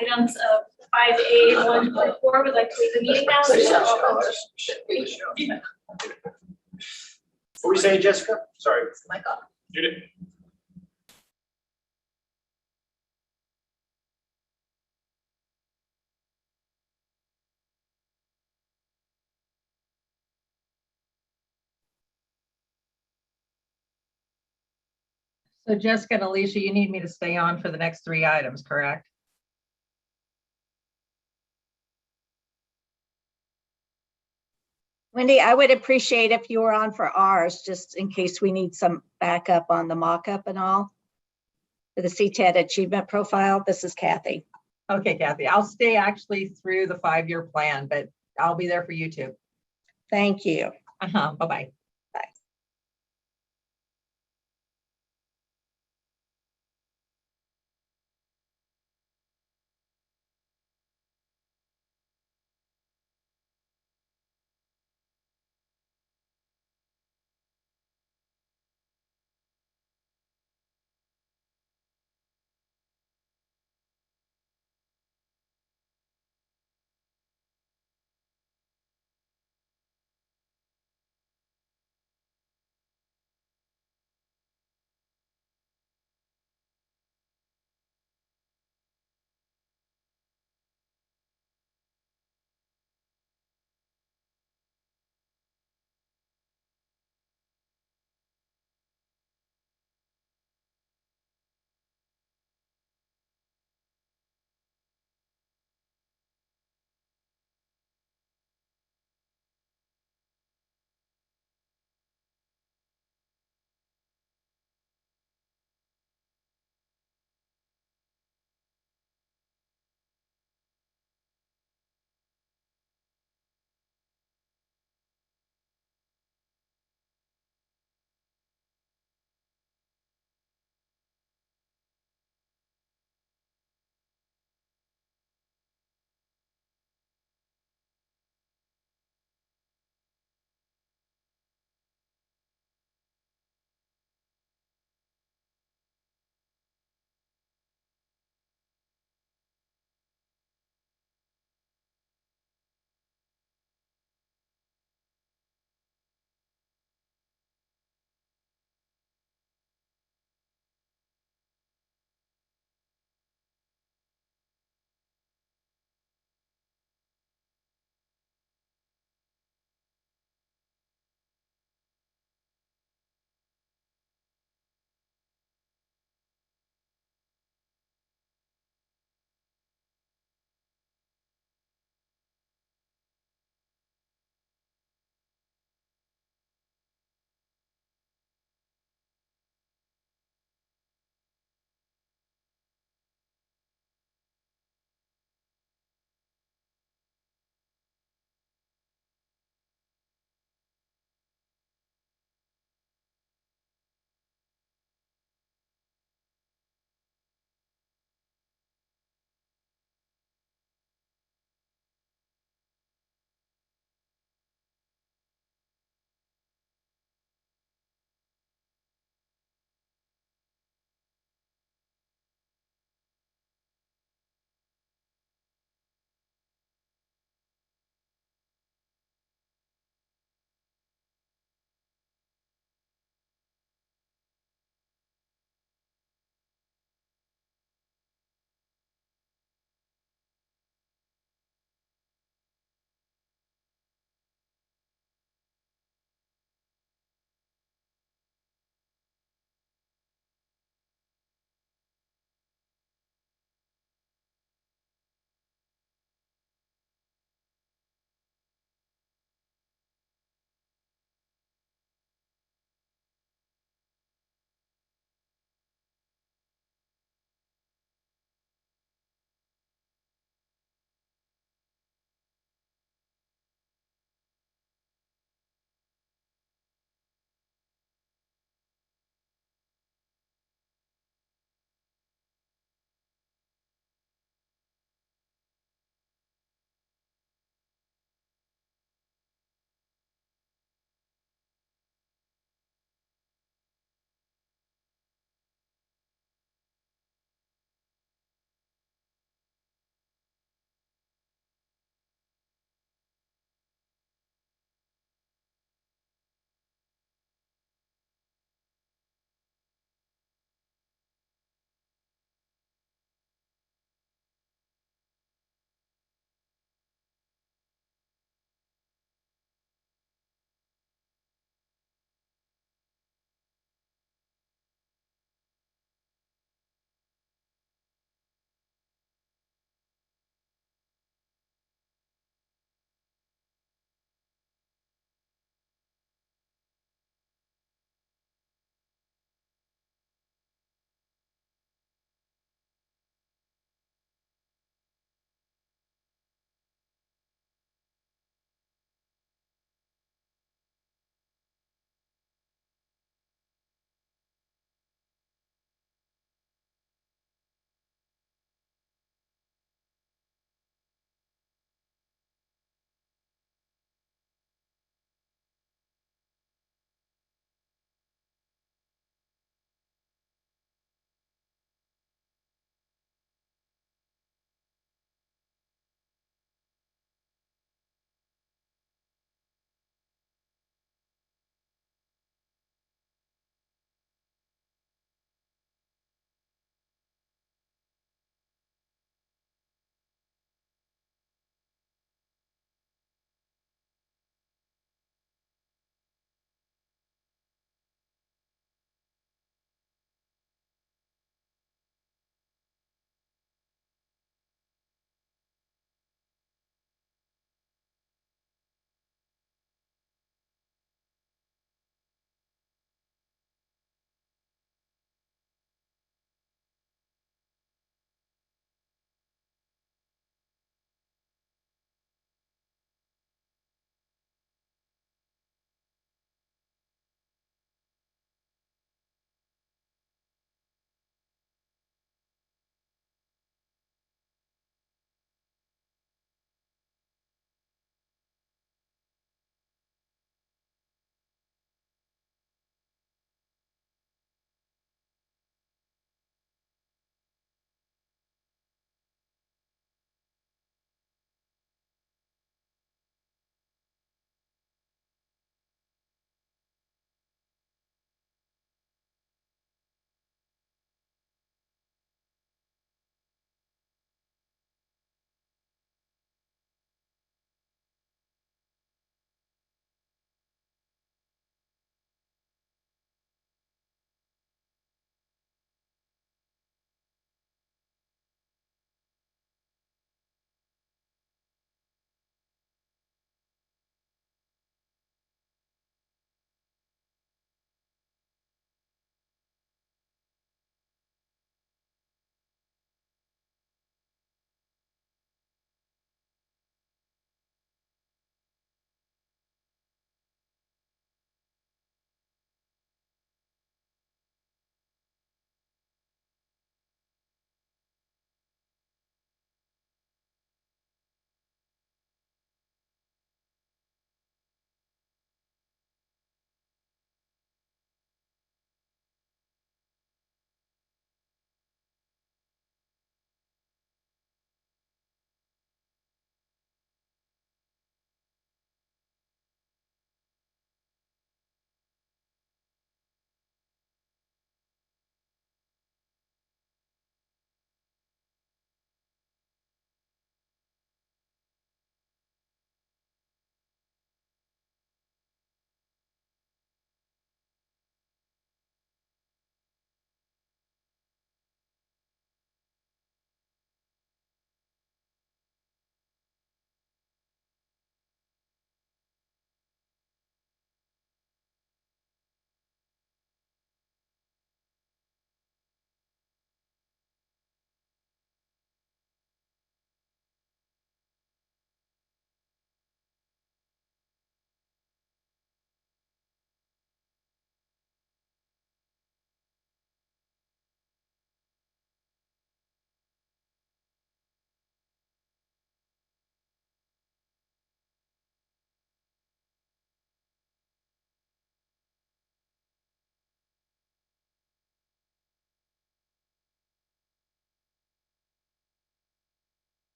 items of 5A 1.4 would like to leave the meeting now. What were you saying, Jessica? Sorry. Michael. Judith. So Jessica and Alicia, you need me to stay on for the next 3 items, correct? Wendy, I would appreciate if you were on for ours, just in case we need some backup on the mock-up and all. For the CTED achievement profile, this is Kathy. Okay, Kathy, I'll stay actually through the 5-year plan, but I'll be there for you too. Thank you. Bye-bye.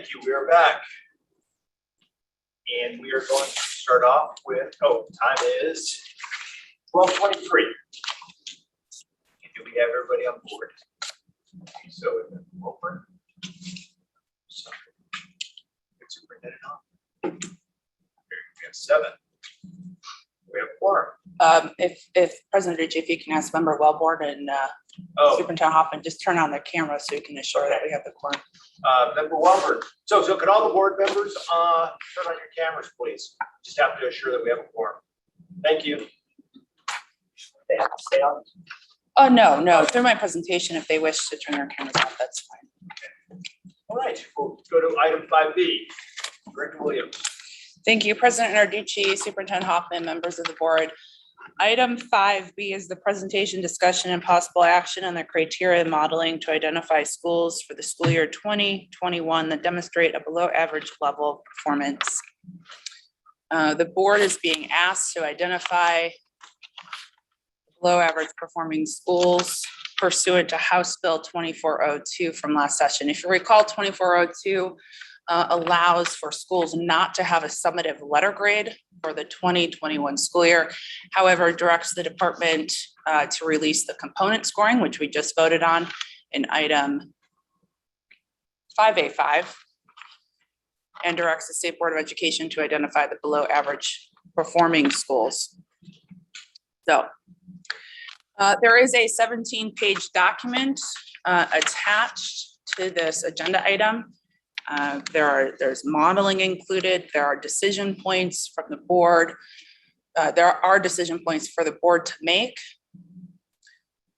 Thank you. We are back. And we are going to start off with, time is 12:23. Do we have everybody on board? Okay, so over. So, Superintendent on. We have 7. We have 4. If President Ritchie, if you can ask Member Wellborn and Superintendent Hoffman, just turn on their camera so you can assure that we have the quorum. Member Welber. So can all the board members turn on your cameras, please? Just have to assure that we have a quorum. Thank you. They have to stay on. Oh, no, through my presentation, if they wish to turn their cameras off, that's fine. Okay. All right, we'll go to item 5B. Director Williams. Thank you, President Narducci, Superintendent Hoffman, members of the board. Item 5B is the presentation, discussion, and possible action on the criteria and modeling to identify schools for the school year 2021 that demonstrate a below average level of performance. The board is being asked to identify below average performing schools pursuant to House Bill 2402 from last session. If you recall, 2402 allows for schools not to have a summative letter grade for the 2021 school year. However, directs the department to release the component scoring, which we just voted on in item 5A5, and directs the State Board of Education to identify the below average performing schools. So there is a 17-page document attached to this agenda item. There's modeling included. There are decision points from the board. There are decision points for the board to make.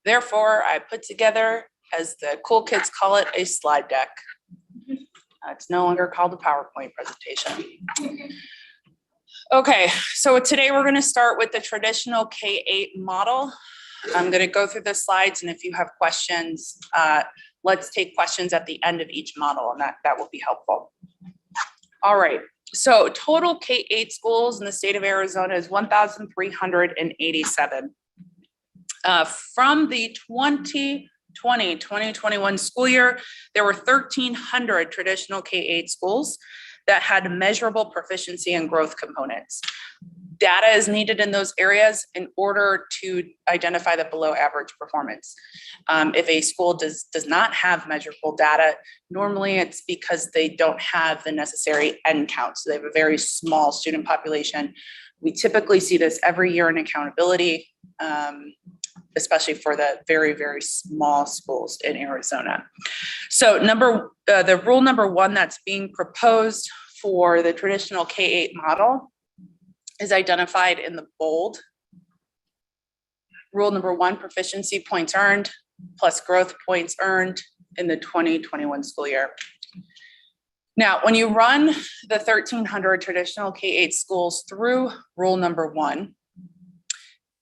Therefore, I put together, as the cool kids call it, a slide deck. It's no longer called a PowerPoint presentation. Okay, so today we're going to start with the traditional K-8 model. I'm going to go through the slides, and if you have questions, let's take questions at the end of each model, and that will be helpful. All right, so total K-8 schools in the state of Arizona is 1,387. From the 2020-2021 school year, there were 1,300 traditional K-8 schools that had measurable proficiency and growth components. Data is needed in those areas in order to identify the below average performance. If a school does not have measurable data, normally it's because they don't have the necessary end count. So they have a very small student population. We typically see this every year in accountability, especially for the very, very small schools in Arizona. So the rule number 1 that's being proposed for the traditional K-8 model is identified in the bold. Rule number 1, proficiency points earned plus growth points earned in the 2021 school year. Now, when you run the 1,300 traditional K-8 schools through rule number 1,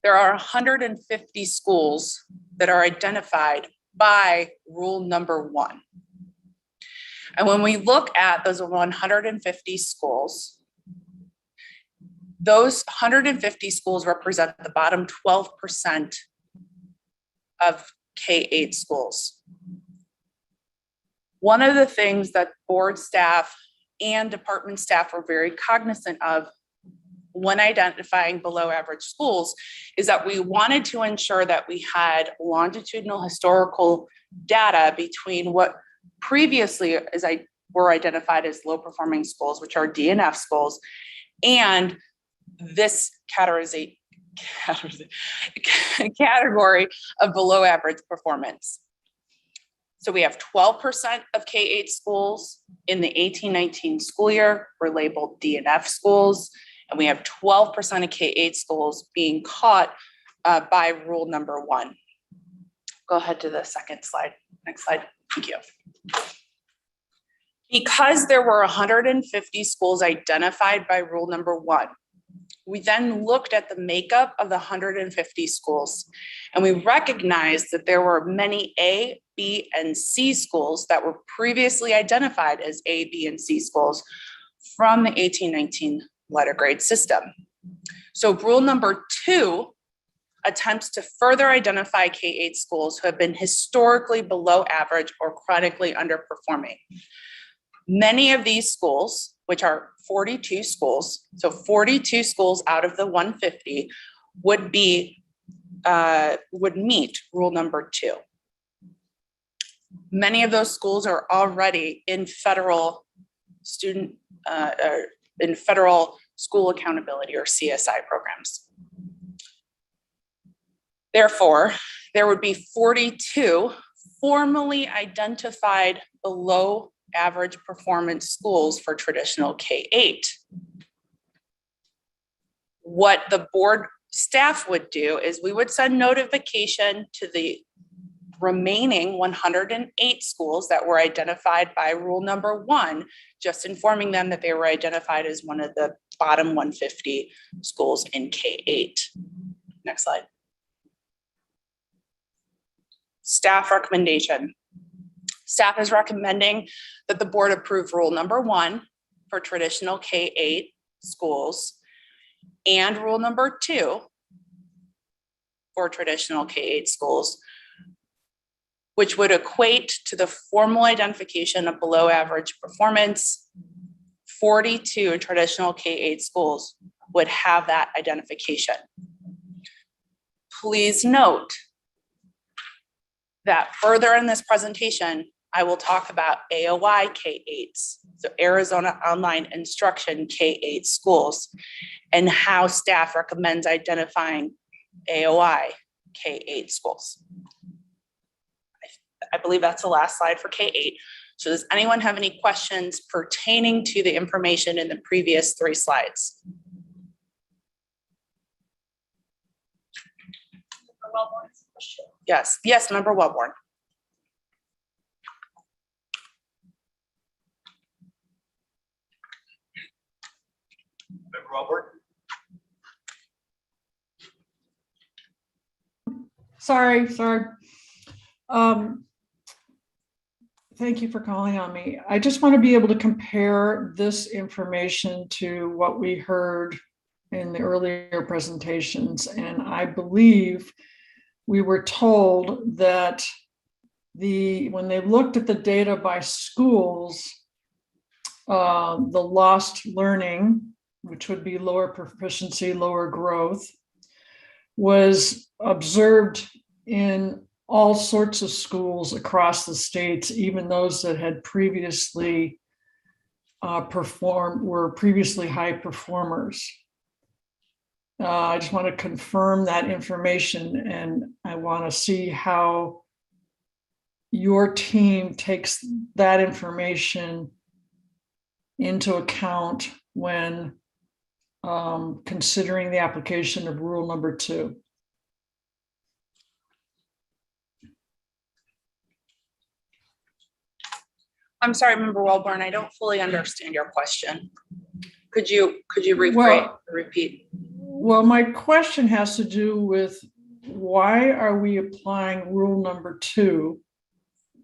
there are 150 schools that are identified by rule number 1. And when we look at those 150 schools, those 150 schools represent the bottom 12% of K-8 schools. One of the things that board staff and department staff were very cognizant of when identifying below average schools is that we wanted to ensure that we had longitudinal historical data between what previously were identified as low performing schools, which are DNF schools, and this category of below average performance. So we have 12% of K-8 schools in the 18-19 school year were labeled DNF schools, and we have 12% of K-8 schools being caught by rule number 1. Go ahead to the second slide. Next slide. Thank you. Because there were 150 schools identified by rule number 1, we then looked at the makeup of the 150 schools, and we recognized that there were many A, B, and C schools that were previously identified as A, B, and C schools from the 18-19 letter grade system. So rule number 2 attempts to further identify K-8 schools who have been historically below average or chronically underperforming. Many of these schools, which are 42 schools, so 42 schools out of the 150 would meet rule number 2. Many of those schools are already in federal school accountability or CSI programs. Therefore, there would be 42 formally identified below average performance schools for traditional K-8. What the board staff would do is we would send notification to the remaining 108 schools that were identified by rule number 1, just informing them that they were identified as one of the bottom 150 schools in K-8. Next slide. Staff recommendation. Staff is recommending that the board approve rule number 1 for traditional K-8 schools and rule number 2 for traditional K-8 schools, which would equate to the formal identification of below average performance. 42 traditional K-8 schools would have that identification. Please note that further in this presentation, I will talk about AOI K-8s, so Arizona Online Instruction K-8 schools, and how staff recommends identifying AOI K-8 schools. I believe that's the last slide for K-8. So does anyone have any questions pertaining to the information in the previous 3 slides? Yes, yes, Member Wellborn. Member Wellborn? Sorry. Thank you for calling on me. I just want to be able to compare this information to what we heard in the earlier presentations. And I believe we were told that when they looked at the data by schools, the lost learning, which would be lower proficiency, lower growth, was observed in all sorts of schools across the states, even those that had previously were previously high performers. I just want to confirm that information, and I want to see how your team takes that information into account when considering the application of rule number 2. I'm sorry, Member Wellborn, I don't fully understand your question. Could you repeat? Well, my question has to do with why are we applying rule number 2?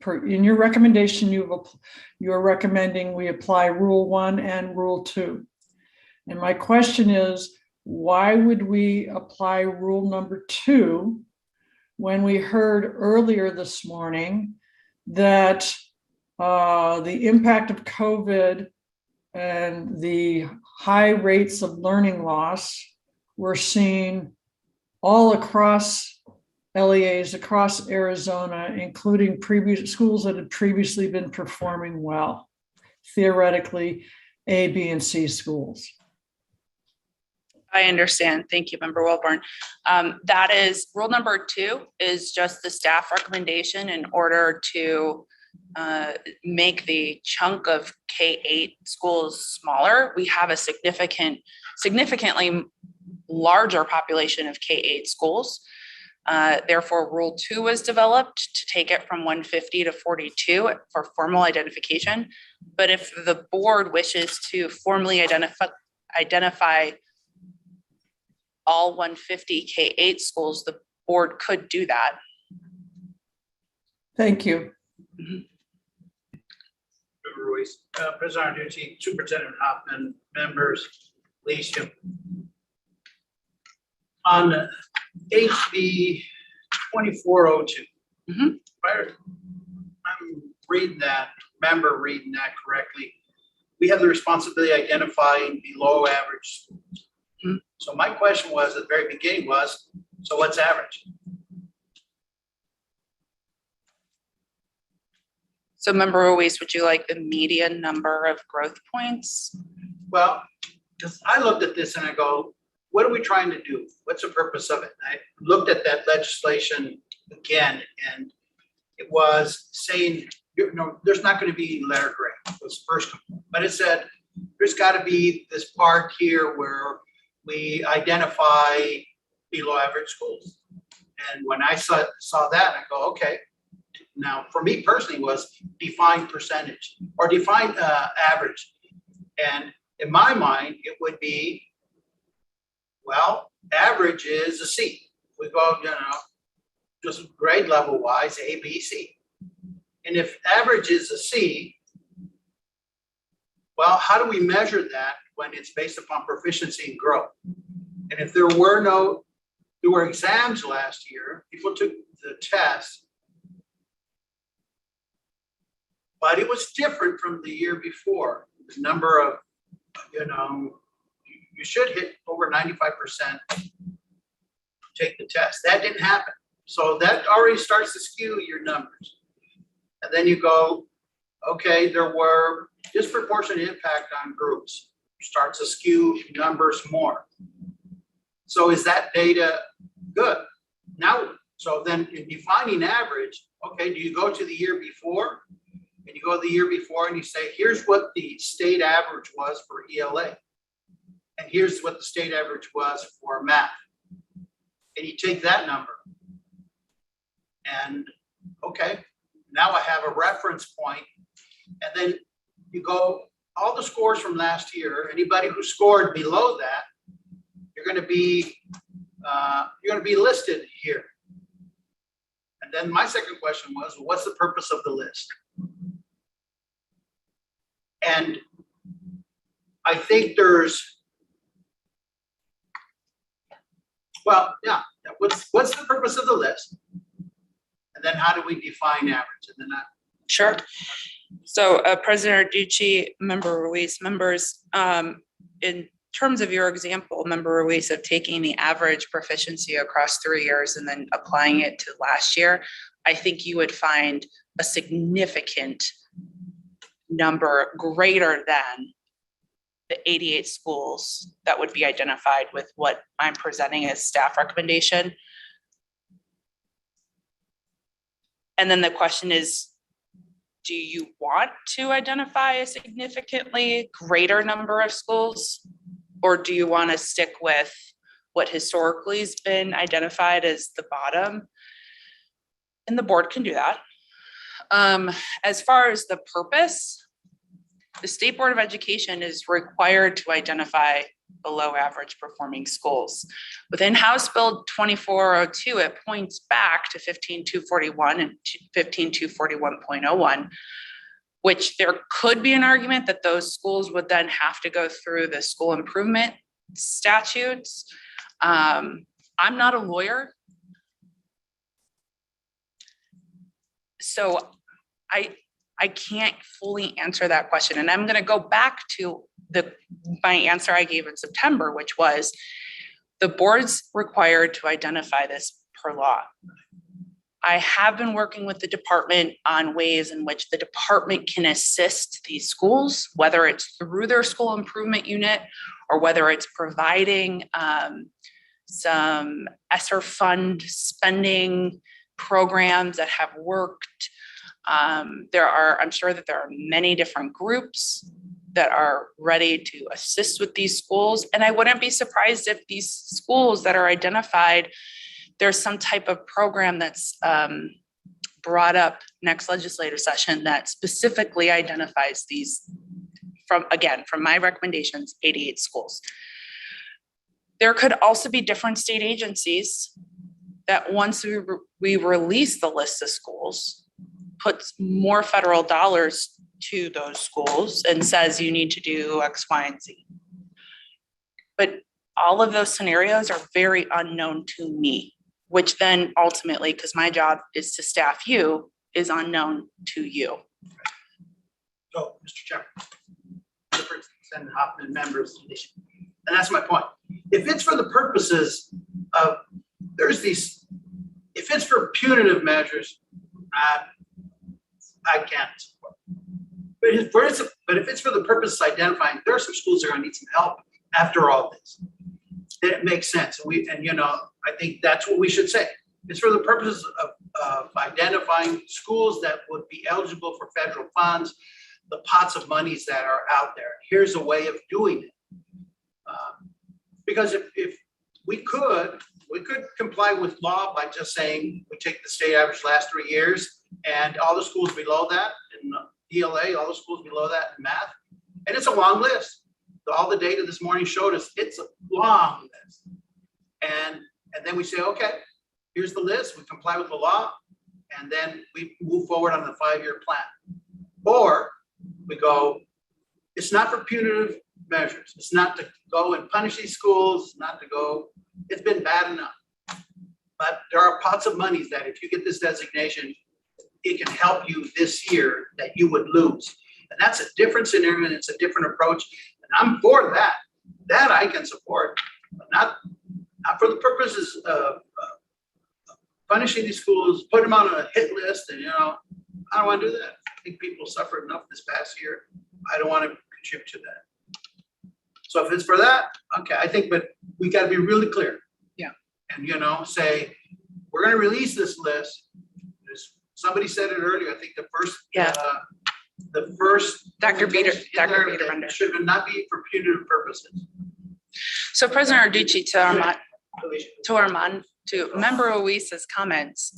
In your recommendation, you're recommending we apply rule 1 and rule 2. And my question is, why would we apply rule number 2 when we heard earlier this morning that the impact of COVID and the high rates of learning loss were seen all across LEAs, across Arizona, including previous schools that had previously been performing well, theoretically A, B, and C schools? I understand. Thank you, Member Wellborn. That is, rule number 2 is just the staff recommendation in order to make the chunk of K-8 schools smaller. We have a significantly larger population of K-8 schools. Therefore, rule 2 was developed to take it from 150 to 42 for formal identification. But if the board wishes to formally identify all 150 K-8 schools, the board could do that. Thank you. Member Ruiz, President Narducci, Superintendent Hoffman, members, Alicia. On HB 2402, I'm reading that remember reading that correctly, we have the responsibility of identifying below average schools. So my question was at the very beginning was, so what's average? So Member Ruiz, would you like the median number of growth points? Well, because I looked at this and I go, what are we trying to do? What's the purpose of it? And I looked at that legislation again, and it was saying, there's not going to be letter grade, was the first component. But it said, there's got to be this part here where we identify below average schools. And when I saw that, I go, okay. Now, for me personally, was define percentage or define average. And in my mind, it would be, well, average is a C. We go, just grade level wise, A, B, C. And if average is a C, well, how do we measure that when it's based upon proficiency and growth? And if there were exams last year, people took the test, but it was different from the year before. The number of, you should hit over 95% take the test. That didn't happen. So that already starts to skew your numbers. And then you go, okay, there were disproportionate impact on groups, starts to skew numbers more. So is that data good? Now, so then in defining average, okay, do you go to the year before? And you go the year before and you say, here's what the state average was for ELA. And here's what the state average was for math. And you take that number. And okay, now I have a reference point. And then you go, all the scores from last year, anybody who scored below that, you're going to be listed here. And then my second question was, what's the purpose of the list? And I think what's the purpose of the list? And then how do we define average? And then Sure. So President Arducci, Member Ruiz, members, in terms of your example, Member Ruiz, of taking the average proficiency across 3 years and then applying it to last year, I think you would find a significant number greater than the 88 schools that would be identified with what I'm presenting as staff recommendation. And then the question is, do you want to identify a significantly greater number of schools? Or do you want to stick with what historically has been identified as the bottom? And the board can do that. As far as the purpose, the State Board of Education is required to identify below average performing schools. Within House Bill 2402, it points back to 15241 and 15241.01, which there could be an argument that those schools would then have to go through the school improvement statutes. I'm not a lawyer, so I can't fully answer that question. And I'm going to go back to my answer I gave in September, which was the board's required to identify this per law. I have been working with the department on ways in which the department can assist these schools, whether it's through their school improvement unit or whether it's providing some ESSER fund spending programs that have worked. I'm sure that there are many different groups that are ready to assist with these schools. And I wouldn't be surprised if these schools that are identified, there's some type of program that's brought up next legislative session that specifically identifies these from my recommendations, 88 schools. There could also be different state agencies that once we release the list of schools, puts more federal dollars to those schools and says you need to do X, Y, and Z. But all of those scenarios are very unknown to me, which then ultimately, because my job is to staff you, is unknown to you. So, Mr. Chairman, Superintendent Hoffman, members, and that's my point. If it's for the purposes of, if it's for punitive measures, I can't support. But if it's for the purpose of identifying, there are some schools that are gonna need some help after all this. Then it makes sense. I think that's what we should say. It's for the purposes of identifying schools that would be eligible for federal funds, the pots of monies that are out there. Here's a way of doing it. Because if we could comply with law by just saying we take the state average last 3 years and all the schools below that in ELA, all the schools below that in math, and it's a long list. All the data this morning showed us it's a long list. And then we say, okay, here's the list, we comply with the law, and then we move forward on the 5-year plan. Or we go, it's not for punitive measures. It's not to go and punish these schools, not to go, it's been bad enough. But there are pots of monies that if you get this designation, it can help you this year that you would lose. And that's a different scenario and it's a different approach. And I'm for that. That I can support, but not for the purposes of punishing these schools, putting them on a hit list. And, I don't want to do that. I think people suffered enough this past year. I don't want to contribute to that. So if it's for that, okay, I think, but we got to be really clear. Yeah. And, say, we're going to release this list. Somebody said it earlier. I think the first Dr. Biederbender should not be for punitive purposes. So President Arducci, to Member Oisa's comments,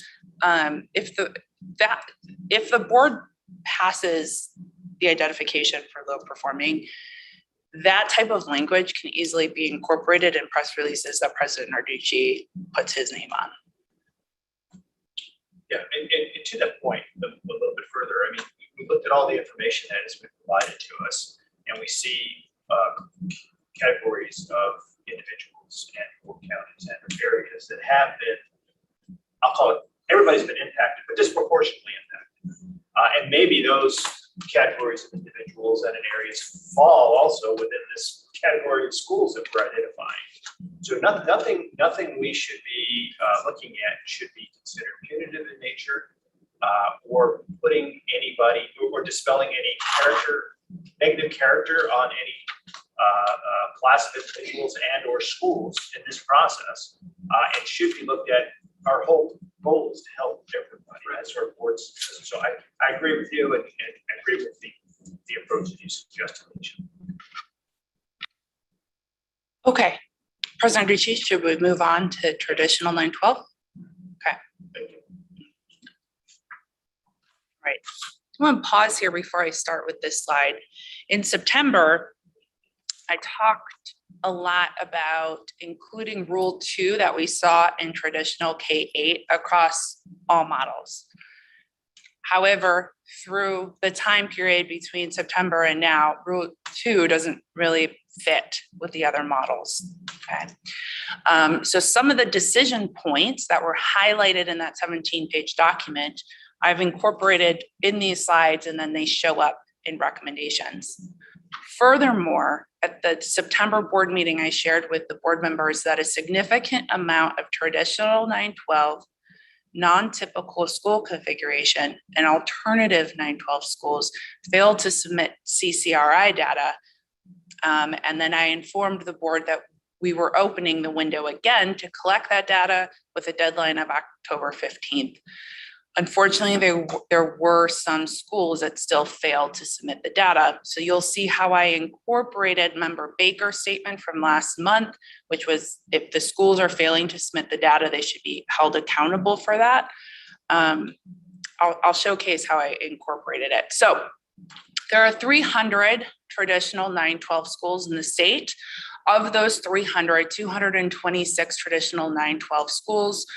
if the board passes the identification for low performing, that type of language can easily be incorporated in press releases that President Arducci puts his name on. Yeah, and to that point, a little bit further, I mean, we looked at all the information that has been provided to us, and we see categories of individuals and counties and areas that have been, I'll call it, everybody's been impacted, but disproportionately impacted. And maybe those categories of individuals and areas fall also within this category of schools that we're identifying. So nothing we should be looking at should be considered punitive in nature, or putting anybody or dispelling any negative character on any class of individuals and or schools in this process. It should be looked at. Our whole goal is to help everybody. That's our board's. So I agree with you and agree with the approach that you suggested. Okay, President Ricci, should we move on to traditional 912? Okay. Thank you. Right. I want to pause here before I start with this slide. In September, I talked a lot about including Rule 2 that we saw in traditional K-8 across all models. However, through the time period between September and now, Rule 2 doesn't really fit with the other models. Okay. So some of the decision points that were highlighted in that 17-page document, I've incorporated in these slides, and then they show up in recommendations. Furthermore, at the September board meeting, I shared with the board members that a significant amount of traditional 912 non-typical school configuration and alternative 912 schools failed to submit CCRI data. And then I informed the board that we were opening the window again to collect that data with a deadline of October 15th. Unfortunately, there were some schools that still failed to submit the data. So you'll see how I incorporated Member Baker's statement from last month, which was if the schools are failing to submit the data, they should be held accountable for that. I'll showcase how I incorporated it. So there are 300 traditional 912 schools in the state. Of those 300, 226 traditional 912 schools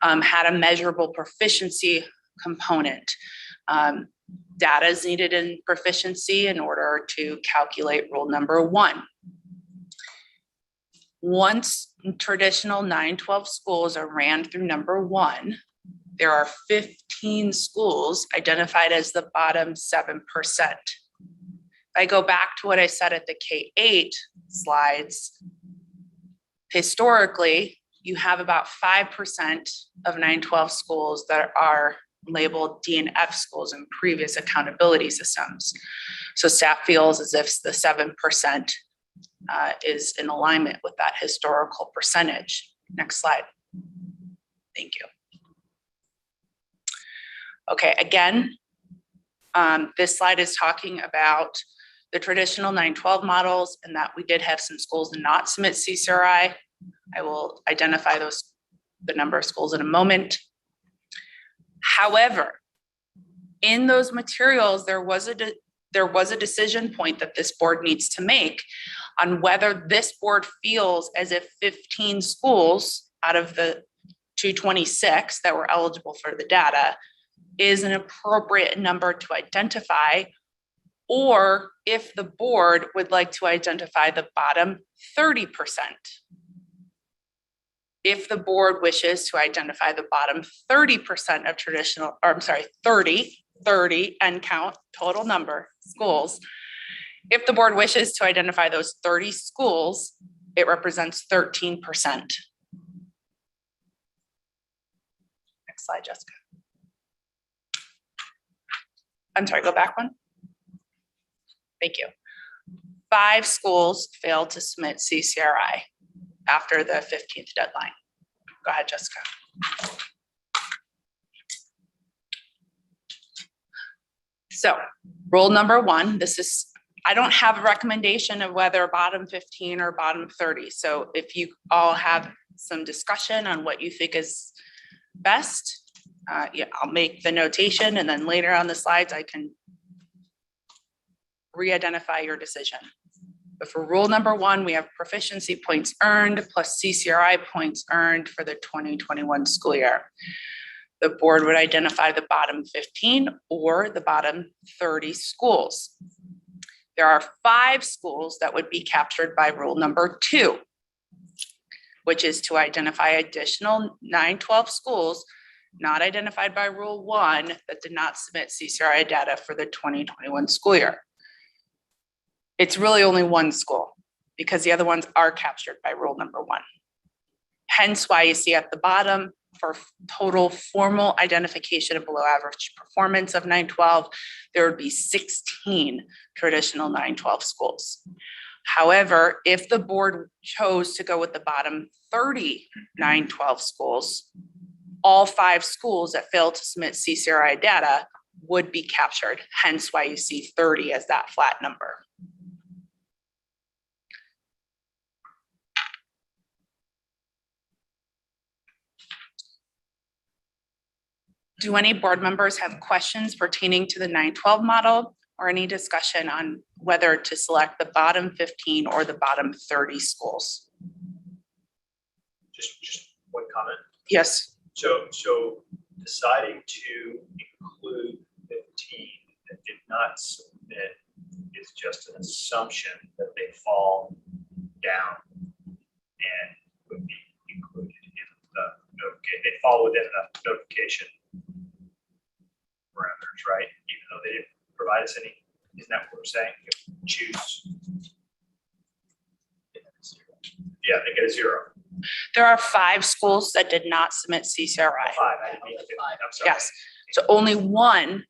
had a measurable proficiency component. Data is needed in proficiency in order to calculate rule number 1. Once traditional 912 schools are ran through number 1, there are 15 schools identified as the bottom 7%. I go back to what I said at the K-8 slides, historically, you have about 5% of 9-12 schools that are labeled D and F schools in previous accountability systems. So staff feels as if the 7% is in alignment with that historical percentage. Next slide. Thank you. Okay, again, this slide is talking about the traditional 9-12 models and that we did have some schools not submit CCRI. I will identify the number of schools in a moment. However, in those materials, there was a decision point that this board needs to make on whether this board feels as if 15 schools out of the 226 that were eligible for the data is an appropriate number to identify, or if the board would like to identify the bottom 30%. If the board wishes to identify the bottom 30% of traditional, or I'm sorry, 30 and count total number schools. If the board wishes to identify those 30 schools, it represents 13%. Next slide, Jessica. I'm sorry, go back one. Thank you. 5 schools failed to submit CCRI after the 15th deadline. Go ahead, Jessica. So rule number 1, I don't have a recommendation of whether bottom 15 or bottom 30. So if you all have some discussion on what you think is best, yeah, I'll make the notation and then later on the slides, I can re-identify your decision. But for rule number 1, we have proficiency points earned plus CCRI points earned for the 2021 school year. The board would identify the bottom 15 or the bottom 30 schools. There are 5 schools that would be captured by rule number 2, which is to identify additional 9-12 schools not identified by rule 1 that did not submit CCRI data for the 2021 school year. It's really only 1 school because the other ones are captured by rule number 1. Hence why you see at the bottom for total formal identification of below average performance of 9-12, there would be 16 traditional 9-12 schools. However, if the board chose to go with the bottom 30 9-12 schools, all 5 schools that failed to submit CCRI data would be captured. Hence why you see 30 as that flat number. Do any board members have questions pertaining to the 9-12 model or any discussion on whether to select the bottom 15 or the bottom 30 schools? Just one comment. Yes. So deciding to include 15 that did not submit is just an assumption that they fall down and would be included in the notification. They fall within the notification parameters, right? Even though they didn't provide us any, isn't that what we're saying? Choose. Yeah, they get a 0. There are 5 schools that did not submit CCRI. 5, I didn't mean 15. I'm sorry. Yes. So only 1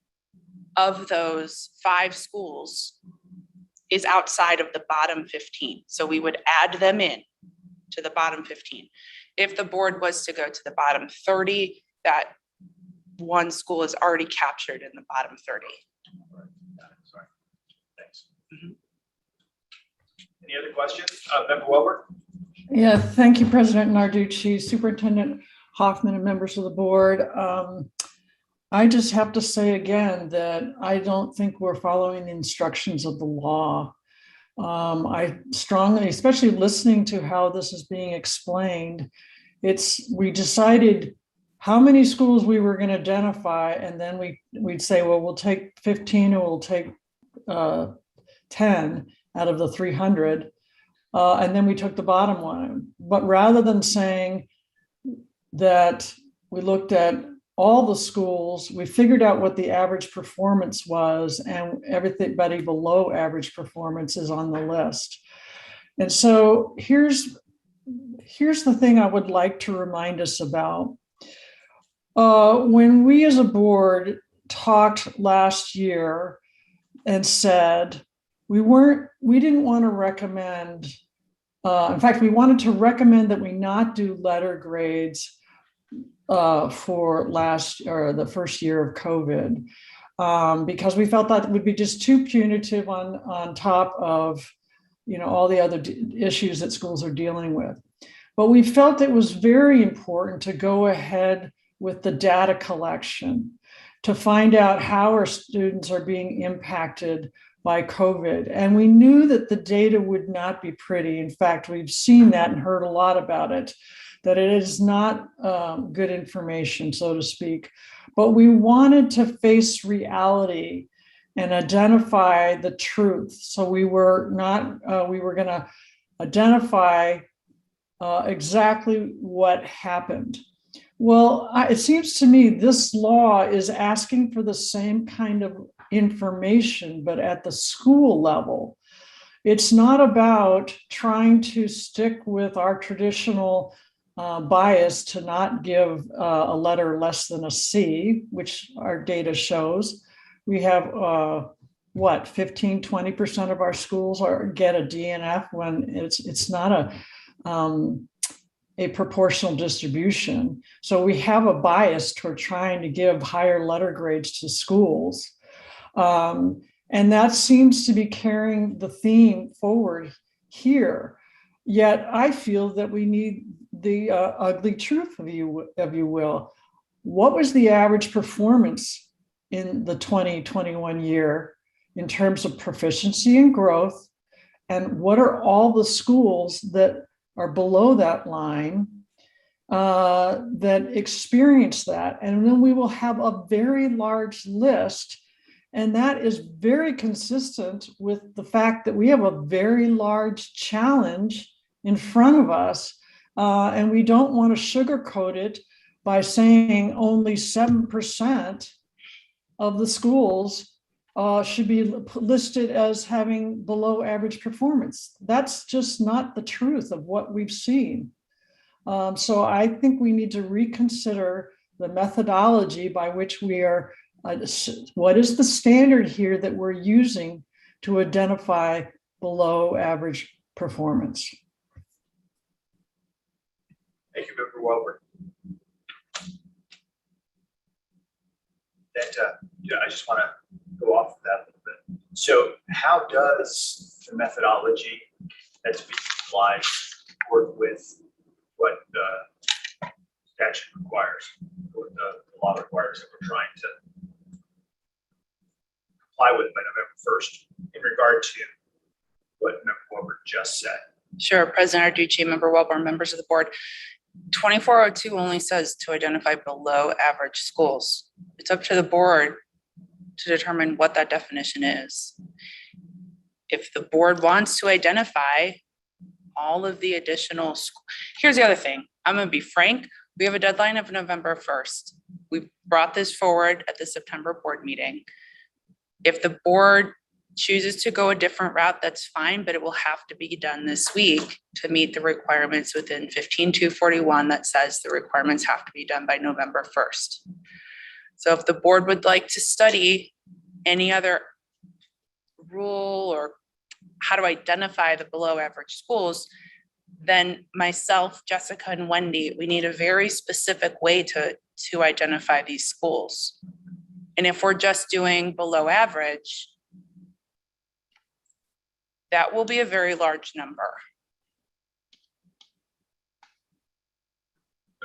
of those 5 schools is outside of the bottom 15. So we would add them in to the bottom 15. If the board was to go to the bottom 30, that 1 school is already captured in the bottom 30. Sorry. Thanks. Any other questions? Member Welber? Yeah, thank you, President Narducci, Superintendent Hoffman, and members of the board. I just have to say again that I don't think we're following the instructions of the law. I strongly, especially listening to how this is being explained, we decided how many schools we were going to identify, and then we'd say, well, we'll take 15 or we'll take 10 out of the 300. And then we took the bottom one. But rather than saying that we looked at all the schools, we figured out what the average performance was, and everybody below average performance is on the list. And so here's the thing I would like to remind us about. When we as a board talked last year and said we didn't want to recommend, in fact, we wanted to recommend that we not do letter grades for the first year of COVID, because we felt that would be just too punitive on top of, all the other issues that schools are dealing with. But we felt it was very important to go ahead with the data collection to find out how our students are being impacted by COVID. And we knew that the data would not be pretty. In fact, we've seen that and heard a lot about it, that it is not good information, so to speak. But we wanted to face reality and identify the truth. So we were going to identify exactly what happened. Well, it seems to me this law is asking for the same kind of information, but at the school level. It's not about trying to stick with our traditional bias to not give a letter less than a C, which our data shows. We have 15-20% of our schools get a D and F when it's not a proportional distribution. So we have a bias toward trying to give higher letter grades to schools. And that seems to be carrying the theme forward here. Yet I feel that we need the ugly truth, if you will. What was the average performance in the 2021 year in terms of proficiency and growth? And what are all the schools that are below that line that experience that? And then we will have a very large list. And that is very consistent with the fact that we have a very large challenge in front of us. And we don't want to sugarcoat it by saying only 7% of the schools should be listed as having below average performance. That's just not the truth of what we've seen. So I think we need to reconsider the methodology by which we are, what is the standard here that we're using to identify below average performance? Thank you, Member Welber. I just want to go off of that a little bit. So how does the methodology that's being applied work with what the statute requires, what the law requires that we're trying to comply with by November 1st in regard to what Member Welber just said? Sure, President Arducci, Member Welborn, members of the board. 2402 only says to identify below average schools. It's up to the board to determine what that definition is. If the board wants to identify all of the additional here's the other thing. I'm going to be frank. We have a deadline of November 1st. We brought this forward at the September board meeting. If the board chooses to go a different route, that's fine, but it will have to be done this week to meet the requirements within 15241 that says the requirements have to be done by November 1st. So if the board would like to study any other rule or how to identify the below average schools, then myself, Jessica, and Wendy, we need a very specific way to identify these schools. And if we're just doing below average, that will be a very large number.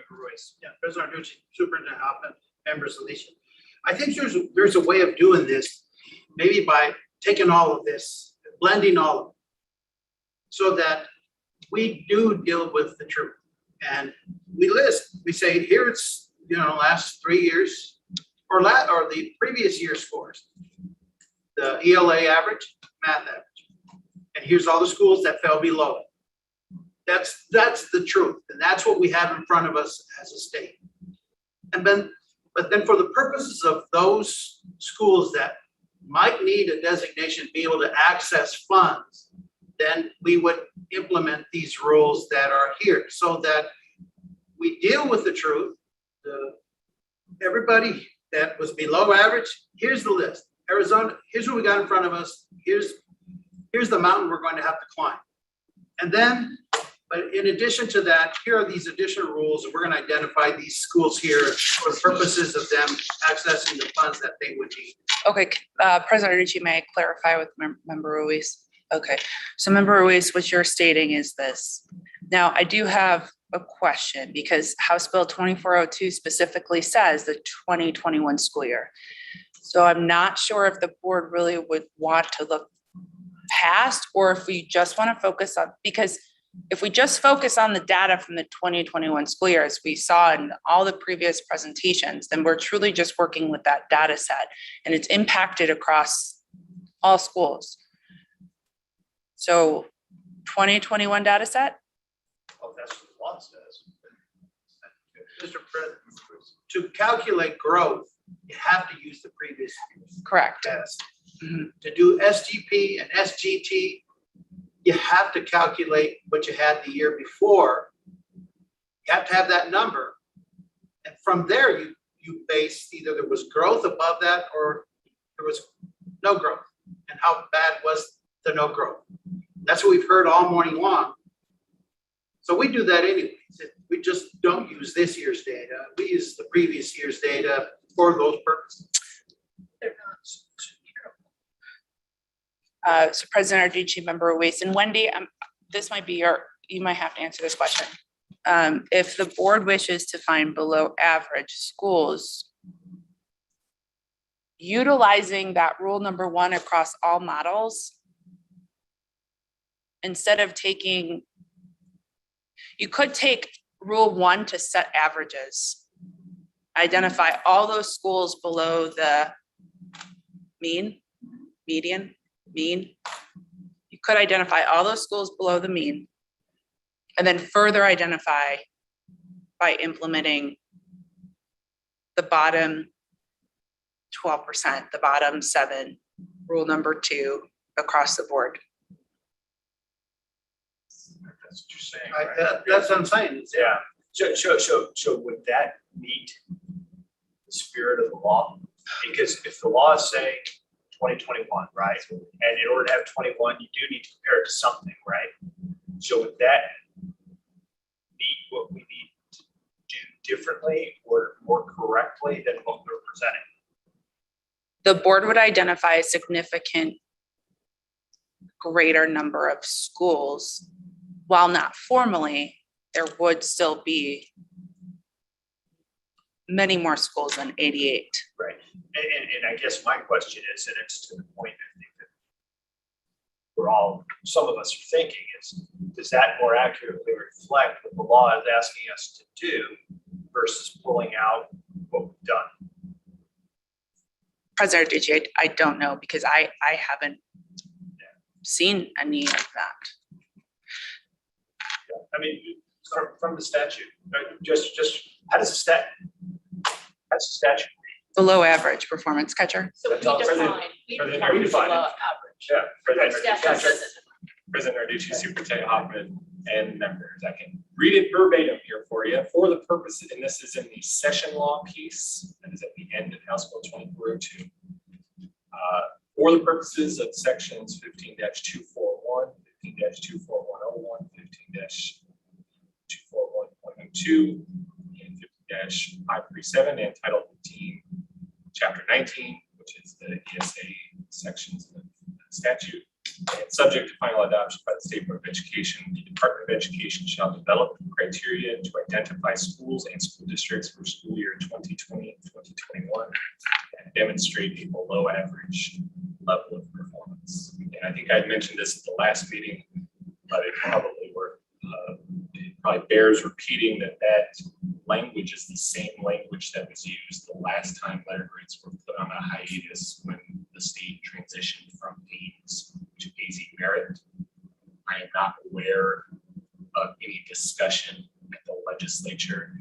Royce. Yeah, President Arducci, Superintendent Hoffman, members Alicia. I think there's a way of doing this, maybe by taking all of this, blending all of it, so that we do deal with the truth. And we say, here it's, last 3 years, or the previous year scores, the ELA average, math average. And here's all the schools that fell below it. That's the truth. And that's what we have in front of us as a state. And then But then for the purposes of those schools that might need a designation, be able to access funds, then we would implement these rules that are here so that we deal with the truth. Everybody that was below average, here's the list. Arizona, here's what we got in front of us. Here's the mountain we're going to have to climb. And then, but in addition to that, here are these additional rules, and we're going to identify these schools here for the purposes of them accessing the funds that they would need. Okay, President Ricci, may I clarify with Member Ruiz? Okay, so Member Ruiz, what you're stating is this. Now, I do have a question because House Bill 2402 specifically says the 2021 school year. So I'm not sure if the board really would want to look past, or if we just want to focus on, because if we just focus on the data from the 2021 school year, as we saw in all the previous presentations, then we're truly just working with that data set, and it's impacted across all schools. So 2021 data set? Oh, that's what the law says. Mr. President, to calculate growth, you have to use the previous year's Correct. test. To do SGP and SGT, you have to calculate what you had the year before. You have to have that number. And from there, you base either there was growth above that or there was no growth. And how bad was the no growth? That's what we've heard all morning long. So we do that anyways. We just don't use this year's data. We use the previous year's data for those purposes. So President Arducci, Member Ruiz, and Wendy, this might be you might have to answer this question. If the board wishes to find below average schools, utilizing that rule number 1 across all models, instead of taking, you could take rule 1 to set averages, identify all those schools below the mean, median, mean. You could identify all those schools below the mean, and then further identify by implementing the bottom 12%, the bottom 7, rule number 2 across the board. That's what you're saying, right? That's what I'm saying. Yeah. So would that meet the spirit of the law? Because if the law is saying 2021, right? And in order to have 21, you do need to compare it to something, right? So would that meet what we need to do differently or more correctly than what we're presenting? The board would identify a significant greater number of schools. While not formally, there would still be many more schools than 88. Right. And I guess my question is, and it's to the point I think that some of us are thinking is, does that more accurately reflect what the law is asking us to do versus pulling out what we've done? President Arducci, I don't know, because I haven't seen any of that. I mean, from the statute, just how does the statute read? Below average performance catcher. So we define below average. Yeah, President Arducci, Superintendent Hoffman, and members. I can read it verbatim here for you. For the purpose, and this is in the session law piece, that is at the end of House Bill 2402. For the purposes of sections 15-241, 15-24101, 15-241.02, and 15-537, and Title 15, Chapter 19, which is the ESA sections of the statute, and subject to final adoption by the State Board of Education, the Department of Education shall develop criteria to identify schools and school districts for school year 2020-2021 and demonstrate a below average level of performance. And I think I mentioned this at the last meeting, but it probably bears repeating that language is the same language that was used the last time letter grades were put on a hiatus when the state transitioned from AIMS to AZ Merit. I am not aware of any discussion at the legislature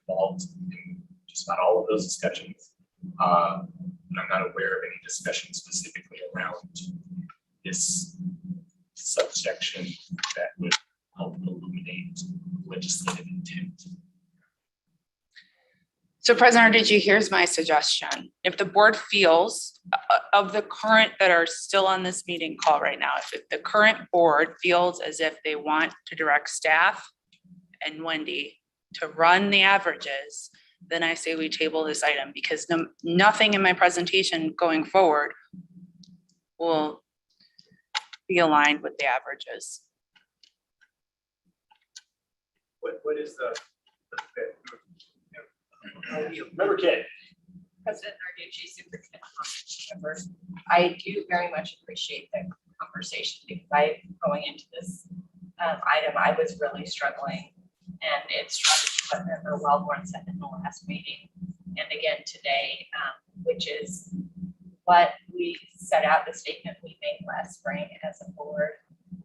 involved in just about all of those discussions. And I'm not aware of any discussion specifically around this subsection that would help illuminate legislative intent. So President Arducci, here's my suggestion. If the board feels of the current that are still on this meeting call right now, if the current board feels as if they want to direct staff and Wendy to run the averages, then I say we table this item, because nothing in my presentation going forward will be aligned with the averages. What is the Member Kay? President Narducci, Superintendent members, I do very much appreciate the conversation, because going into this item, I was really struggling, and it struck what Member Wellborn said in the last meeting, and again today, which is what we set out, the statement we made last spring as a board.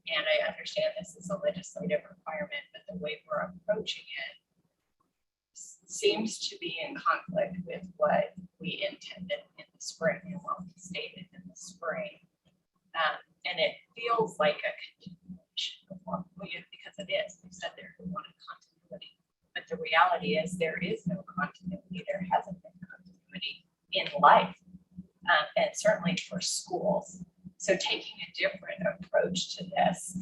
And I understand this is a legislative requirement, but the way we're approaching it seems to be in conflict with what we intended in the spring and what we stated in the spring. And it feels like a continuation of what we, because it is, we said there we wanted continuity, but the reality is there is no continuity. There hasn't been continuity in life, and certainly for schools. So taking a different approach to this,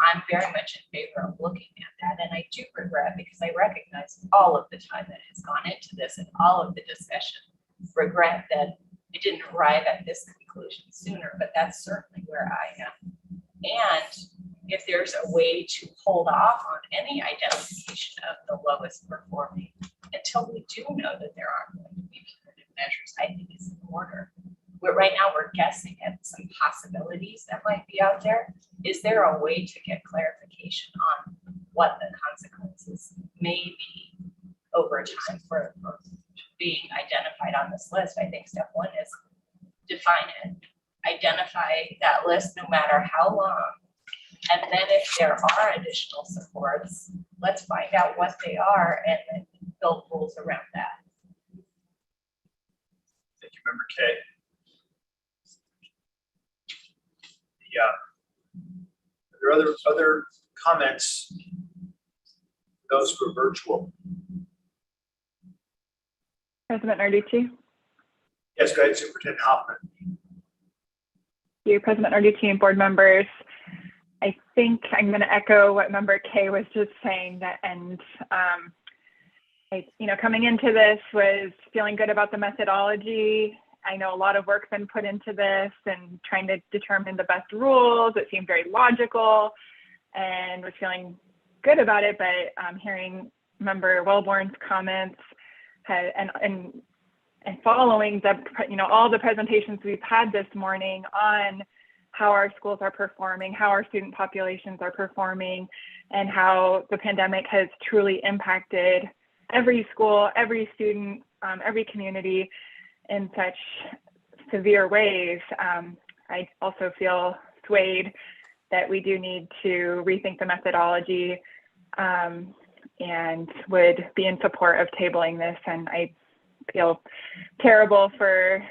I'm very much in favor of looking at that. And I do regret, because I recognize all of the time that has gone into this and all of the discussion, regret that it didn't arrive at this conclusion sooner, but that's certainly where I am. And if there's a way to hold off on any identification of the lowest performing until we do know that there aren't going to be punitive measures, I think is in order. Right now we're guessing at some possibilities that might be out there. Is there a way to get clarification on what the consequences may be over time for being identified on this list? I think step one is define it, identify that list no matter how long. And then if there are additional supports, let's find out what they are and then build rules around that. Thank you, Member Kay. Are there other comments? Those who are virtual. President Narducci. Yes, go ahead, Superintendent Hoffman. Thank you, President Narducci and board members. I think I'm going to echo what Member Kay was just saying, that, and coming into this was feeling good about the methodology. I know a lot of work's been put into this and trying to determine the best rules. It seemed very logical and was feeling good about it, but hearing Member Wellborn's comments and following the, all the presentations we've had this morning on how our schools are performing, how our student populations are performing, and how the pandemic has truly impacted every school, every student, every community in such severe ways. I also feel swayed that we do need to rethink the methodology, and would be in support of tabling this. And I feel terrible for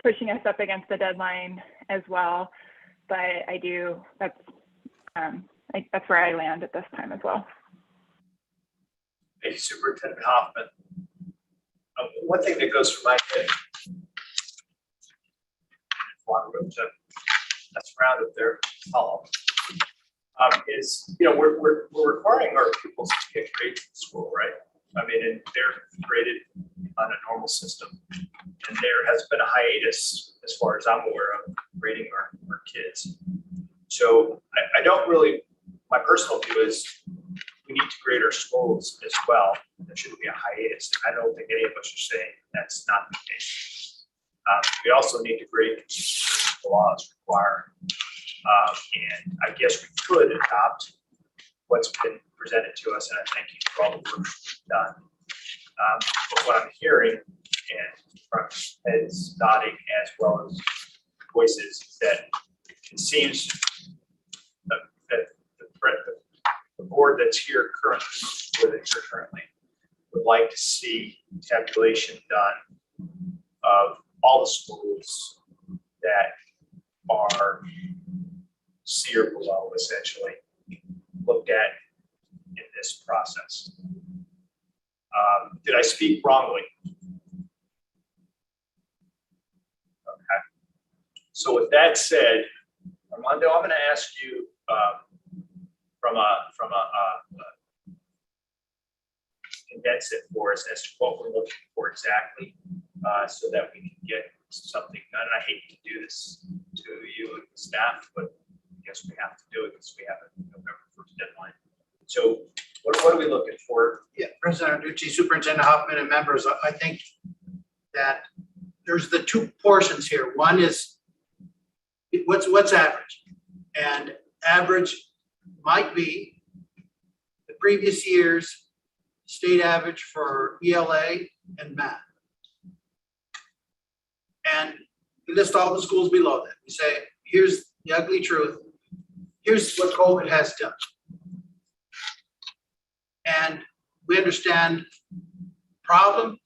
pushing us up against the deadline as well, but that's where I land at this time as well. Thank you, Superintendent Hoffman. One thing that goes through my head, a lot of room to mess around if they're hollow, is, we're requiring our pupils to get grades in school, right? I mean, and they're graded on a normal system, and there has been a hiatus, as far as I'm aware of, grading our kids. So I don't really, my personal view is we need to grade our schools as well. There shouldn't be a hiatus. I don't think any of us are saying that's not the case. We also need to grade the laws require. And I guess we could adopt what's been presented to us, and I thank you for all the work you've done. But what I'm hearing, and from heads nodding as well as voices, is that it seems that the board that's here currently, where they're here currently, would like to see tabulation done of all the schools that are C or below, essentially, looked at in this process. Did I speak wrongly? Okay. So with that said, Armando, I'm going to ask you condense it for us as to what we're looking for exactly, so that we can get something done. And I hate to do this to you and the staff, but I guess we have to do it because we have a November 1st deadline. So what are we looking for? Yeah, President Arducci, Superintendent Hoffman, and members, I think that there's the two portions here. One is what's average, and average might be the previous year's state average for ELA and math. And we list all the schools below that. We say, here's the ugly truth. Here's what COVID has done. And we understand problem.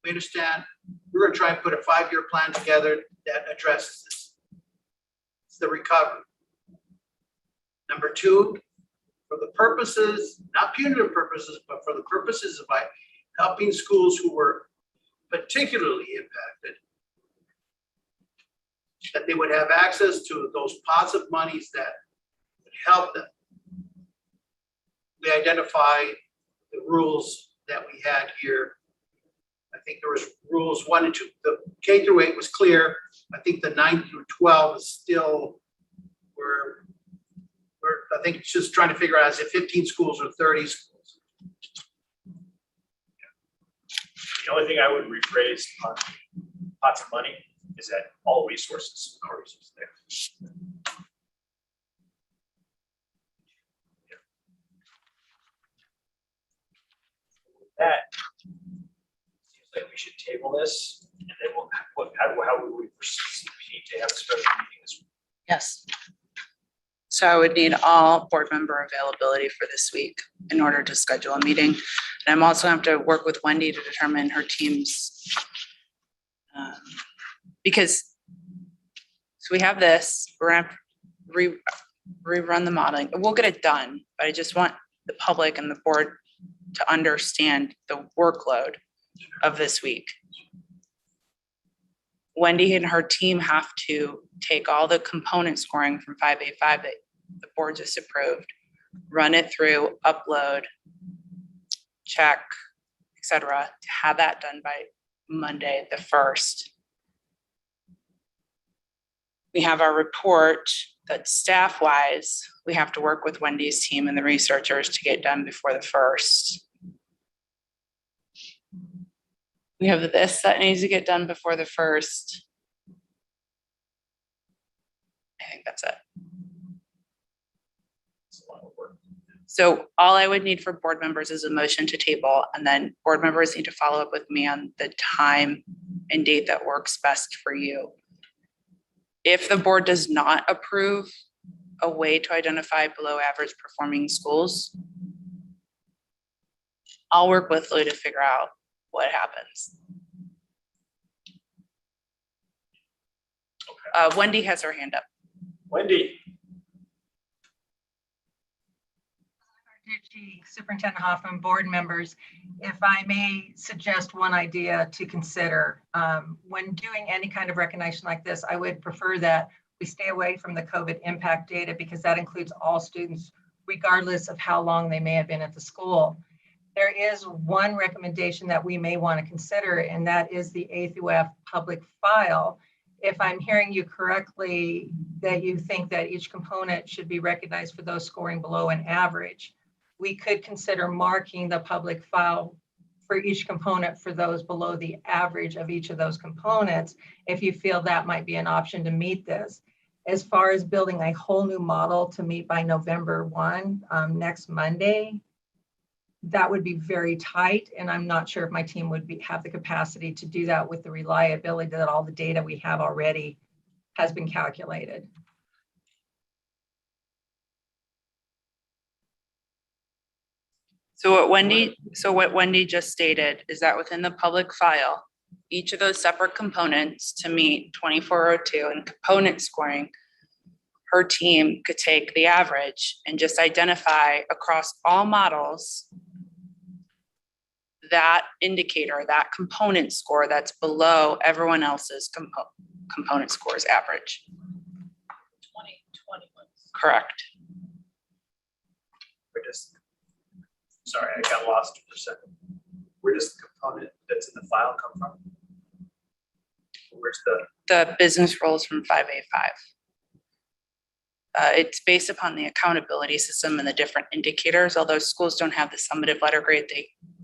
We understand we're going to try and put a 5-year plan together that addresses this. It's the recovery. Number 2, for the purposes, not punitive purposes, but for the purposes of helping schools who were particularly impacted, that they would have access to those positive monies that would help them. We identify the rules that we had here. I think there was rules 1 and 2. The K through 8 was clear. I think the 9 through 12 is still, we're I think it's just trying to figure out, is it 15 schools or 30 schools? The only thing I would rephrase on pots of money is that all resources are there. That seems like we should table this, and then how would we proceed? We need to have a special meeting this week. Yes. So I would need all board member availability for this week in order to schedule a meeting. And I'm also going to have to work with Wendy to determine her team's, because, so we have this, we're going to rerun the modeling. We'll get it done, but I just want the public and the board to understand the workload of this week. Wendy and her team have to take all the component scoring from 5A5 that the board just approved, run it through, upload, check, etc., to have that done by Monday, the 1st. We have our report that staff-wise, we have to work with Wendy's team and the researchers to get done before the 1st. We have this that needs to get done before the 1st. I think that's it. So all I would need for board members is a motion to table, and then board members need to follow up with me on the time and date that works best for you. If the board does not approve a way to identify below average performing schools, I'll work with Lou to figure out what happens. Wendy has her hand up. Wendy. Superintendent Hoffman, board members, if I may suggest one idea to consider, when doing any kind of recognition like this, I would prefer that we stay away from the COVID impact data, because that includes all students, regardless of how long they may have been at the school. There is one recommendation that we may want to consider, and that is the A through F public file. If I'm hearing you correctly, that you think that each component should be recognized for those scoring below an average, we could consider marking the public file for each component for those below the average of each of those components, if you feel that might be an option to meet this. As far as building a whole new model to meet by November 1, next Monday, that would be very tight, and I'm not sure if my team would have the capacity to do that with the reliability that all the data we have already has been calculated. So what Wendy just stated is that within the public file, each of those separate components to meet 2402 and component scoring, her team could take the average and just identify across all models that indicator, that component score that's below everyone else's component scores average. 2021. Correct. Sorry, I got lost for a second. Where does the component that's in the file come from? Where's The business rules from 5A5. It's based upon the accountability system and the different indicators. Although schools don't have the summative letter grade,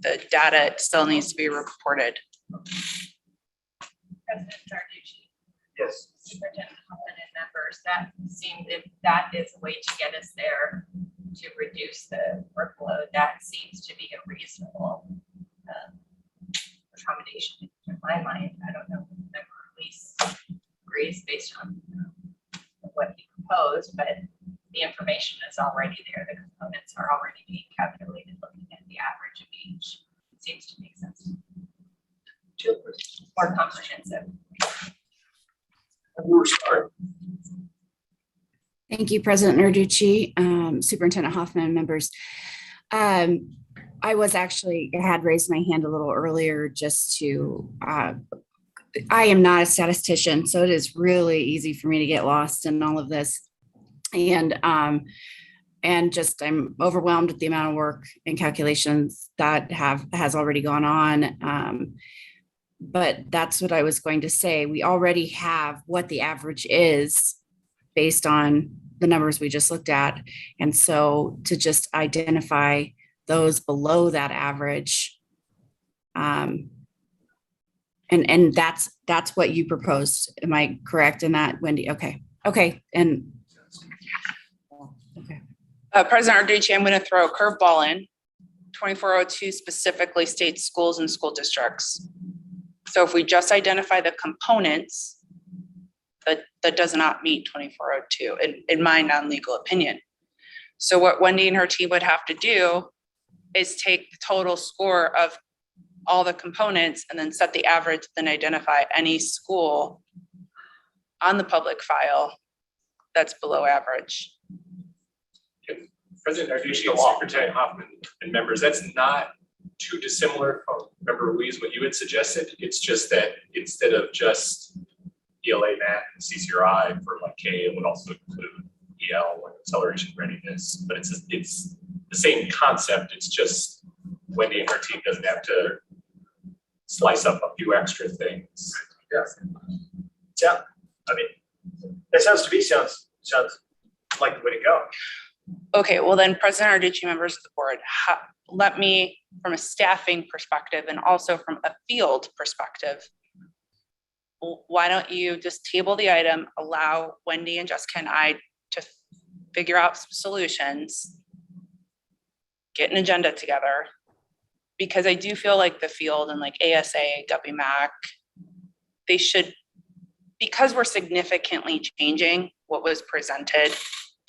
the data still needs to be reported. President Narducci, Yes. Superintendent Hoffman and members, that seemed, if that is a way to get us there to reduce the workload, that seems to be a reasonable accommodation in my mind. I don't know if the member release agrees based on what he proposed, but the information is already there. The components are already being calculated, looking at the average of each. It seems to make sense. More comprehensive. Thank you, President Narducci, Superintendent Hoffman, members. I had raised my hand a little earlier just to, I am not a statistician, so it is really easy for me to get lost in all of this. And just I'm overwhelmed with the amount of work and calculations that has already gone on. But that's what I was going to say. We already have what the average is based on the numbers we just looked at. And so to just identify those below that average, and that's what you proposed. Am I correct in that, Wendy? Okay. And okay. President Narducci, I'm going to throw a curveball in. 2402 specifically states schools and school districts. So if we just identify the components, that does not meet 2402 in my non-legal opinion. So what Wendy and her team would have to do is take the total score of all the components and then set the average, then identify any school on the public file that's below average. President Narducci and Superintendent Hoffman and members, that's not too dissimilar from Member Louise, what you had suggested. It's just that instead of just ELA, math, and CCRI for like K, it would also include EL and acceleration readiness. But it's the same concept. It's just Wendy and her team doesn't have to slice up a few extra things. Yeah, I mean, that sounds like the way to go. Okay, well then, President Narducci, members of the board, let me, from a staffing perspective and also from a field perspective, why don't you just table the item, allow Wendy and Jessica and I to figure out some solutions, get an agenda together, because I do feel like the field and like ASA, WMAC, they should, because we're significantly changing what was presented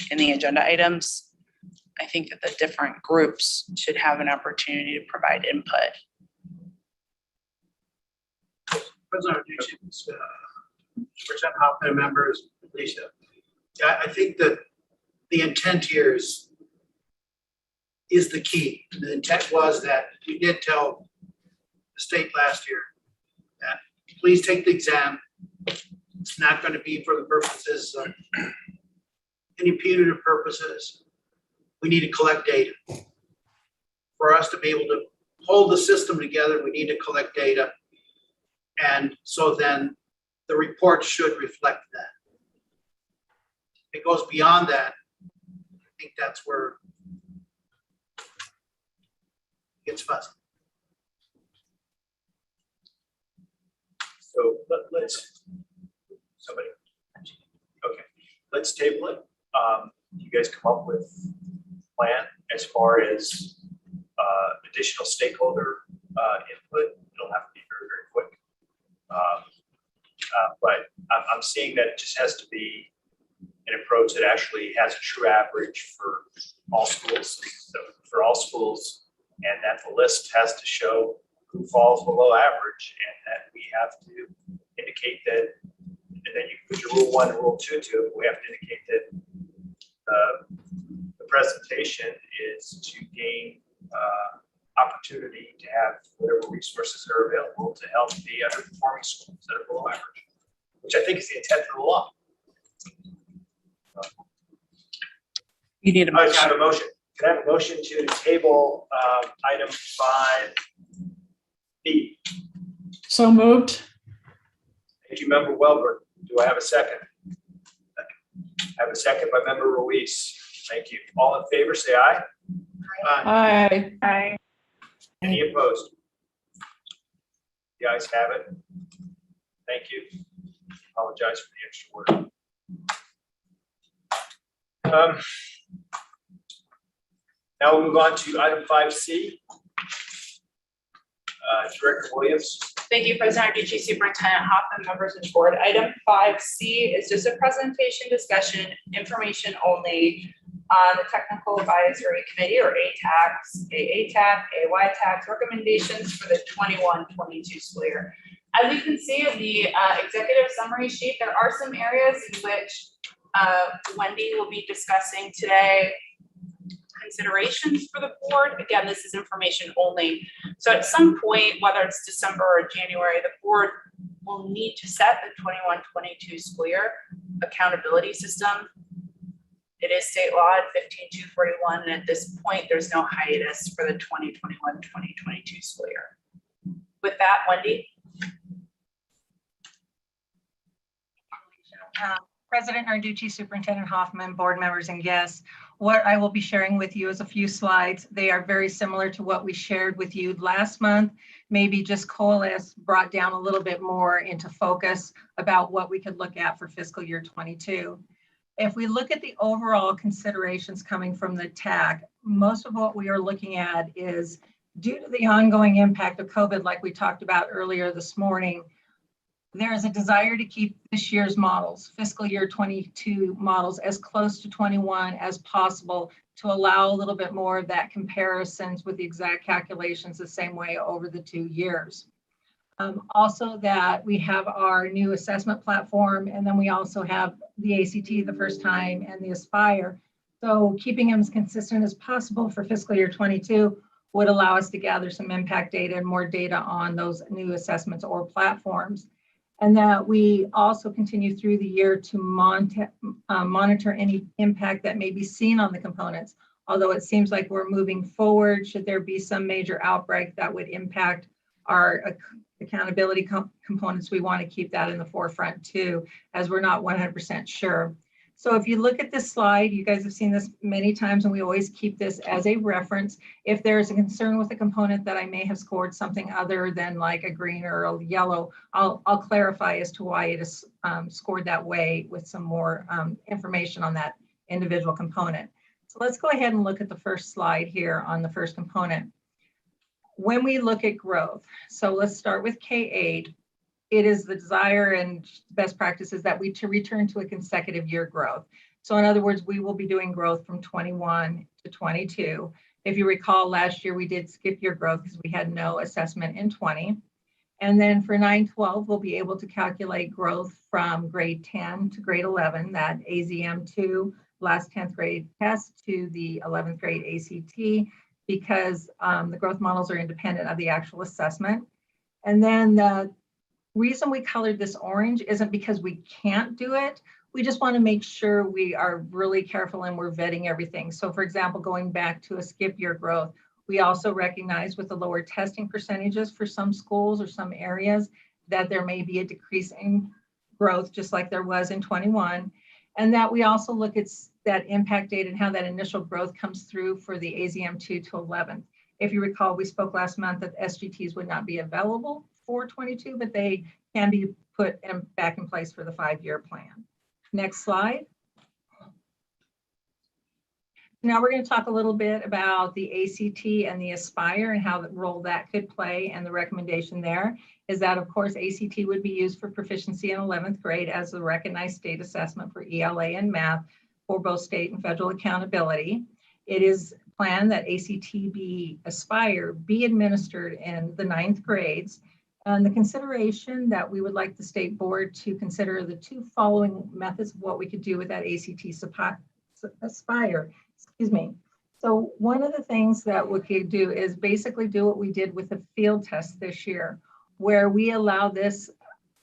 in the agenda items, I think that the different groups should have an opportunity to provide input. President Superintendent Hoffman, members, Lisa. Yeah, I think that the intent here is the key. The intent was that we did tell the state last year that please take the exam. It's not going to be for the purposes of any punitive purposes. We need to collect data. For us to be able to hold the system together, we need to collect data. And so then the report should reflect that. If it goes beyond that, I think that's where it gets fuzzy. So let's table it. You guys come up with a plan as far as additional stakeholder input. It'll have to be very, very quick. But I'm seeing that it just has to be an approach that actually has a true average for all schools. So for all schools, and that the list has to show who falls below average, and that we have to indicate that, and then you put your rule 1 and rule 2 to it. We have to indicate that the presentation is to gain opportunity to have whatever resources are available to help the underperforming schools that are below average, which I think is the intent of the law. You need a Can I motion. have a motion? Can I have a motion to table item 5B? So moved. Thank you, Member Welborn. Do I have a second? I have a second by Member Ruiz. Thank you. All in favor, say aye. Aye. Aye. Any opposed? The ayes have it. Thank you. Apologize for the extra word. Now we'll move on to item 5C. Director Williams. Thank you, President Arducci, Superintendent Hoffman, members of the board. Item 5C is just a presentation discussion, information only on the Technical Advisory Committee, or ATAC's, AATAC, AYTAC recommendations for the 21-22 school year. As you can see in the executive summary sheet, there are some areas in which Wendy will be discussing today considerations for the board. Again, this is information only. So at some point, whether it's December or January, the board will need to set the 21-22 school year accountability system. It is state law at 15241, and at this point, there's no hiatus for the 2021-2022 school year. With that, Wendy. President Narducci, Superintendent Hoffman, board members and guests, what I will be sharing with you is a few slides. They are very similar to what we shared with you last month, maybe just coalesced, brought down a little bit more into focus about what we could look at for fiscal year 22. If we look at the overall considerations coming from the TAC, most of what we are looking at is due to the ongoing impact of COVID, like we talked about earlier this morning, there is a desire to keep this year's models, fiscal year 22 models, as close to 21 as possible to allow a little bit more of that comparisons with the exact calculations the same way over the 2 years. Also that we have our new assessment platform, and then we also have the ACT the first time and the Aspire. So keeping them as consistent as possible for fiscal year 22 would allow us to gather some impact data and more data on those new assessments or platforms. And that we also continue through the year to monitor any impact that may be seen on the components. Although it seems like we're moving forward, should there be some major outbreak that would impact our accountability components, we want to keep that in the forefront too, as we're not 100% sure. So if you look at this slide, you guys have seen this many times, and we always keep this as a reference. If there's a concern with a component that I may have scored something other than like a green or a yellow, I'll clarify as to why it is scored that way with some more information on that individual component. So let's go ahead and look at the first slide here on the first component. When we look at growth, so let's start with K-8. It is the desire and best practices that we to return to a consecutive year growth. So in other words, we will be doing growth from 21 to 22. If you recall, last year we did skip year growth because we had no assessment in 20. And then for 9-12, we'll be able to calculate growth from grade 10 to grade 11, that AZM2, last 10th grade test, to the 11th grade ACT, because the growth models are independent of the actual assessment. And then the reason we colored this orange isn't because we can't do it. We just want to make sure we are really careful and we're vetting everything. So for example, going back to a skip year growth, we also recognize with the lower testing percentages for some schools or some areas that there may be a decrease in growth, just like there was in 21. And that we also look at that impact data and how that initial growth comes through for the AZM2 to 11. If you recall, we spoke last month that SGTs would not be available for 22, but they can be put back in place for the 5-year plan. Next slide. Now we're going to talk a little bit about the ACT and the Aspire and how the role that could play, and the recommendation there is that, of course, ACT would be used for proficiency in 11th grade as a recognized state assessment for ELA and math for both state and federal accountability. It is plan that ACTB Aspire be administered in the 9th grades. And the consideration that we would like the state board to consider the 2 following methods of what we could do with that ACT Aspire, excuse me. So one of the things that we could do is basically do what we did with the field test this year, where we allow this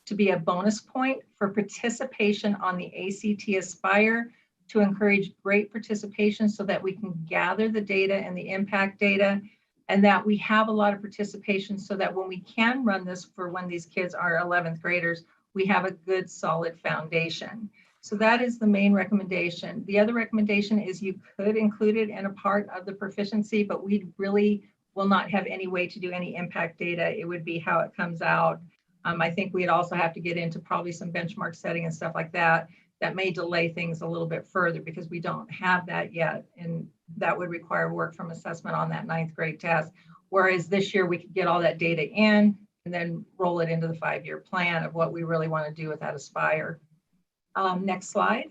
to be a bonus point for participation on the ACT Aspire to encourage great participation so that we can gather the data and the impact data, and that we have a lot of participation so that when we can run this for when these kids are 11th graders, we have a good solid foundation. So that is the main recommendation. The other recommendation is you could include it in a part of the proficiency, but we really will not have any way to do any impact data. It would be how it comes out. I think we'd also have to get into probably some benchmark setting and stuff like that. That may delay things a little bit further because we don't have that yet. And that would require work from assessment on that 9th grade test. Whereas this year we could get all that data in and then roll it into the 5-year plan of what we really want to do with that Aspire. Next slide.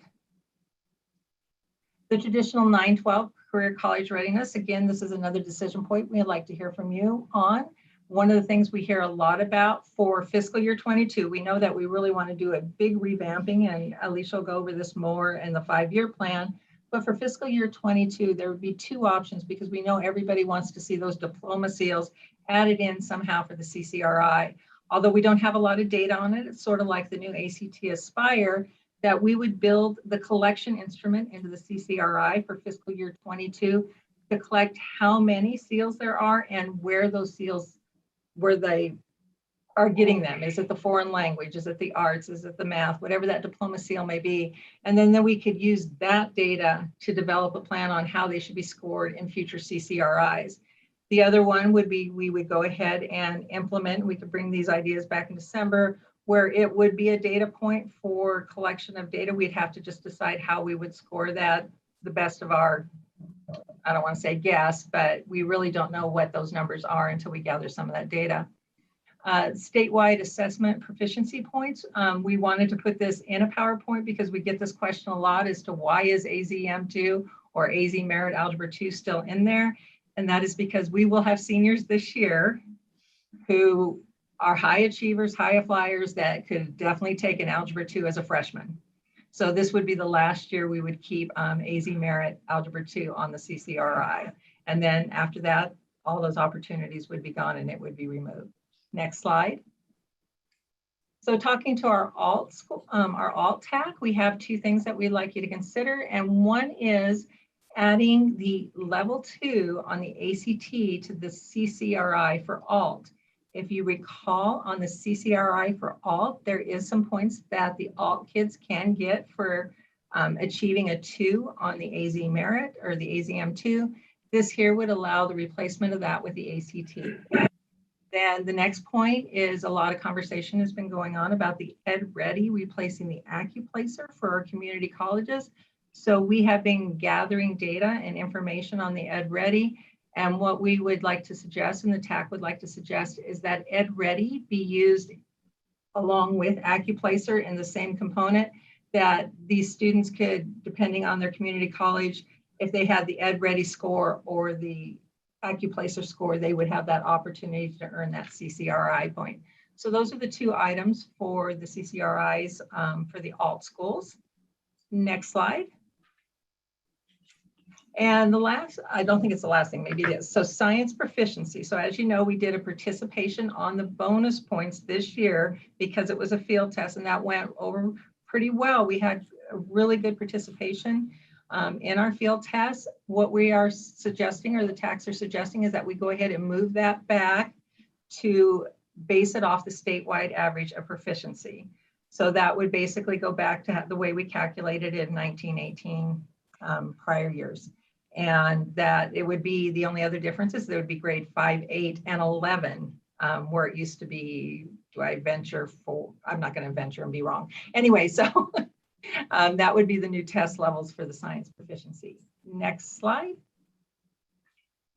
The traditional 9-12 career college readiness. Again, this is another decision point we'd like to hear from you on. One of the things we hear a lot about for fiscal year 22, we know that we really want to do a big revamping, and Alicia will go over this more in the 5-year plan. But for fiscal year 22, there would be 2 options because we know everybody wants to see those diploma seals added in somehow for the CCRI. Although we don't have a lot of data on it, it's sort of like the new ACT Aspire, that we would build the collection instrument into the CCRI for fiscal year 22 to collect how many seals there are and where those seals, where they are getting them. Is it the foreign language? Is it the arts? Is it the math? Whatever that diploma seal may be. And then we could use that data to develop a plan on how they should be scored in future CCRIs. The other one would be, we would go ahead and implement, we could bring these ideas back in December, where it would be a data point for collection of data. We'd have to just decide how we would score that, the best of our, I don't want to say guess, but we really don't know what those numbers are until we gather some of that data. Statewide assessment proficiency points. We wanted to put this in a PowerPoint because we get this question a lot as to why is AZM2 or AZ Merit Algebra 2 still in there? And that is because we will have seniors this year who are high achievers, high flyers that could definitely take an Algebra 2 as a freshman. So this would be the last year we would keep AZ Merit Algebra 2 on the CCRI. And then after that, all those opportunities would be gone and it would be removed. Next slide. So talking to our alt TAC, we have 2 things that we'd like you to consider. And one is adding the level 2 on the ACT to the CCRI for alt. If you recall, on the CCRI for alt, there is some points that the alt kids can get for achieving a 2 on the AZ Merit or the AZM2. This here would allow the replacement of that with the ACT. Then the next point is a lot of conversation has been going on about the EdReady replacing the AccuPlacer for our community colleges. So we have been gathering data and information on the EdReady. And what we would like to suggest, and the TAC would like to suggest, is that EdReady be used along with AccuPlacer in the same component, that these students could, depending on their community college, if they had the EdReady score or the AccuPlacer score, they would have that opportunity to earn that CCRI point. So those are the 2 items for the CCRIs for the alt schools. Next slide. And the last, I don't think it's the last thing, maybe it is. So science proficiency. So as you know, we did a participation on the bonus points this year because it was a field test and that went over pretty well. We had a really good participation in our field tests. What we are suggesting, or the TACs are suggesting, is that we go ahead and move that back to base it off the statewide average of proficiency. So that would basically go back to the way we calculated it in 1918 prior years. And that it would be, the only other difference is there would be grade 5, 8, and 11, where it used to be, do I venture for, I'm not going to venture and be wrong. Anyway, so that would be the new test levels for the science proficiency. Next slide.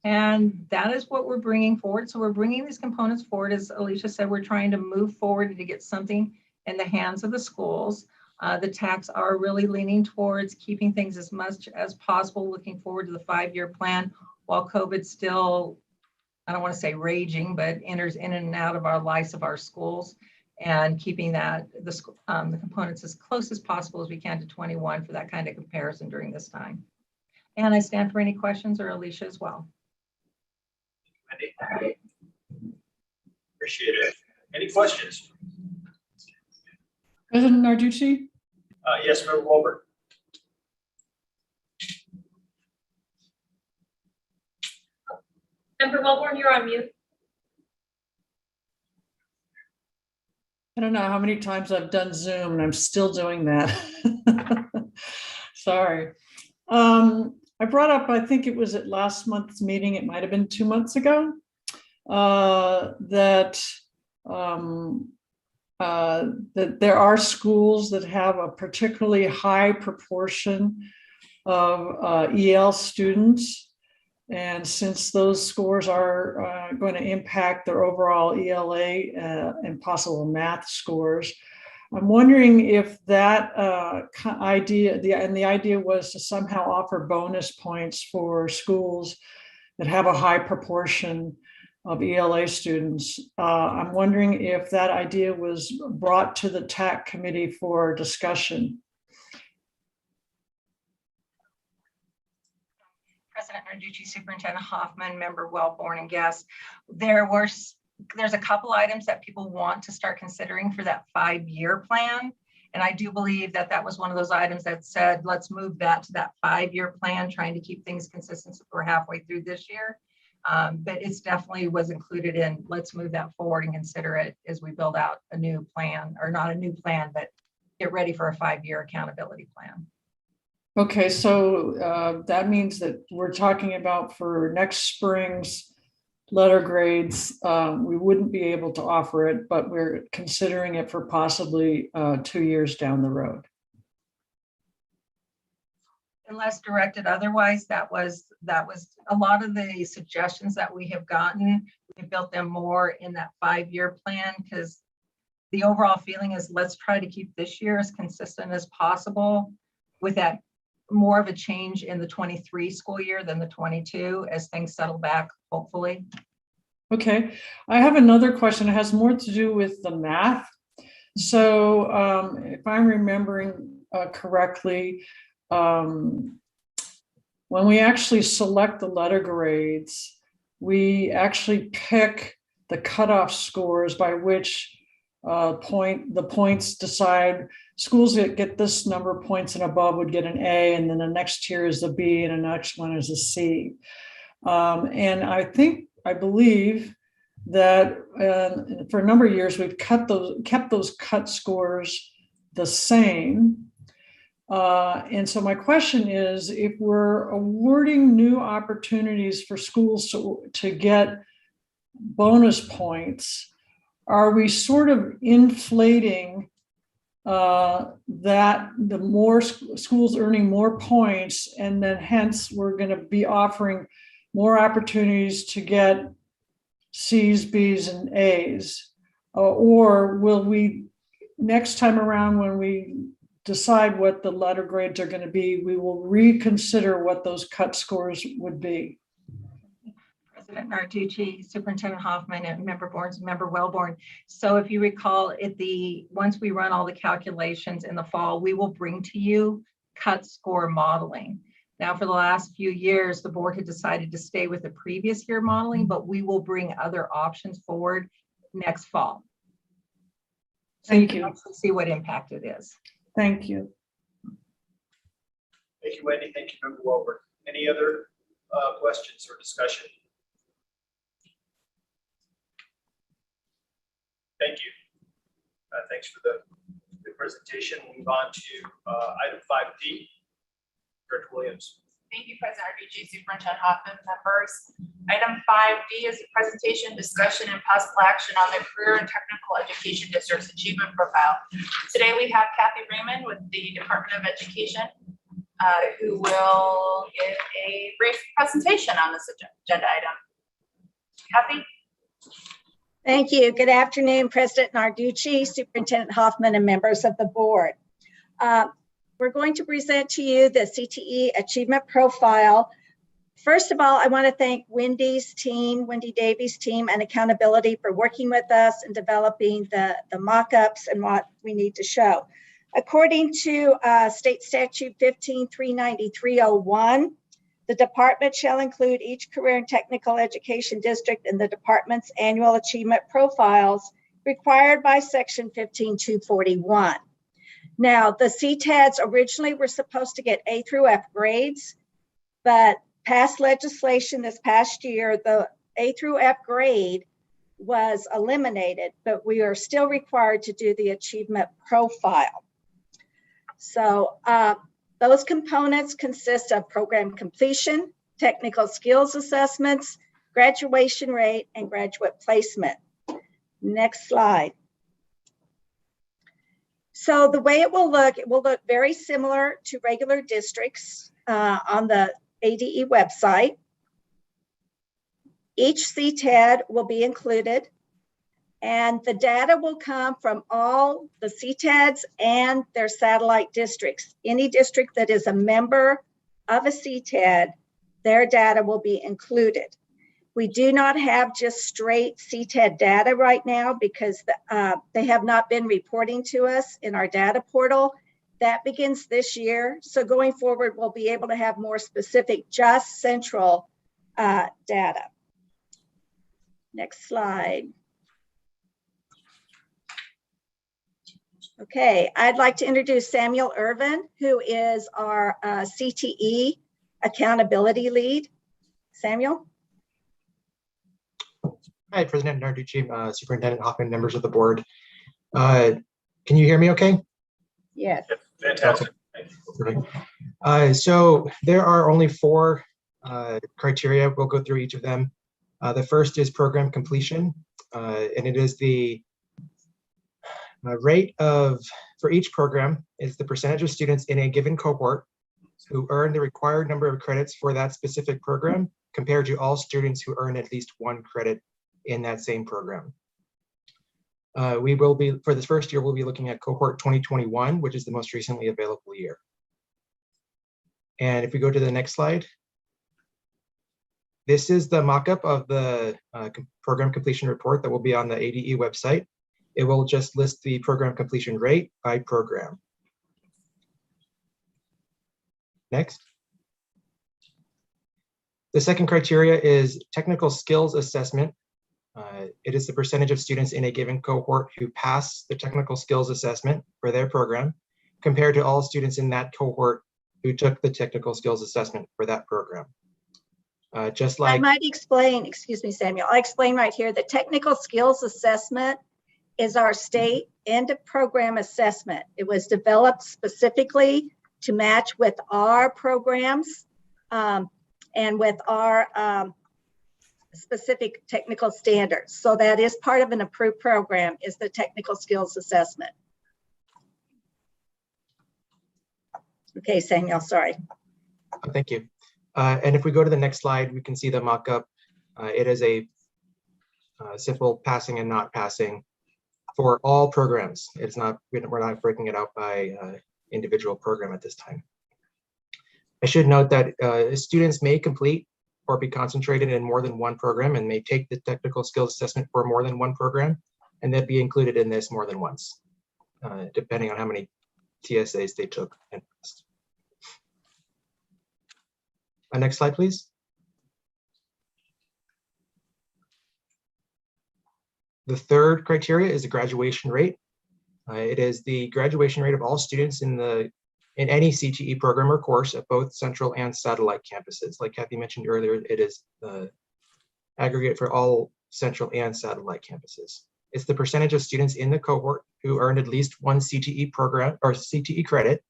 And that is what we're bringing forward. So we're bringing these components forward. As Alicia said, we're trying to move forward to get something in the hands of the schools. The TACs are really leaning towards keeping things as much as possible, looking forward to the 5-year plan, while COVID's still, I don't want to say raging, but enters in and out of our lives of our schools, and keeping that the components as close as possible as we can to 21 for that kind of comparison during this time. And I stand for any questions, or Alicia as well. Appreciate it. Any questions? President Narducci? Yes, Member Wilbur. Member Wellborn, you're on mute. I don't know how many times I've done Zoom and I'm still doing that. Sorry. I brought up, I think it was at last month's meeting, it might have been 2 months ago, that there are schools that have a particularly high proportion of EL students. And since those scores are going to impact their overall ELA and possible math scores, I'm wondering if that idea, the idea was to somehow offer bonus points for schools that have a high proportion of ELA students. I'm wondering if that idea was brought to the TAC committee for discussion. President Narducci, Superintendent Hoffman, Member Wellborn, and guests, there's a couple items that people want to start considering for that 5-year plan. And I do believe that that was one of those items that said, let's move that to that 5-year plan, trying to keep things consistent. So we're halfway through this year. But it's definitely was included in, let's move that forward and consider it as we build out a new plan, or not a new plan, but get ready for a 5-year accountability plan. Okay, so that means that we're talking about for next spring's letter grades, we wouldn't be able to offer it, but we're considering it for possibly 2 years down the road. Unless directed otherwise, that was a lot of the suggestions that we have gotten. We built them more in that 5-year plan, because the overall feeling is, let's try to keep this year as consistent as possible, with that more of a change in the 23 school year than the 22 as things settle back, hopefully. Okay, I have another question. It has more to do with the math. So if I'm remembering correctly, when we actually select the letter grades, we actually pick the cutoff scores by which the points decide schools that get this number of points and above would get an A, and then the next tier is a B, and the next one is a C. And I believe that for a number of years we've kept those cut scores the same. And so my question is, if we're awarding new opportunities for schools to get bonus points, are we sort of inflating that the more schools earning more points, and then hence we're going to be offering more opportunities to get C's, B's, and A's? Or will we, next time around when we decide what the letter grades are going to be, we will reconsider what those cut scores would be? President Narducci, Superintendent Hoffman, and Member Wellborn. So if you recall, once we run all the calculations in the fall, we will bring to you cut score modeling. Now, for the last few years, the board had decided to stay with the previous year modeling, but we will bring other options forward next fall. So you can also see what impact it is. Thank you. Thank you, Wendy. Thank you, Member Wilbur. Any other questions or discussion? Thank you. Thanks for the presentation. We'll move on to item 5D. Director Williams. Thank you, President Narducci, Superintendent Hoffman, members. Item 5D is a presentation, discussion, and possible action on the Career and Technical Education District's Achievement Profile. Today we have Kathy Raymond with the Department of Education, who will give a brief presentation on this agenda item. Kathy? Thank you. Good afternoon, President Narducci, Superintendent Hoffman, and members of the board. We're going to present to you the CTE Achievement Profile First of all, I want to thank Wendy Davies' team and accountability for working with us and developing the mock-ups and what we need to show. According to State Statute 15-393-01, the department shall include each career and technical education district in the department's annual achievement profiles required by Section 15-241. Now, the CTADs originally were supposed to get A through F grades, but past legislation this past year, the A through F grade was eliminated, but we are still required to do the achievement profile. So those components consist of program completion, technical skills assessments, graduation rate, and graduate placement. Next slide. So the way it will look very similar to regular districts on the ADE website. Each CTAD will be included, and the data will come from all the CTADs and their satellite districts. Any district that is a member of a CTAD, their data will be included. We do not have just straight CTAD data right now because they have not been reporting to us in our data portal. That begins this year. So going forward, we'll be able to have more specific, just central data. Next slide. Okay, I'd like to introduce Samuel Irvin, who is our CTE accountability lead. Samuel? Hi, President Narducci, Superintendent Hoffman, members of the board. Can you hear me okay? Yes. Fantastic. So there are only 4 criteria. We'll go through each of them. The first is program completion, and it is the rate for each program is the percentage of students in a given cohort who earn the required number of credits for that specific program compared to all students who earn at least 1 credit in that same program. We will be, for this first year, we'll be looking at cohort 2021, which is the most recently available year. And if we go to the next slide, this is the mock-up of the program completion report that will be on the ADE website. It will just list the program completion rate by program. Next. The second criteria is technical skills assessment. It is the percentage of students in a given cohort who pass the technical skills assessment for their program compared to all students in that cohort who took the technical skills assessment for that program. Just like— I might explain, excuse me, Samuel, I'll explain right here. The technical skills assessment is our state end of program assessment. It was developed specifically to match with our programs and with our specific technical standards. So that is part of an approved program, is the technical skills assessment. Okay, Samuel, sorry. Thank you. And if we go to the next slide, we can see the mock-up. It is a simple passing and not passing for all programs. It's not, we're not breaking it out by individual program at this time. I should note that students may complete or be concentrated in more than one program and may take the technical skills assessment for more than one program, and they'd be included in this more than once, depending on how many TSAs they took. Next slide, please. The third criteria is the graduation rate. It is the graduation rate of all students in any CTE program or course at both central and satellite campuses. Like Kathy mentioned earlier, it is the aggregate for all central and satellite campuses. It's the percentage of students in the cohort who earned at least 1 CTE program or CTE credit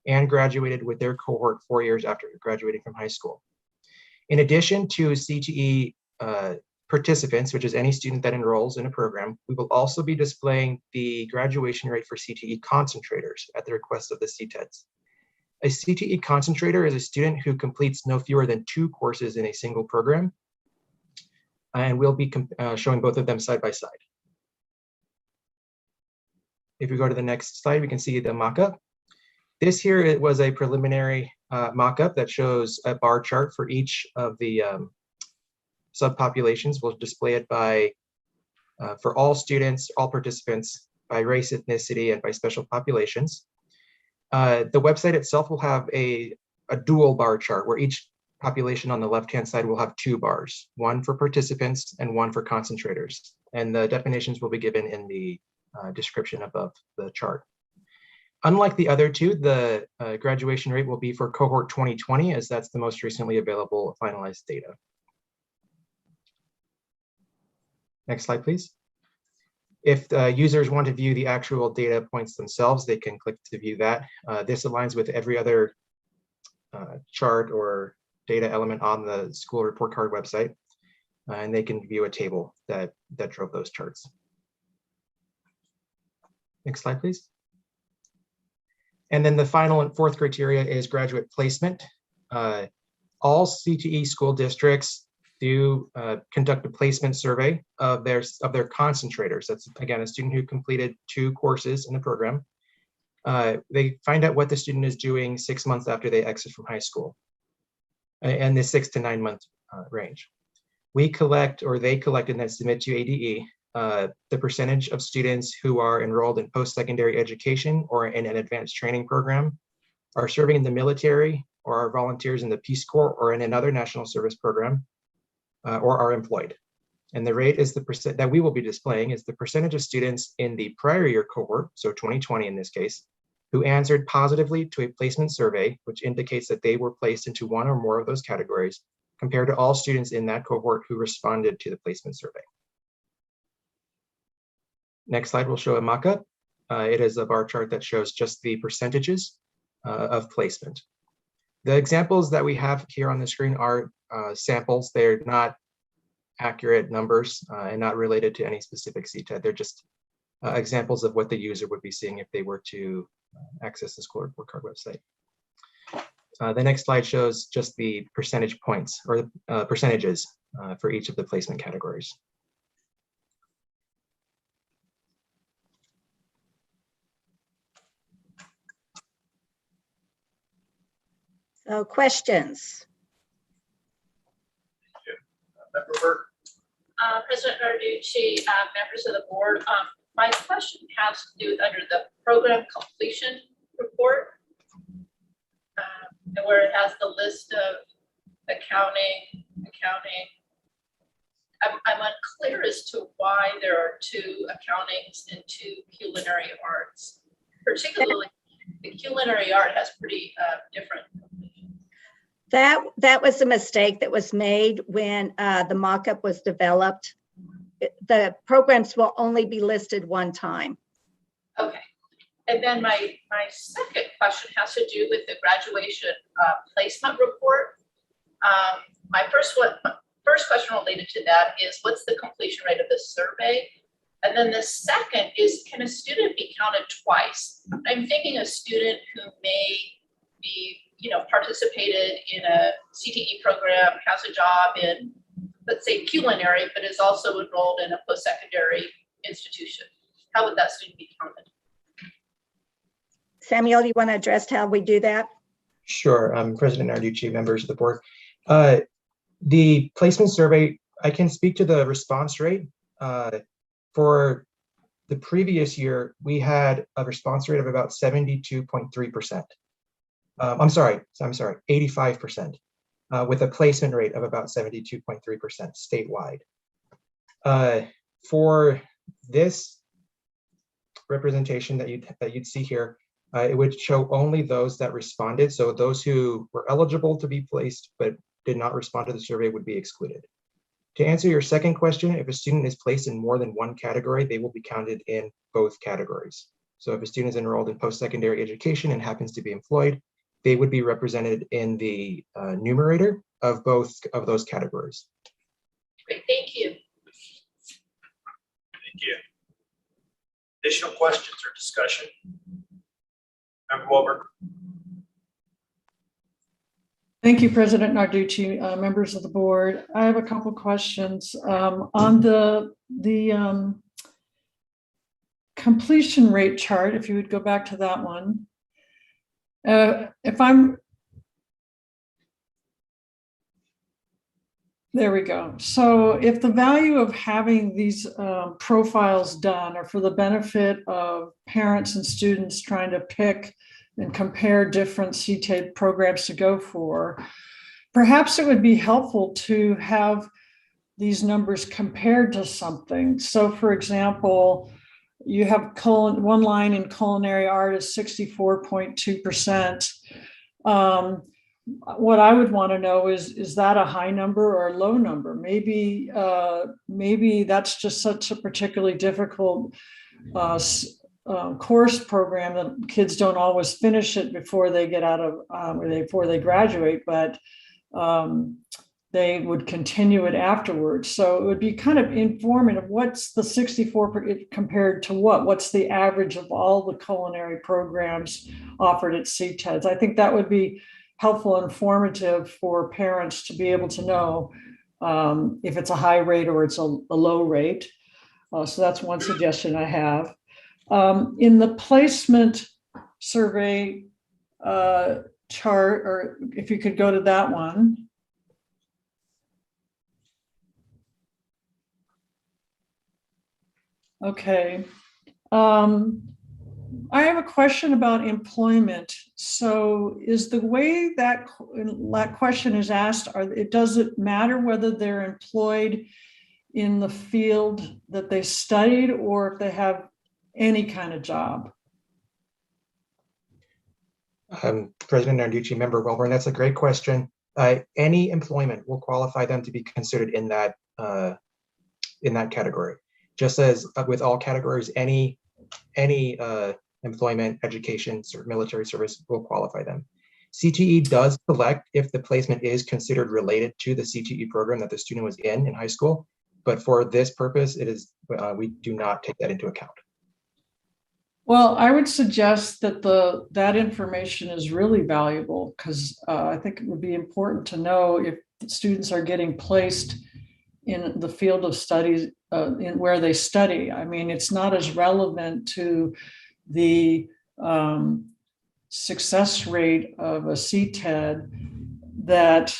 and graduated with their cohort 4 years after graduating from high school. In addition to CTE participants, which is any student that enrolls in a program, we will also be displaying the graduation rate for CTE concentrators at the request of the CTEDs. A CTE concentrator is a student who completes no fewer than 2 courses in a single program, and we'll be showing both of them side by side. If we go to the next slide, we can see the mock-up. This here, it was a preliminary mock-up that shows a bar chart for each of the subpopulations. We'll display it by for all students, all participants, by race, ethnicity, and by special populations. The website itself will have a dual bar chart where each population on the left-hand side will have 2 bars, one for participants and one for concentrators. And the definitions will be given in the description above the chart. Unlike the other 2, the graduation rate will be for cohort 2020, as that's the most recently available finalized data. Next slide, please. If users want to view the actual data points themselves, they can click to view that. This aligns with every other chart or data element on the school report card website, and they can view a table that drove those charts. Next slide, please. And then the final and 4th criteria is graduate placement. All CTE school districts do conduct a placement survey of their concentrators. That's, again, a student who completed 2 courses in the program. They find out what the student is doing 6 months after they exit from high school, and the 6 to 9 month range. We collect, or they collect and then submit to ADE, the percentage of students who are enrolled in post-secondary education or in an advanced training program, are serving in the military, or are volunteers in the Peace Corps or in another national service program, or are employed. And the rate is the percent that we will be displaying is the percentage of students in the prior year cohort, so 2020 in this case, who answered positively to a placement survey, which indicates that they were placed into one or more of those categories, compared to all students in that cohort who responded to the placement survey. Next slide will show a mock-up. It is a bar chart that shows just the percentages of placement. The examples that we have here on the screen are samples. They're not accurate numbers and not related to any specific CTED. They're just examples of what the user would be seeing if they were to access the school report card website. The next slide shows just the percentage points or percentages for each of the placement categories. So questions? President Narducci, members of the board, my question has to do with under the program completion report, and where it has the list of accounting. I'm unclear as to why there are 2 accountings and 2 culinary arts. Particularly, the culinary art has pretty different. That was a mistake that was made when the mock-up was developed. The programs will only be listed one time. Okay. And then my second question has to do with the graduation placement report. My first question related to that is, what's the completion rate of the survey? And then the second is, can a student be counted twice? I'm thinking a student who may be, participated in a CTE program, has a job in, let's say, culinary, but is also enrolled in a post-secondary institution. How would that student be counted? Samuel, you want to address how we do that? Sure, President Narducci, members of the board. The placement survey, I can speak to the response rate. For the previous year, we had a response rate of about 72.3%. I'm sorry, 85%, with a placement rate of about 72.3% statewide. For this representation that you'd see here, it would show only those that responded. So those who were eligible to be placed but did not respond to the survey would be excluded. To answer your second question, if a student is placed in more than one category, they will be counted in both categories. So if a student is enrolled in post-secondary education and happens to be employed, they would be represented in the numerator of both of those categories. Great, thank you. Thank you. Additional questions or discussion? Member Wilbur. Thank you, President Narducci, members of the board. I have a couple questions on the completion rate chart. If you would go back to that one, If I'm, there we go. So if the value of having these profiles done are for the benefit of parents and students trying to pick and compare different CTED programs to go for, perhaps it would be helpful to have these numbers compared to something. So for example, you have one line in culinary art is 64.2%. What I would want to know is that a high number or a low number? Maybe that's just such a particularly difficult course program that kids don't always finish it before they get out of before they graduate, but they would continue it afterwards. So it would be kind of informative. What's the 64 compared to what? What's the average of all the culinary programs offered at CTEDs? I think that would be helpful and informative for parents to be able to know if it's a high rate or it's a low rate. So that's one suggestion I have. In the placement survey chart, or if you could go to that one. Okay. I have a question about employment. So is the way that question is asked, does it matter whether they're employed in the field that they studied or if they have any kind of job? President Narducci, Member Welborn, that's a great question. Any employment will qualify them to be considered in that category. Just as with all categories, any employment, education, military service will qualify them. CTE does select if the placement is considered related to the CTE program that the student was in high school, but for this purpose, it is we do not take that into account. Well, I would suggest that that information is really valuable because I think it would be important to know if students are getting placed in the field of studies in where they study. I mean, it's not as relevant to the success rate of a CTED that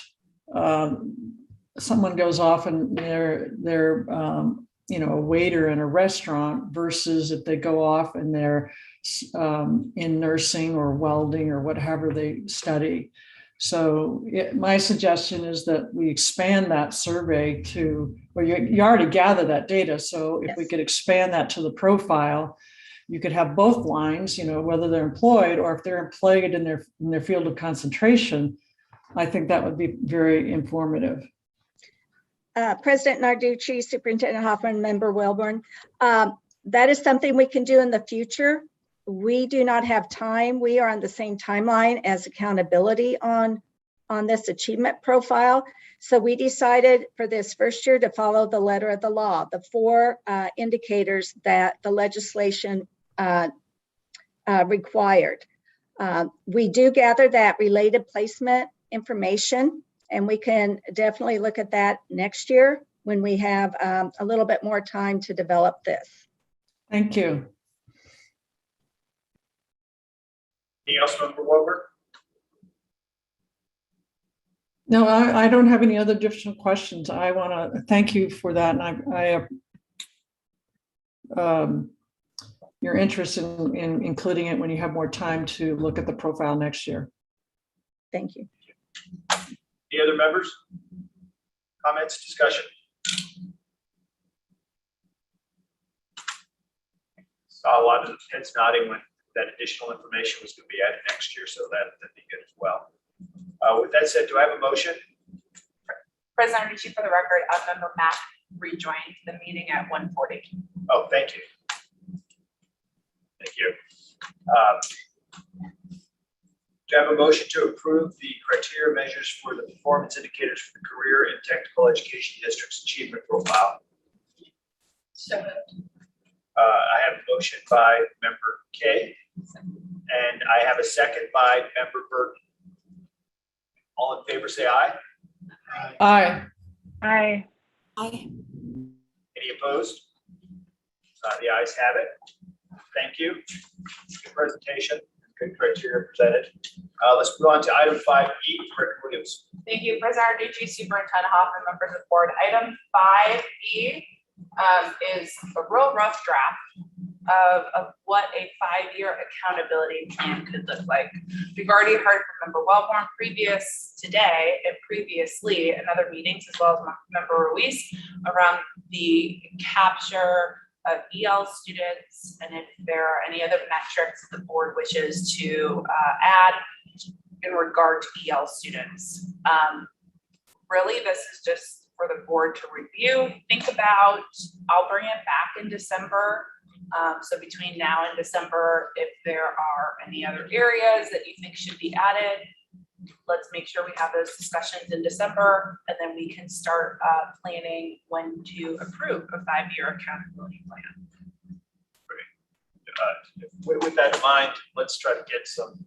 someone goes off and they're a waiter in a restaurant versus if they go off and they're in nursing or welding or whatever they study. So my suggestion is that we expand that survey to, well, you already gather that data. So if we could expand that to the profile, you could have both lines, whether they're employed or if they're employed in their field of concentration. I think that would be very informative. President Narducci, Superintendent Hoffman, Member Welborn, that is something we can do in the future. We do not have time. We are on the same timeline as accountability on this achievement profile. So we decided for this first year to follow the letter of the law, the 4 indicators that the legislation required. We do gather that related placement information, and we can definitely look at that next year when we have a little bit more time to develop this. Thank you. Anything else, Member Welborn? No, I don't have any other additional questions. I want to thank you for that. And your interest in including it when you have more time to look at the profile next year. Thank you. Any other members? Comments, discussion? Saw a lot of heads nodding when that additional information was going to be added next year, so that'd be good as well. With that said, do I have a motion? President Narducci, for the record, Member Mack rejoined the meeting at 1:40. Oh, thank you. Thank you. Do I have a motion to approve the criteria measures for the performance indicators for the Career and Technical Education District's achievement profile? So moved. I have a motion by Member Kay, and I have a second by Member Burton. All in favor, say aye. Aye. Aye. Aye. Any opposed? The ayes have it. Thank you. Good presentation. good criteria presented. Let's move on to item 5E, Director Williams. Thank you, President Arducci, Superintendent Hoffman, members of the board. Item 5E is a real rough draft of what a 5-year accountability plan could look like. We've already heard from Member Wellborn today and previously in other meetings, as well as Member Ruiz, around the capture of EL students and if there are any other metrics the board wishes to add in regard to EL students. Really, this is just for the board to review, think about. I'll bring it back in December. So between now and December, if there are any other areas that you think should be added, let's make sure we have those discussions in December, and then we can start planning when to approve a 5-year accountability plan. Great. With that in mind, let's try to get some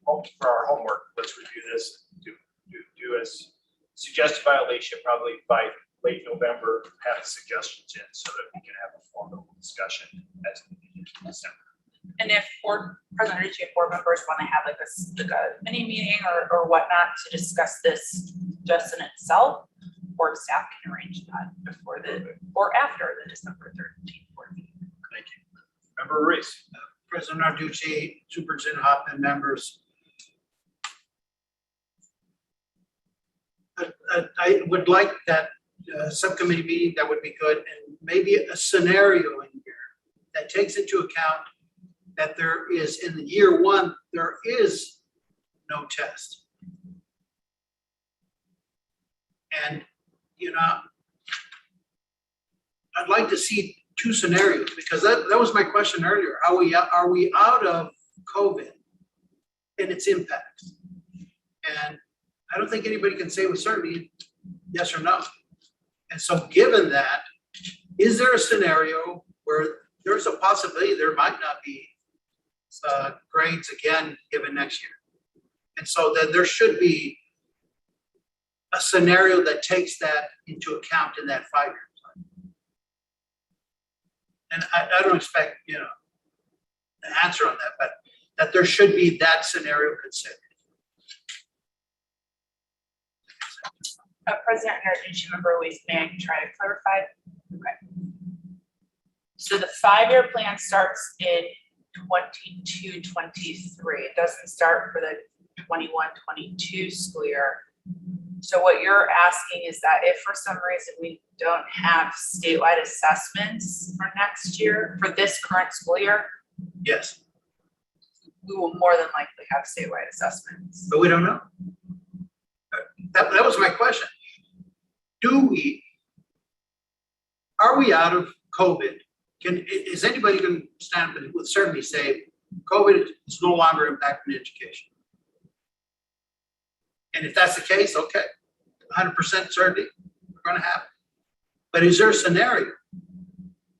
for our homework. Let's review this. Do as suggested violation probably by late November. Have suggestions in so that we can have a formal discussion as we begin in December. And if President Arducci and board members want to have like a mini meeting or whatnot to discuss this just in itself, board staff can arrange that before or after the December 13th board meeting. Thank you. Member Ruiz. President Arducci, Superintendent Hoffman, members. I would like that subcommittee meeting. That would be good, and maybe a scenario in here that takes into account that there is in the year 1 there is no test, and I'd like to see 2 scenarios, because that was my question earlier. Are we out of COVID and its impact? And I don't think anybody can say with certainty yes or no. And so given that, is there a scenario where there's a possibility there might not be grades again given next year? And so then there should be a scenario that takes that into account in that 5-year plan. And I don't expect, an answer on that, but that there should be that scenario considered. President Arducci, member Ruiz, may I try to clarify? Okay. So the 5-year plan starts in 22-23. It doesn't start for the 21-22 school year. So what you're asking is that if for some reason we don't have statewide assessments for next year, for this current school year, yes, we will more than likely have statewide assessments. But we don't know. That was my question. Are we out of COVID? Is anybody going to stand up and with certainty say COVID is no longer impacting education? And if that's the case, okay, 100% certainty, we're going to have it. But is there a scenario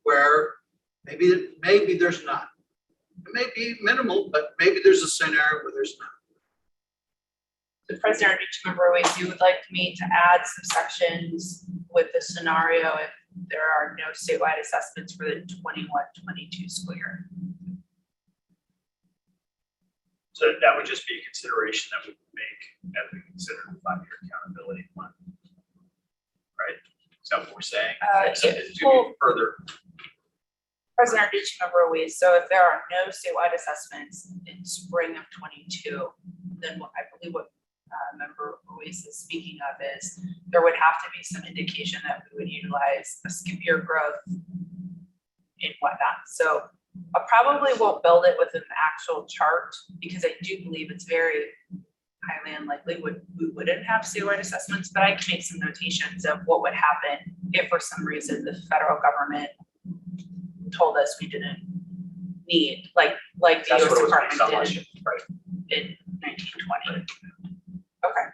where maybe there's not? It may be minimal, but maybe there's a scenario where there's not. The President Arducci, member Ruiz, you would like me to add some sections with the scenario if there are no statewide assessments for the 21-22 school year. So that would just be a consideration that we would make as we consider the 5-year accountability plan. Right? Is that what we're saying? Further. President Arducci, member Ruiz, so if there are no statewide assessments in spring of 22, then what I believe what member Ruiz is speaking of is there would have to be some indication that we would utilize a skip year growth in whatnot. So I probably won't build it within the actual chart because I do believe it's very highly unlikely we wouldn't have statewide assessments, but I can make some notations of what would happen if for some reason the federal government told us we didn't need, like the US Department did in 1920. Okay.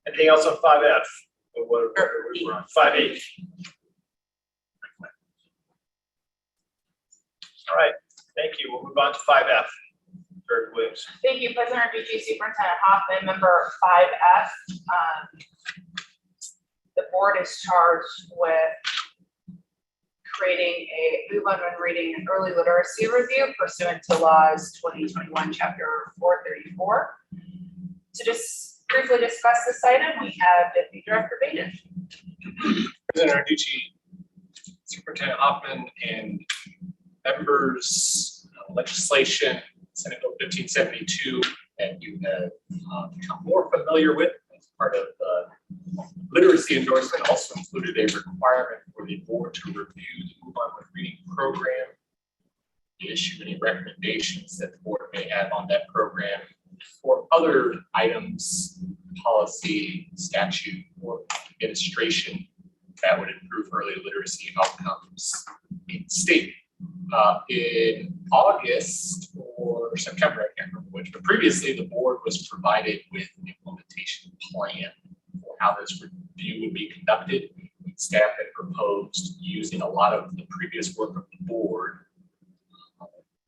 Anything else on 5F? Or what we're on 5H? All right, thank you. We'll move on to 5F. Director Williams. Thank you, President Arducci, Superintendent Hoffman, member 5F. The board is charged with move on when reading an early literacy review pursuant to laws 2021, chapter 434. To just briefly discuss this item, we have Deputy Director Baden. President Narducci, Superintendent Hoffman, and members, legislation, Senate Bill 1572, that you have become more familiar with as part of the literacy endorsement, also included a requirement for the board to review the Move On with Reading program, issue any recommendations that the board may have on that program for other items, policy, statute, or administration that would improve early literacy outcomes in the state. In August or September, I can't remember which, but previously the board was provided with an implementation plan for how this review would be conducted. Staff had proposed using a lot of the previous work of the board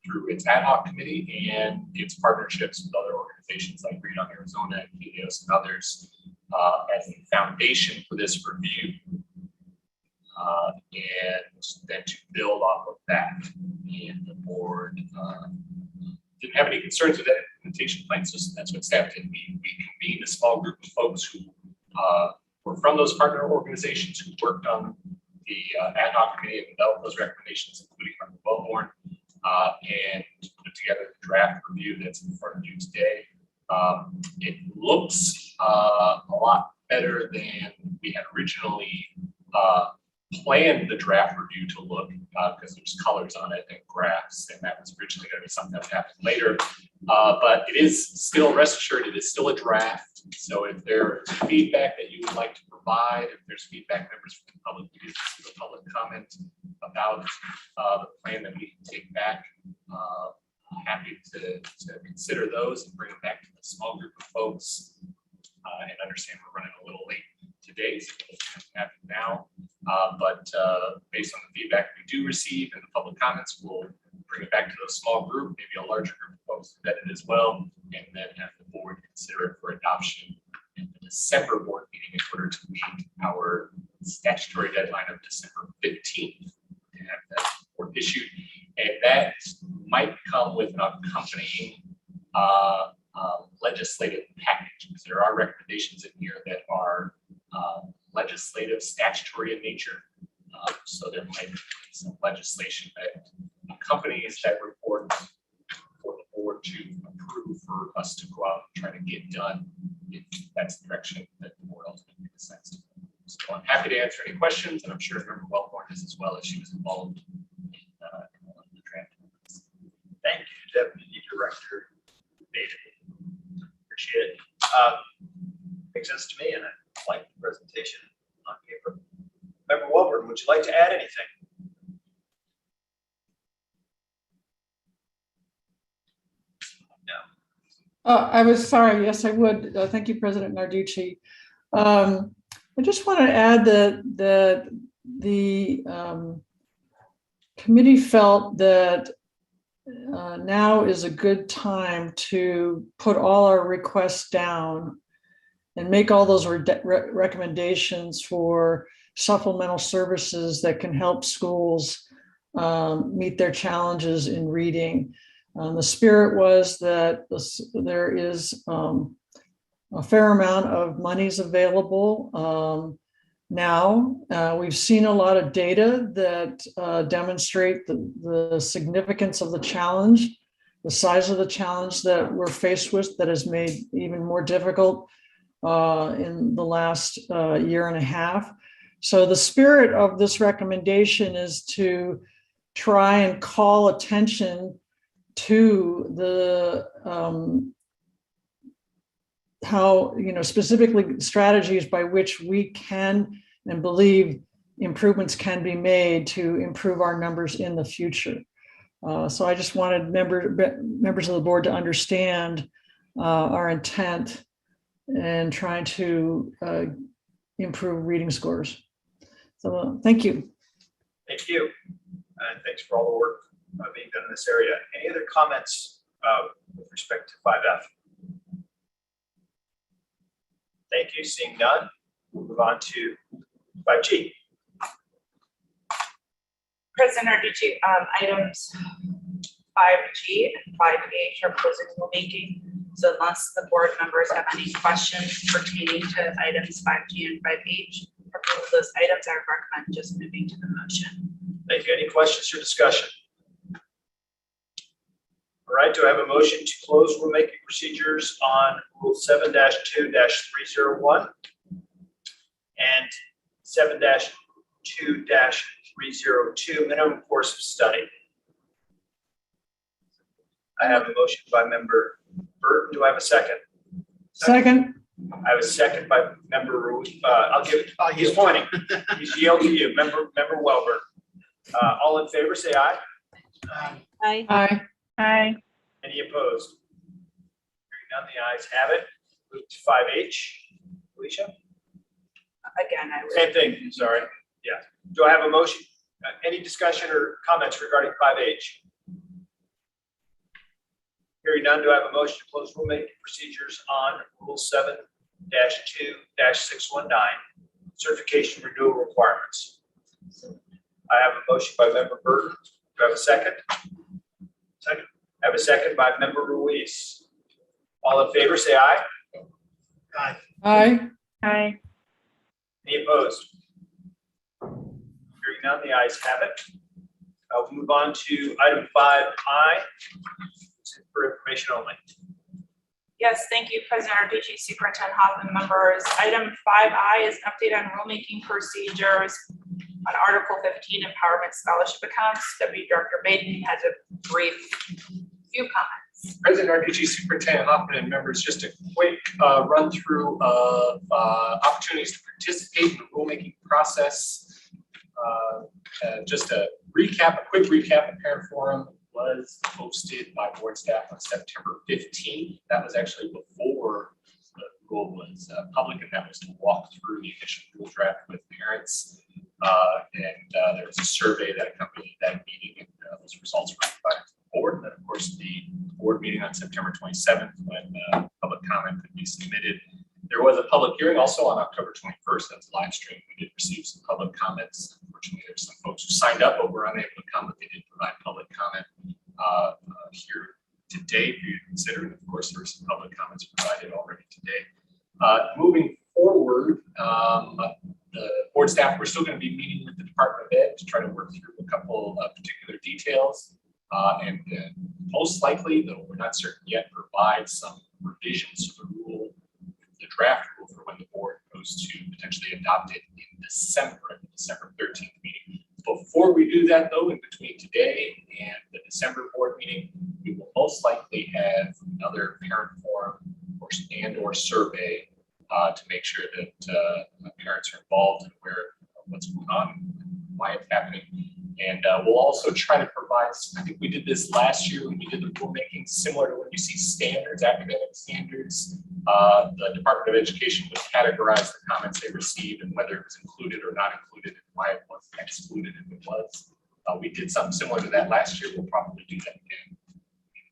through its ad hoc committee and its partnerships with other organizations like Read on Arizona, KDOS, and others as a foundation for this review. And then to build off of that. And the board didn't have any concerns with that implementation plan, so that's what staff did. We convened a small group of folks who were from those partner organizations who worked on the ad hoc committee and developed those recommendations, including Dr. Wellborn, and put together the draft review that's in front of you today. It looks a lot better than we had originally planned the draft review to look, because there's colors on it and graphs, and that was originally going to be something that would happen later. But it is still, rest assured, it is still a draft. So if there's feedback that you would like to provide, if there's feedback, members from the public, please do a public comment about the plan that we can take back. I'm happy to consider those and bring them back to the small group of folks. And understand we're running a little late today, so we'll have it now. But based on the feedback we do receive and the public comments, we'll bring it back to the small group, maybe a larger group of folks to vet it as well, and then have the board consider it for adoption in the December board meeting in order to meet our statutory deadline of December 15th to have that report issued. And that might come with an accompanying legislative package, because there are recommendations in here that are legislative, statutory in nature. So there might be some legislation that accompanies that report for the board to approve for us to go out and try to get done if that's the direction that the board ultimately decides to go. So I'm happy to answer any questions, and I'm sure Member Wellborn is as well, as she was involved in the draft. Thank you, Deputy Director Baden. Appreciate it. Makes sense to me, and I like the presentation on paper. Member Wellborn, would you like to add anything? No. I was sorry. Yes, I would. Thank you, President Narducci. I just want to add that the committee felt that now is a good time to put all our requests down and make all those recommendations for supplemental services that can help schools meet their challenges in reading. The spirit was that there is a fair amount of monies available now. We've seen a lot of data that demonstrate the significance of the challenge, the size of the challenge that we're faced with that has made even more difficult in the last year and a half. So the spirit of this recommendation is to try and call attention to the how, specifically strategies by which we can and believe improvements can be made to improve our numbers in the future. So I just wanted members of the board to understand our intent and trying to improve reading scores. So thank you. Thank you. And thanks for all the work being done in this area. Any other comments with respect to 5F? Thank you. Seeing none, we'll move on to 5G. President Narducci, items 5G and 5H are closing rulemaking. So unless the board members have any questions pertaining to items 5G and 5H, for both of those items, I would recommend just moving to the motion. Thank you. Any questions or discussion? All right, do I have a motion to close rulemaking procedures on Rule 7-2-301 and 7-2-302, minimum course of study? I have a motion by member Burton. Do I have a second? Second. I have a second by member Ruiz. I'll give it, he's pointing. He's yelled to you, member Welber. All in favor, say aye. Aye. Aye. Aye. Any opposed? Hearing none, the ayes have it. Move to 5H. Alicia? Again, I would. Same thing, sorry. Yeah. Do I have a motion? Any discussion or comments regarding 5H? Hearing none, do I have a motion to close rulemaking procedures on Rule 7-2-619, certification renewal requirements? I have a motion by member Burton. Do I have a second? Second. I have a second by member Ruiz. All in favor, say aye. Aye. Aye. Aye. Any opposed? Hearing none, the ayes have it. We'll move on to item 5I, for information only. Yes, thank you, President Narducci, Superintendent Hoffman, members. Item 5I is an update on rulemaking procedures on Article 15 Empowerment Scholarship Accounts. Deputy Director Baden has a brief few comments. President Narducci, Superintendent Hoffman, and members, just a quick run through of opportunities to participate in the rulemaking process. Just a quick recap, the parent forum was posted by board staff on September 15th. That was actually before the rule was public, and that was to walk through the initial rule draft with parents. There was a survey that accompanied that meeting, and those results were provided to the board. And then, of course, the board meeting on September 27th, when public comment could be submitted. There was a public hearing also on October 21st. That's live stream. We did receive some public comments. Unfortunately, there's some folks who signed up but were unable to come, but they did provide public comment here today for you to consider. And of course, there were some public comments provided already today. Moving forward, the board staff, we're still going to be meeting with the Department of Ed to try to work through a couple of particular details. And most likely, though we're not certain yet, provide some revisions to the rule, the draft rule, for when the board goes to potentially adopt it in December, at the December 13th meeting. Before we do that, though, in between today and the December board meeting, we will most likely have another parent forum or survey to make sure that parents are involved and aware of what's going on, why it's happening. And we'll also try to provide, I think we did this last year when we did the rulemaking, similar to when you see standards, academic standards. The Department of Education would categorize the comments they received and whether it was included or not included and why it was excluded if it was. We did something similar to that last year. We'll probably do that again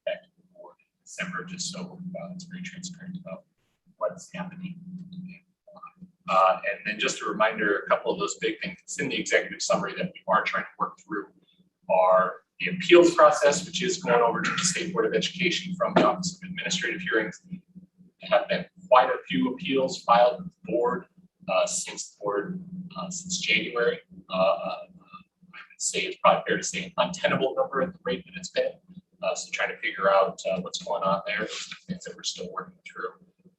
back to the board in December, just so it's very transparent about what's happening. And then just a reminder, a couple of those big things in the executive summary that we are trying to work through are the appeals process, which is going over to the State Board of Education from the Office of Administrative Hearings. There have been quite a few appeals filed with the board since January. I would say it's probably fair to say an untenable number at the rate that it's been. So trying to figure out what's going on there, things that we're still working through.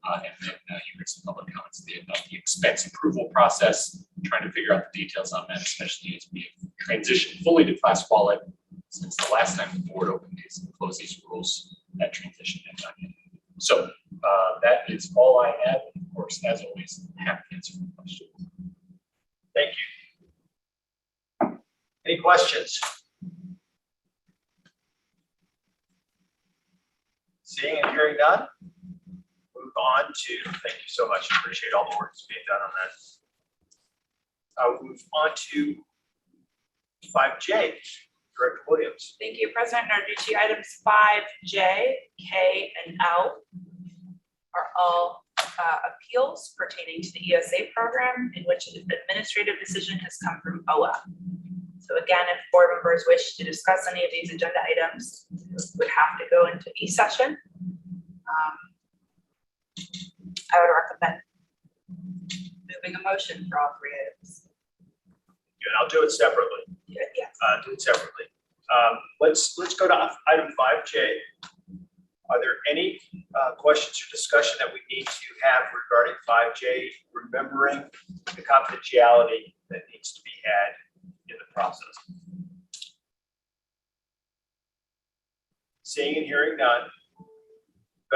And then you heard some public comments about the expense approval process, trying to figure out the details on that, especially as we transition fully to class wallet. Since the last time the board opened these and closed these rules, that transition had not yet. So that is all I have. And of course, as always, happy to answer questions. Thank you. Any questions? Seeing and hearing none. Move on to, thank you so much. Appreciate all the work that's being done on that. We'll move on to 5J. Director Williams. Thank you, President Narducci. Items 5J, K, and L are all appeals pertaining to the ESA program in which an administrative decision has come from OA. So again, if board members wish to discuss any of these agenda items, would have to go into e-session. I would recommend moving a motion for all three items. Good, I'll do it separately. Yeah, yes. Do it separately. Let's go to item 5J. Are there any questions or discussion that we need to have regarding 5J, remembering the confidentiality that needs to be had in the process? Seeing and hearing none, do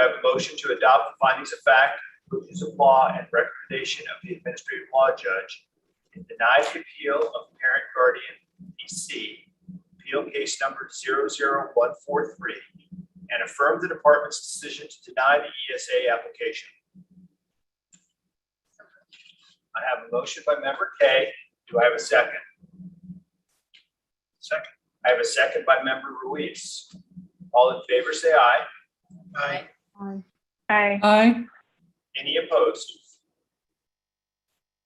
I have a motion to adopt the findings of fact, conclusions of law, and recommendation of the administrative law judge and deny the appeal of parent guardian EC, appeal case number 00143, and affirm the department's decision to deny the ESA application? I have a motion by member K. Do I have a second? Second. I have a second by member Ruiz. All in favor, say aye. Aye. Aye. Aye. Any opposed?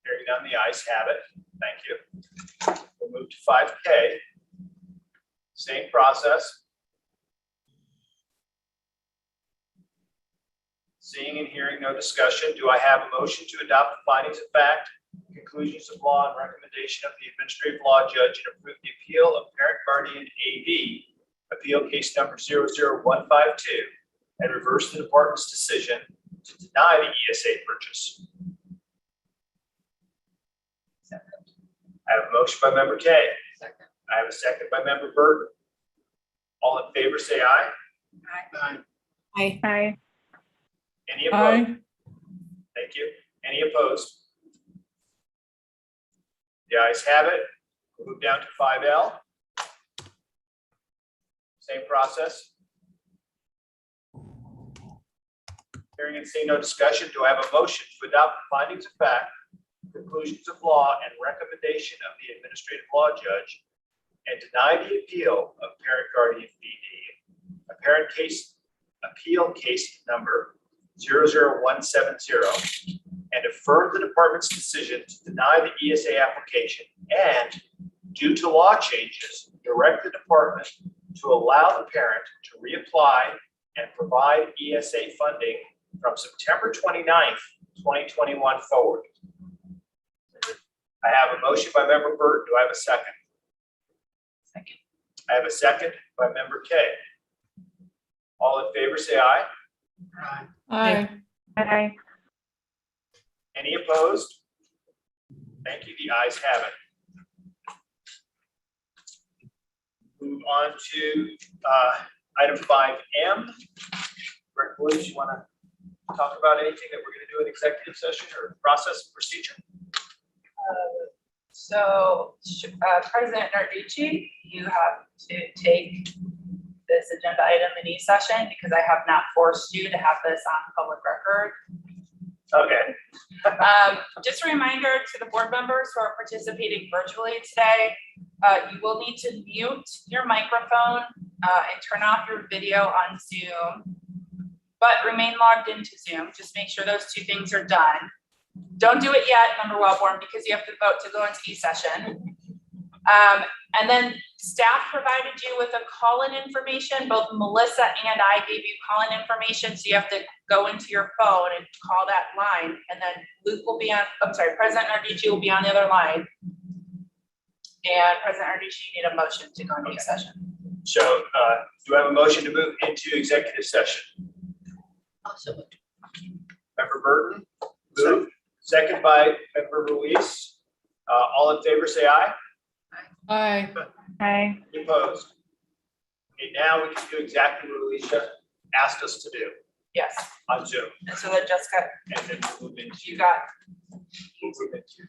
Hearing none, the ayes have it. Thank you. We'll move to 5K. Same process. Seeing and hearing no discussion, do I have a motion to adopt the findings of fact, conclusions of law, and recommendation of the administrative law judge and approve the appeal of parent guardian AD, appeal case number 00152, and reverse the department's decision to deny the ESA purchase? I have a motion by member K. Second. I have a second by member Burton. All in favor, say aye. Aye. Aye. Aye. Any opposed? Aye. Thank you. Any opposed? The ayes have it. We'll move down to 5L. Same process. Hearing and seeing no discussion, do I have a motion to adopt the findings of fact, conclusions of law, and recommendation of the administrative law judge and deny the appeal of parent guardian BD, appeal case number 00170, and affirm the department's decision to deny the ESA application and, due to law changes, direct the department to allow the parent to reapply and provide ESA funding from September 29th, 2021 forward. I have a motion by member Burton. Do I have a second? Second. I have a second by member K. All in favor, say aye. Aye. Aye. Aye. Any opposed? Thank you. The ayes have it. Move on to item 5M. Rick Williams, you want to talk about anything that we're going to do in executive session or process and procedure? President Narducci, you have to take this agenda item in e-session because I have not forced you to have this on public record. Okay. Just a reminder to the board members who are participating virtually today, you will need to mute your microphone and turn off your video on Zoom, but remain logged into Zoom. Just make sure those two things are done. Don't do it yet, member Wellborn, because you have to vote to go into e-session. And then staff provided you with a call-in information. Both Melissa and I gave you call-in information, so you have to go into your phone and call that line. And then Luke will be on, President Narducci will be on the other line. And President Narducci, you need a motion to go into e-session. So do I have a motion to move into executive session? Also, Member Burton, move. Second by member Ruiz. All in favor, say aye. Aye. Aye. Any opposed? Okay, now we can do exactly what Alicia asked us to do Yes. on Zoom. And so then Jessica, And then we'll move into. you got We'll move into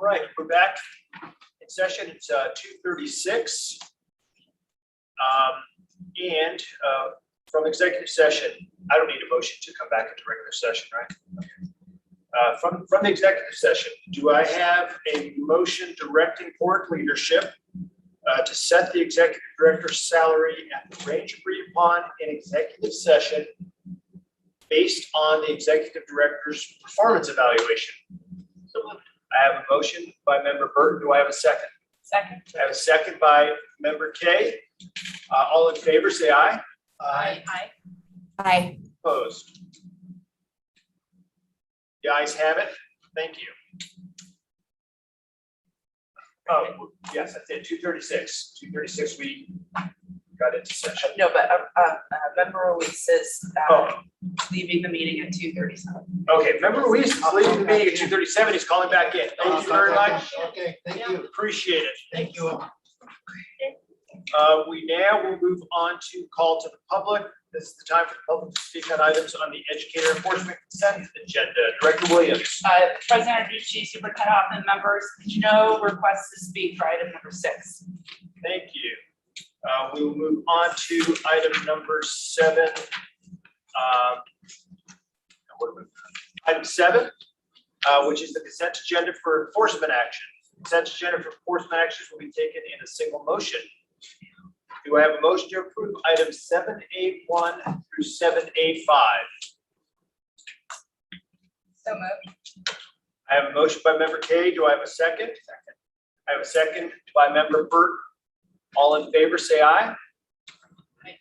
right, we're back in session. It's 2:36. And from executive session, I don't need a motion to come back into regular session, right? Okay. From the executive session, do I have a motion directing board leadership to set the executive director's salary at the range agreed upon in executive session based on the executive director's performance evaluation? So moved. I have a motion by member Burton. Do I have a second? Second. I have a second by member Kay. All in favor, say aye. Aye. Aye. Aye. Opposed? The ayes have it. Thank you. Oh, yes, I said 2:36. 2:36, we got into session. No, but member Ruiz is leaving the meeting at 2:37. Okay, member Ruiz is leaving the meeting at 2:37. He's calling back in. Thank you very much. Okay, thank you. Appreciate it. Thank you. We now will move on to call to the public. This is the time for the public to speak on items on the educator enforcement consent agenda. Director Williams. President Arducci, Superintendent Hoffman, members, no request to speak for item number 6. Thank you. We will move on to item number 7. Item 7, which is the consent agenda for enforcement action. Consent agenda for enforcement actions will be taken in a single motion. Do I have a motion to approve items 7A1 through 7A5? So moved. I have a motion by member Kay. Do I have a second? Second. I have a second by member Burt. All in favor, say aye. Aye.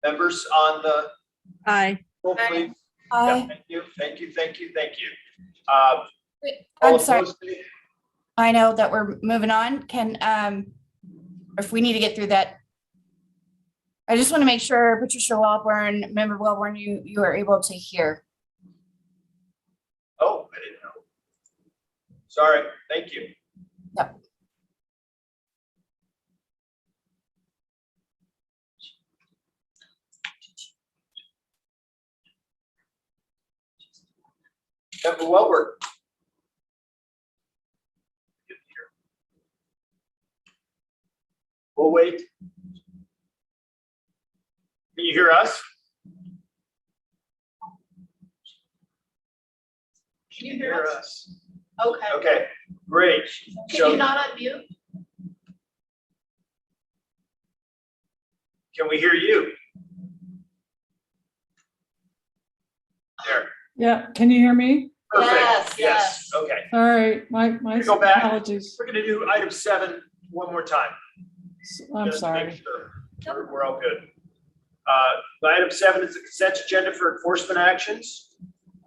Members on the Aye. full, please. Aye. Yeah, thank you, thank you, thank you, thank you. I'm All sorry. opposed, say- I know that we're moving on. Can, if we need to get through that, I just want to make sure Patricia Wellborn, member Wellborn, you are able to hear. Oh, I didn't know. Sorry, thank you. Yep. Member Welborn. We'll wait. Can you hear us? Can you hear us? Okay. Okay, great. Can you not unmute? Can we hear you? There. Yeah, can you hear me? Perfect. Yes. Okay. All right, my Go back. apologies. We're gonna do item 7 one more time. I'm Just to make sorry. sure we're all good. Item 7 is the consent agenda for enforcement actions.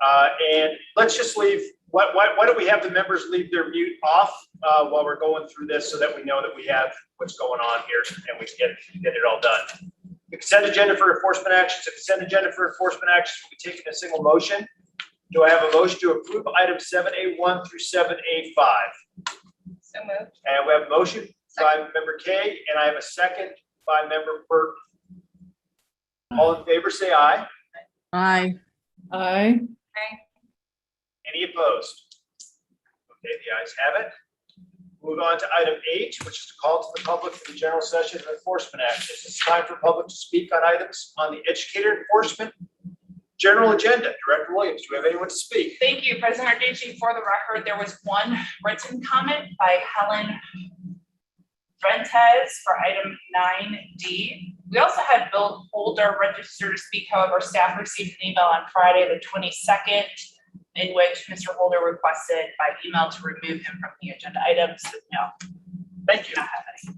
And let's just leave, why don't we have the members leave their mute off while we're going through this so that we know that we have what's going on here and we can get it all done. The consent agenda for enforcement actions, the consent agenda for enforcement actions will be taken in a single motion. Do I have a motion to approve items 7A1 through 7A5? So moved. And we have a motion by member Kay, and I have a second by member Burton. All in favor, say aye. Aye. Aye. Any opposed? Okay, the ayes have it. Move on to item 8, which is to call to the public for the general session of enforcement actions. It's time for public to speak on items on the educator enforcement general agenda. Director Williams, do we have anyone to speak? Thank you, President Arducci. For the record, there was one written comment by Helen Fuentes for item 9D. We also had Bill Holder registered to speak. However, staff received an email on Friday, the 22nd, in which Mr. Holder requested by email to remove him from the agenda items. No. Thank you. Not have any.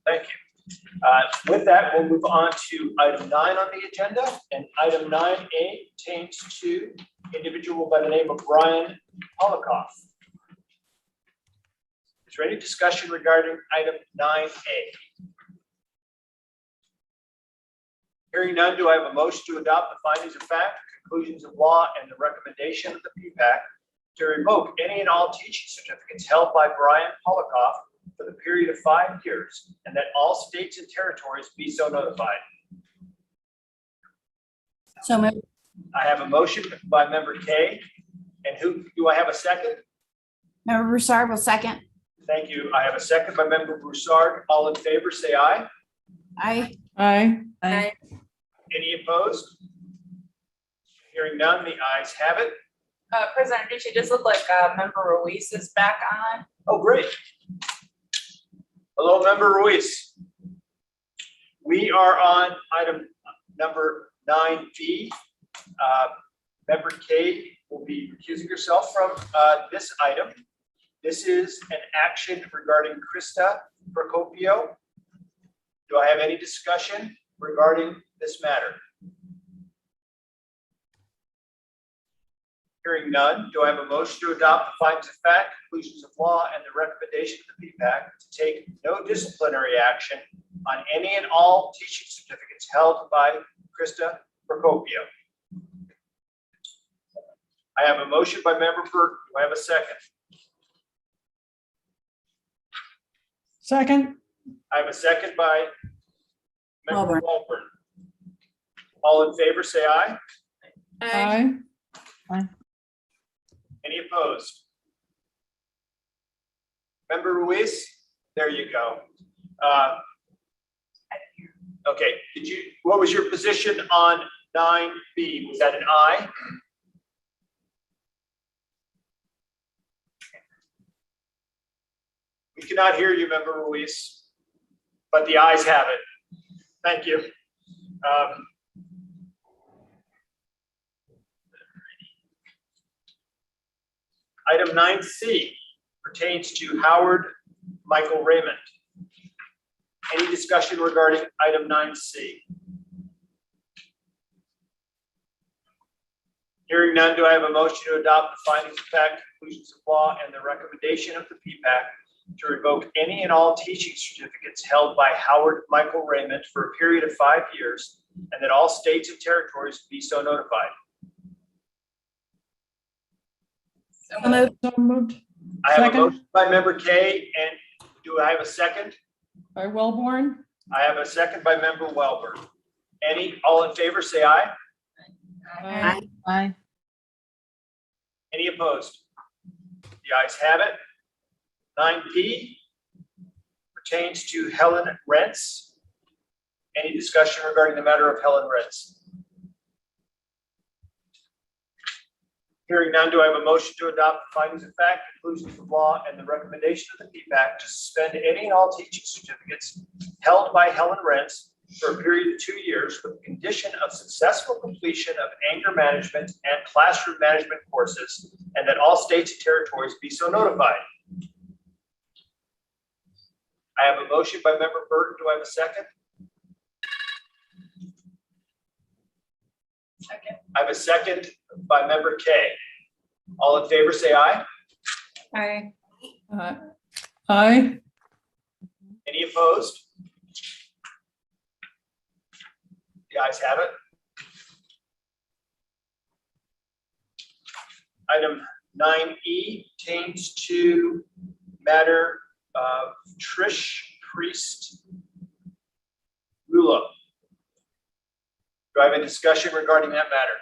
Thank you. With that, we'll move on to item 9 on the agenda, and item 9A pertains to individual by the name of Brian Polikoff. Is there any discussion regarding item 9A? Hearing none, do I have a motion to adopt the findings of fact, conclusions of law, and the recommendation of the PPAC to revoke any and all teaching certificates held by Brian Polikoff for the period of 5 years, and that all states and territories be so notified? So moved. I have a motion by member Kay. And who, do I have a second? Member Broussard will second. Thank you. I have a second by member Broussard. All in favor, say aye. Aye. Aye. Aye. Any opposed? Hearing none, the ayes have it. President Ducey, it does look like Member Ruiz is back on. Oh, great. Hello, member Ruiz. We are on item number 9B. Member K will be recusing herself from this item. This is an action regarding Krista Procopio. Do I have any discussion regarding this matter? Hearing none, do I have a motion to adopt the findings of fact, conclusions of law, and the recommendation of the PPAC to take no disciplinary action on any and all teaching certificates held by Krista Procopio? I have a motion by member Burton. Do I have a second? Second. I have a second by member Walburn. Walburn. All in favor, say aye. Aye. Any opposed? Member Ruiz, there you go. Okay, what was your position on 9B? Was that an aye? We cannot hear you, member Ruiz, but the ayes have it. Thank you. Item 9C pertains to Howard Michael Raymond. Any discussion regarding item 9C? Hearing none, do I have a motion to adopt the findings of fact, conclusions of law, and the recommendation of the PPAC to revoke any and all teaching certificates held by Howard Michael Raymond for a period of 5 years, and that all states and territories be so notified? So moved. So moved. I have a Second. motion by member Kay, and do I have a second? By Wellborn. I have a second by member Welber. All in favor, say aye. Aye. Aye. Any opposed? The ayes have it. 9P pertains to Helen Rentz. Any discussion regarding the matter of Helen Rentz? Hearing none, do I have a motion to adopt the findings of fact, conclusions of law, and the recommendation of the PPAC to suspend any and all teaching certificates held by Helen Rentz for a period of 2 years with the condition of successful completion of anger management and classroom management courses, and that all states and territories be so notified? I have a motion by member Burton. Do I have a second? Second. I have a second by member Kay. All in favor, say aye. Aye. Aye. Any opposed? The ayes have it. Item 9E pertains to matter of Trish Priest Rulo. Do I have a discussion regarding that matter?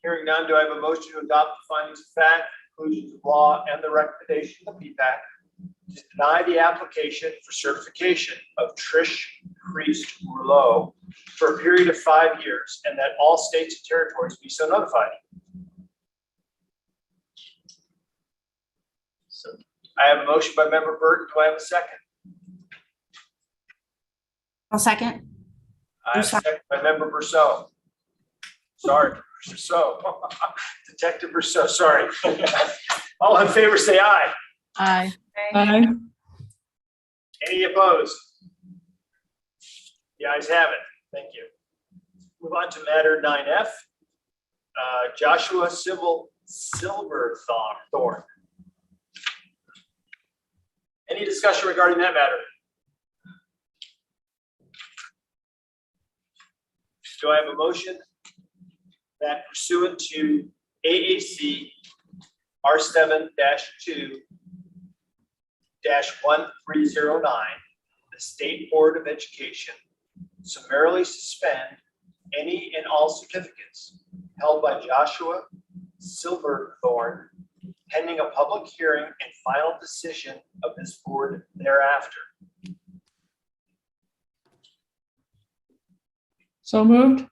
Hearing none, do I have a motion to adopt the findings of fact, conclusions of law, and the recommendation of the PPAC to deny the application for certification of Trish Priest Rouleau for a period of 5 years, and that all states and territories be so notified? I have a motion by member Burton. Do I have a second? I'll second. I have a second by member Brousseau. Sorry, Brousseau. Detective Brousseau, sorry. All in favor, say aye. Aye. Aye. Any opposed? The ayes have it. Thank you. Move on to matter 9F. Joshua Silverthorne. Any discussion regarding that matter? Do I have a motion that pursuant to AAC R7-2-1309, the State Board of Education summarily suspend any and all certificates held by Joshua Silverthorne pending a public hearing and final decision of this board thereafter. So moved.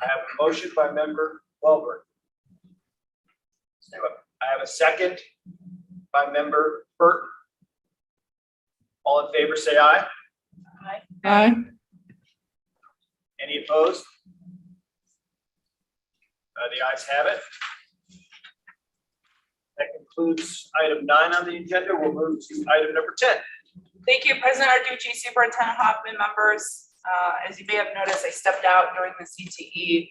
I have a motion by member Welborn. I have a second by member Burton. All in favor, say aye. Aye. Aye. Any opposed? The ayes have it. That concludes item 9 on the agenda. We'll move to item number 10. Thank you, President Arducci, Superintendent Hoffman, members. As you may have noticed, I stepped out during the CTE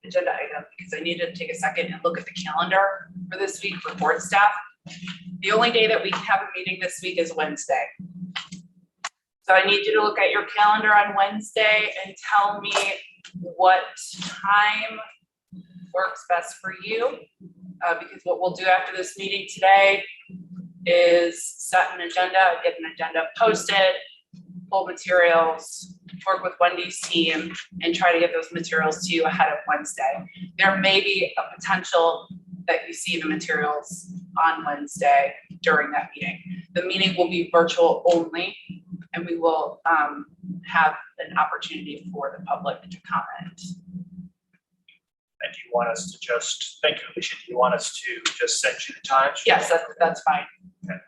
agenda item because I needed to take a second and look at the calendar for this week for board staff. The only day that we can have a meeting this week is Wednesday. So I need you to look at your calendar on Wednesday and tell me what time works best for you. Because what we'll do after this meeting today is set an agenda, get an agenda posted, pull materials, work with Wendy's team, and try to get those materials to you ahead of Wednesday. There may be a potential that you see the materials on Wednesday during that meeting. The meeting will be virtual only, and we will have an opportunity for the public to comment. And do you want us to just, thank you, Alicia, do you want us to just send you the times? Yes, that's fine. Okay.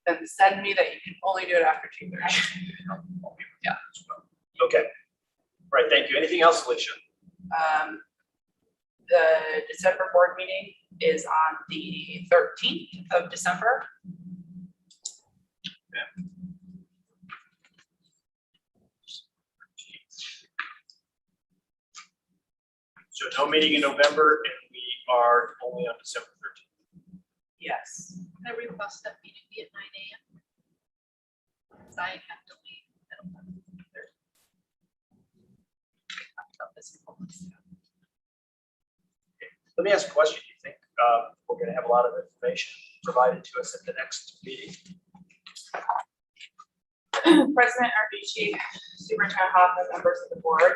Then send me that you can only do it after 2:30. Yeah. Okay. All right, thank you. Anything else, Alicia? The December board meeting is on the 13th of December. Yeah. So no meeting in November, and we are only on December 13th. Yes. Can I request that meeting be at 9 a.m.? Because I have to leave at 11:30. Let me ask a question. Do you think we're going to have a lot of information provided to us at the next meeting? President Arducci, Superintendent Hoffman, members of the board.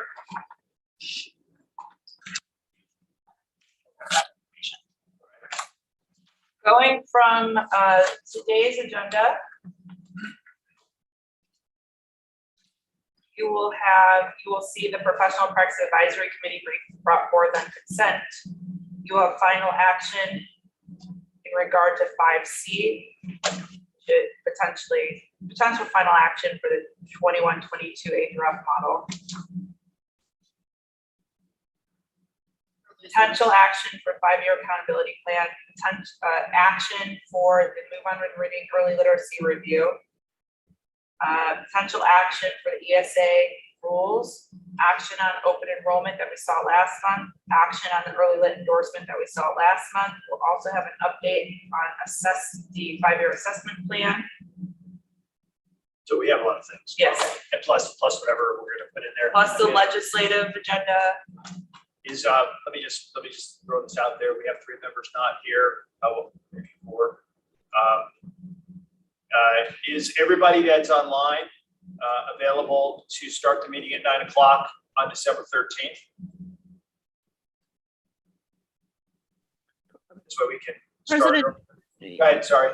Going from today's agenda, you will see the Professional Practice Advisory Committee brief brought forth on consent. You will have final action in regard to 5C, potential final action for the 21-22 ADRF model. Potential action for 5-year accountability plan, action for the Move On with Reading Early Literacy Review, potential action for the ESA rules, action on open enrollment that we saw last month, action on the early lit endorsement that we saw last month. We'll also have an update on the 5-year assessment plan. So we have a lot of things. Yes. And plus whatever we're going to put in there. Plus the legislative agenda. Is let me just throw this out there. We have 3 members not here. Well, maybe 4. Is everybody that's online available to start the meeting at 9 o'clock on December 13th? So we can start. Go ahead, sorry.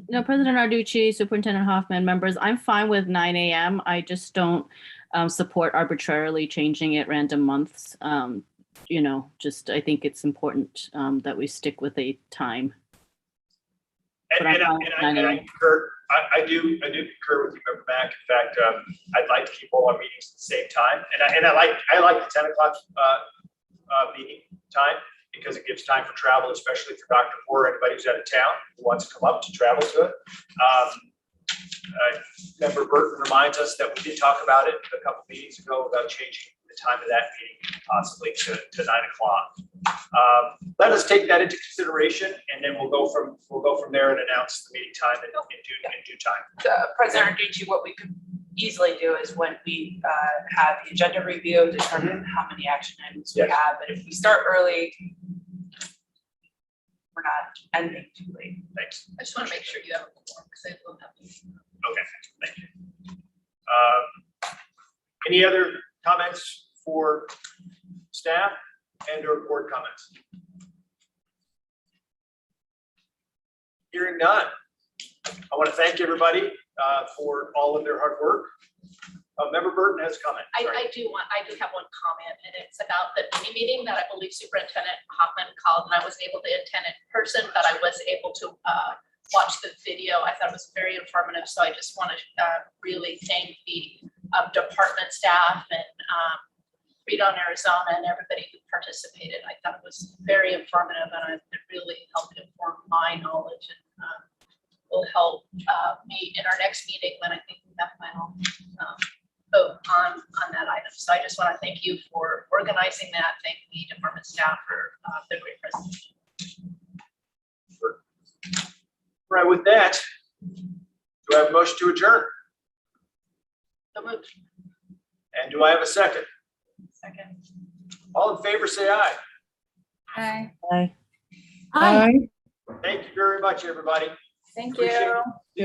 No, President Arducci, Superintendent Hoffman, members, I'm fine with 9 a.m. I just don't support arbitrarily changing it random months. I think it's important that we stick with a time. And I concur. I do concur with you, Member Mack. In fact, I'd like to keep all our meetings at the same time, and I like the 10 o'clock meeting time because it gives time for travel, especially for Dr. Poor, anybody who's out of town who wants to come up to travel to it. Member Burton reminds us that we did talk about it a couple meetings ago about changing the time of that meeting possibly to 9 o'clock. Let us take that into consideration, and then we'll go from there and announce the meeting time in due time. President Arducci, what we could easily do is when we have the agenda review, determine how many action items we have. But if we start early, we're not ending too late. Thanks. I just want to make sure you have a quorum because I will have. Okay, thank Any other comments for staff and or board comments? Hearing none. I want to thank everybody for all of their hard work. Member Burton has a comment. Sorry. I do have one comment, and it's about the mini meeting that I believe Superintendent Hoffman called, and I wasn't able to attend in person, but I was able to watch the video. I thought it was very informative, so I just want to really thank the department staff and Read on Arizona and everybody who participated. I thought it was very informative, and it really helped inform my knowledge and will help me in our next meeting when I think we have final vote on that item. So I just want to thank you for organizing that. Thank the department staff for the great presentation. Right, with that, do I have a motion to adjourn? So moved. And do I have a second? Second. All in favor, say aye. Aye. Aye. Aye. Thank you very much, everybody. Thank Appreciate you. it.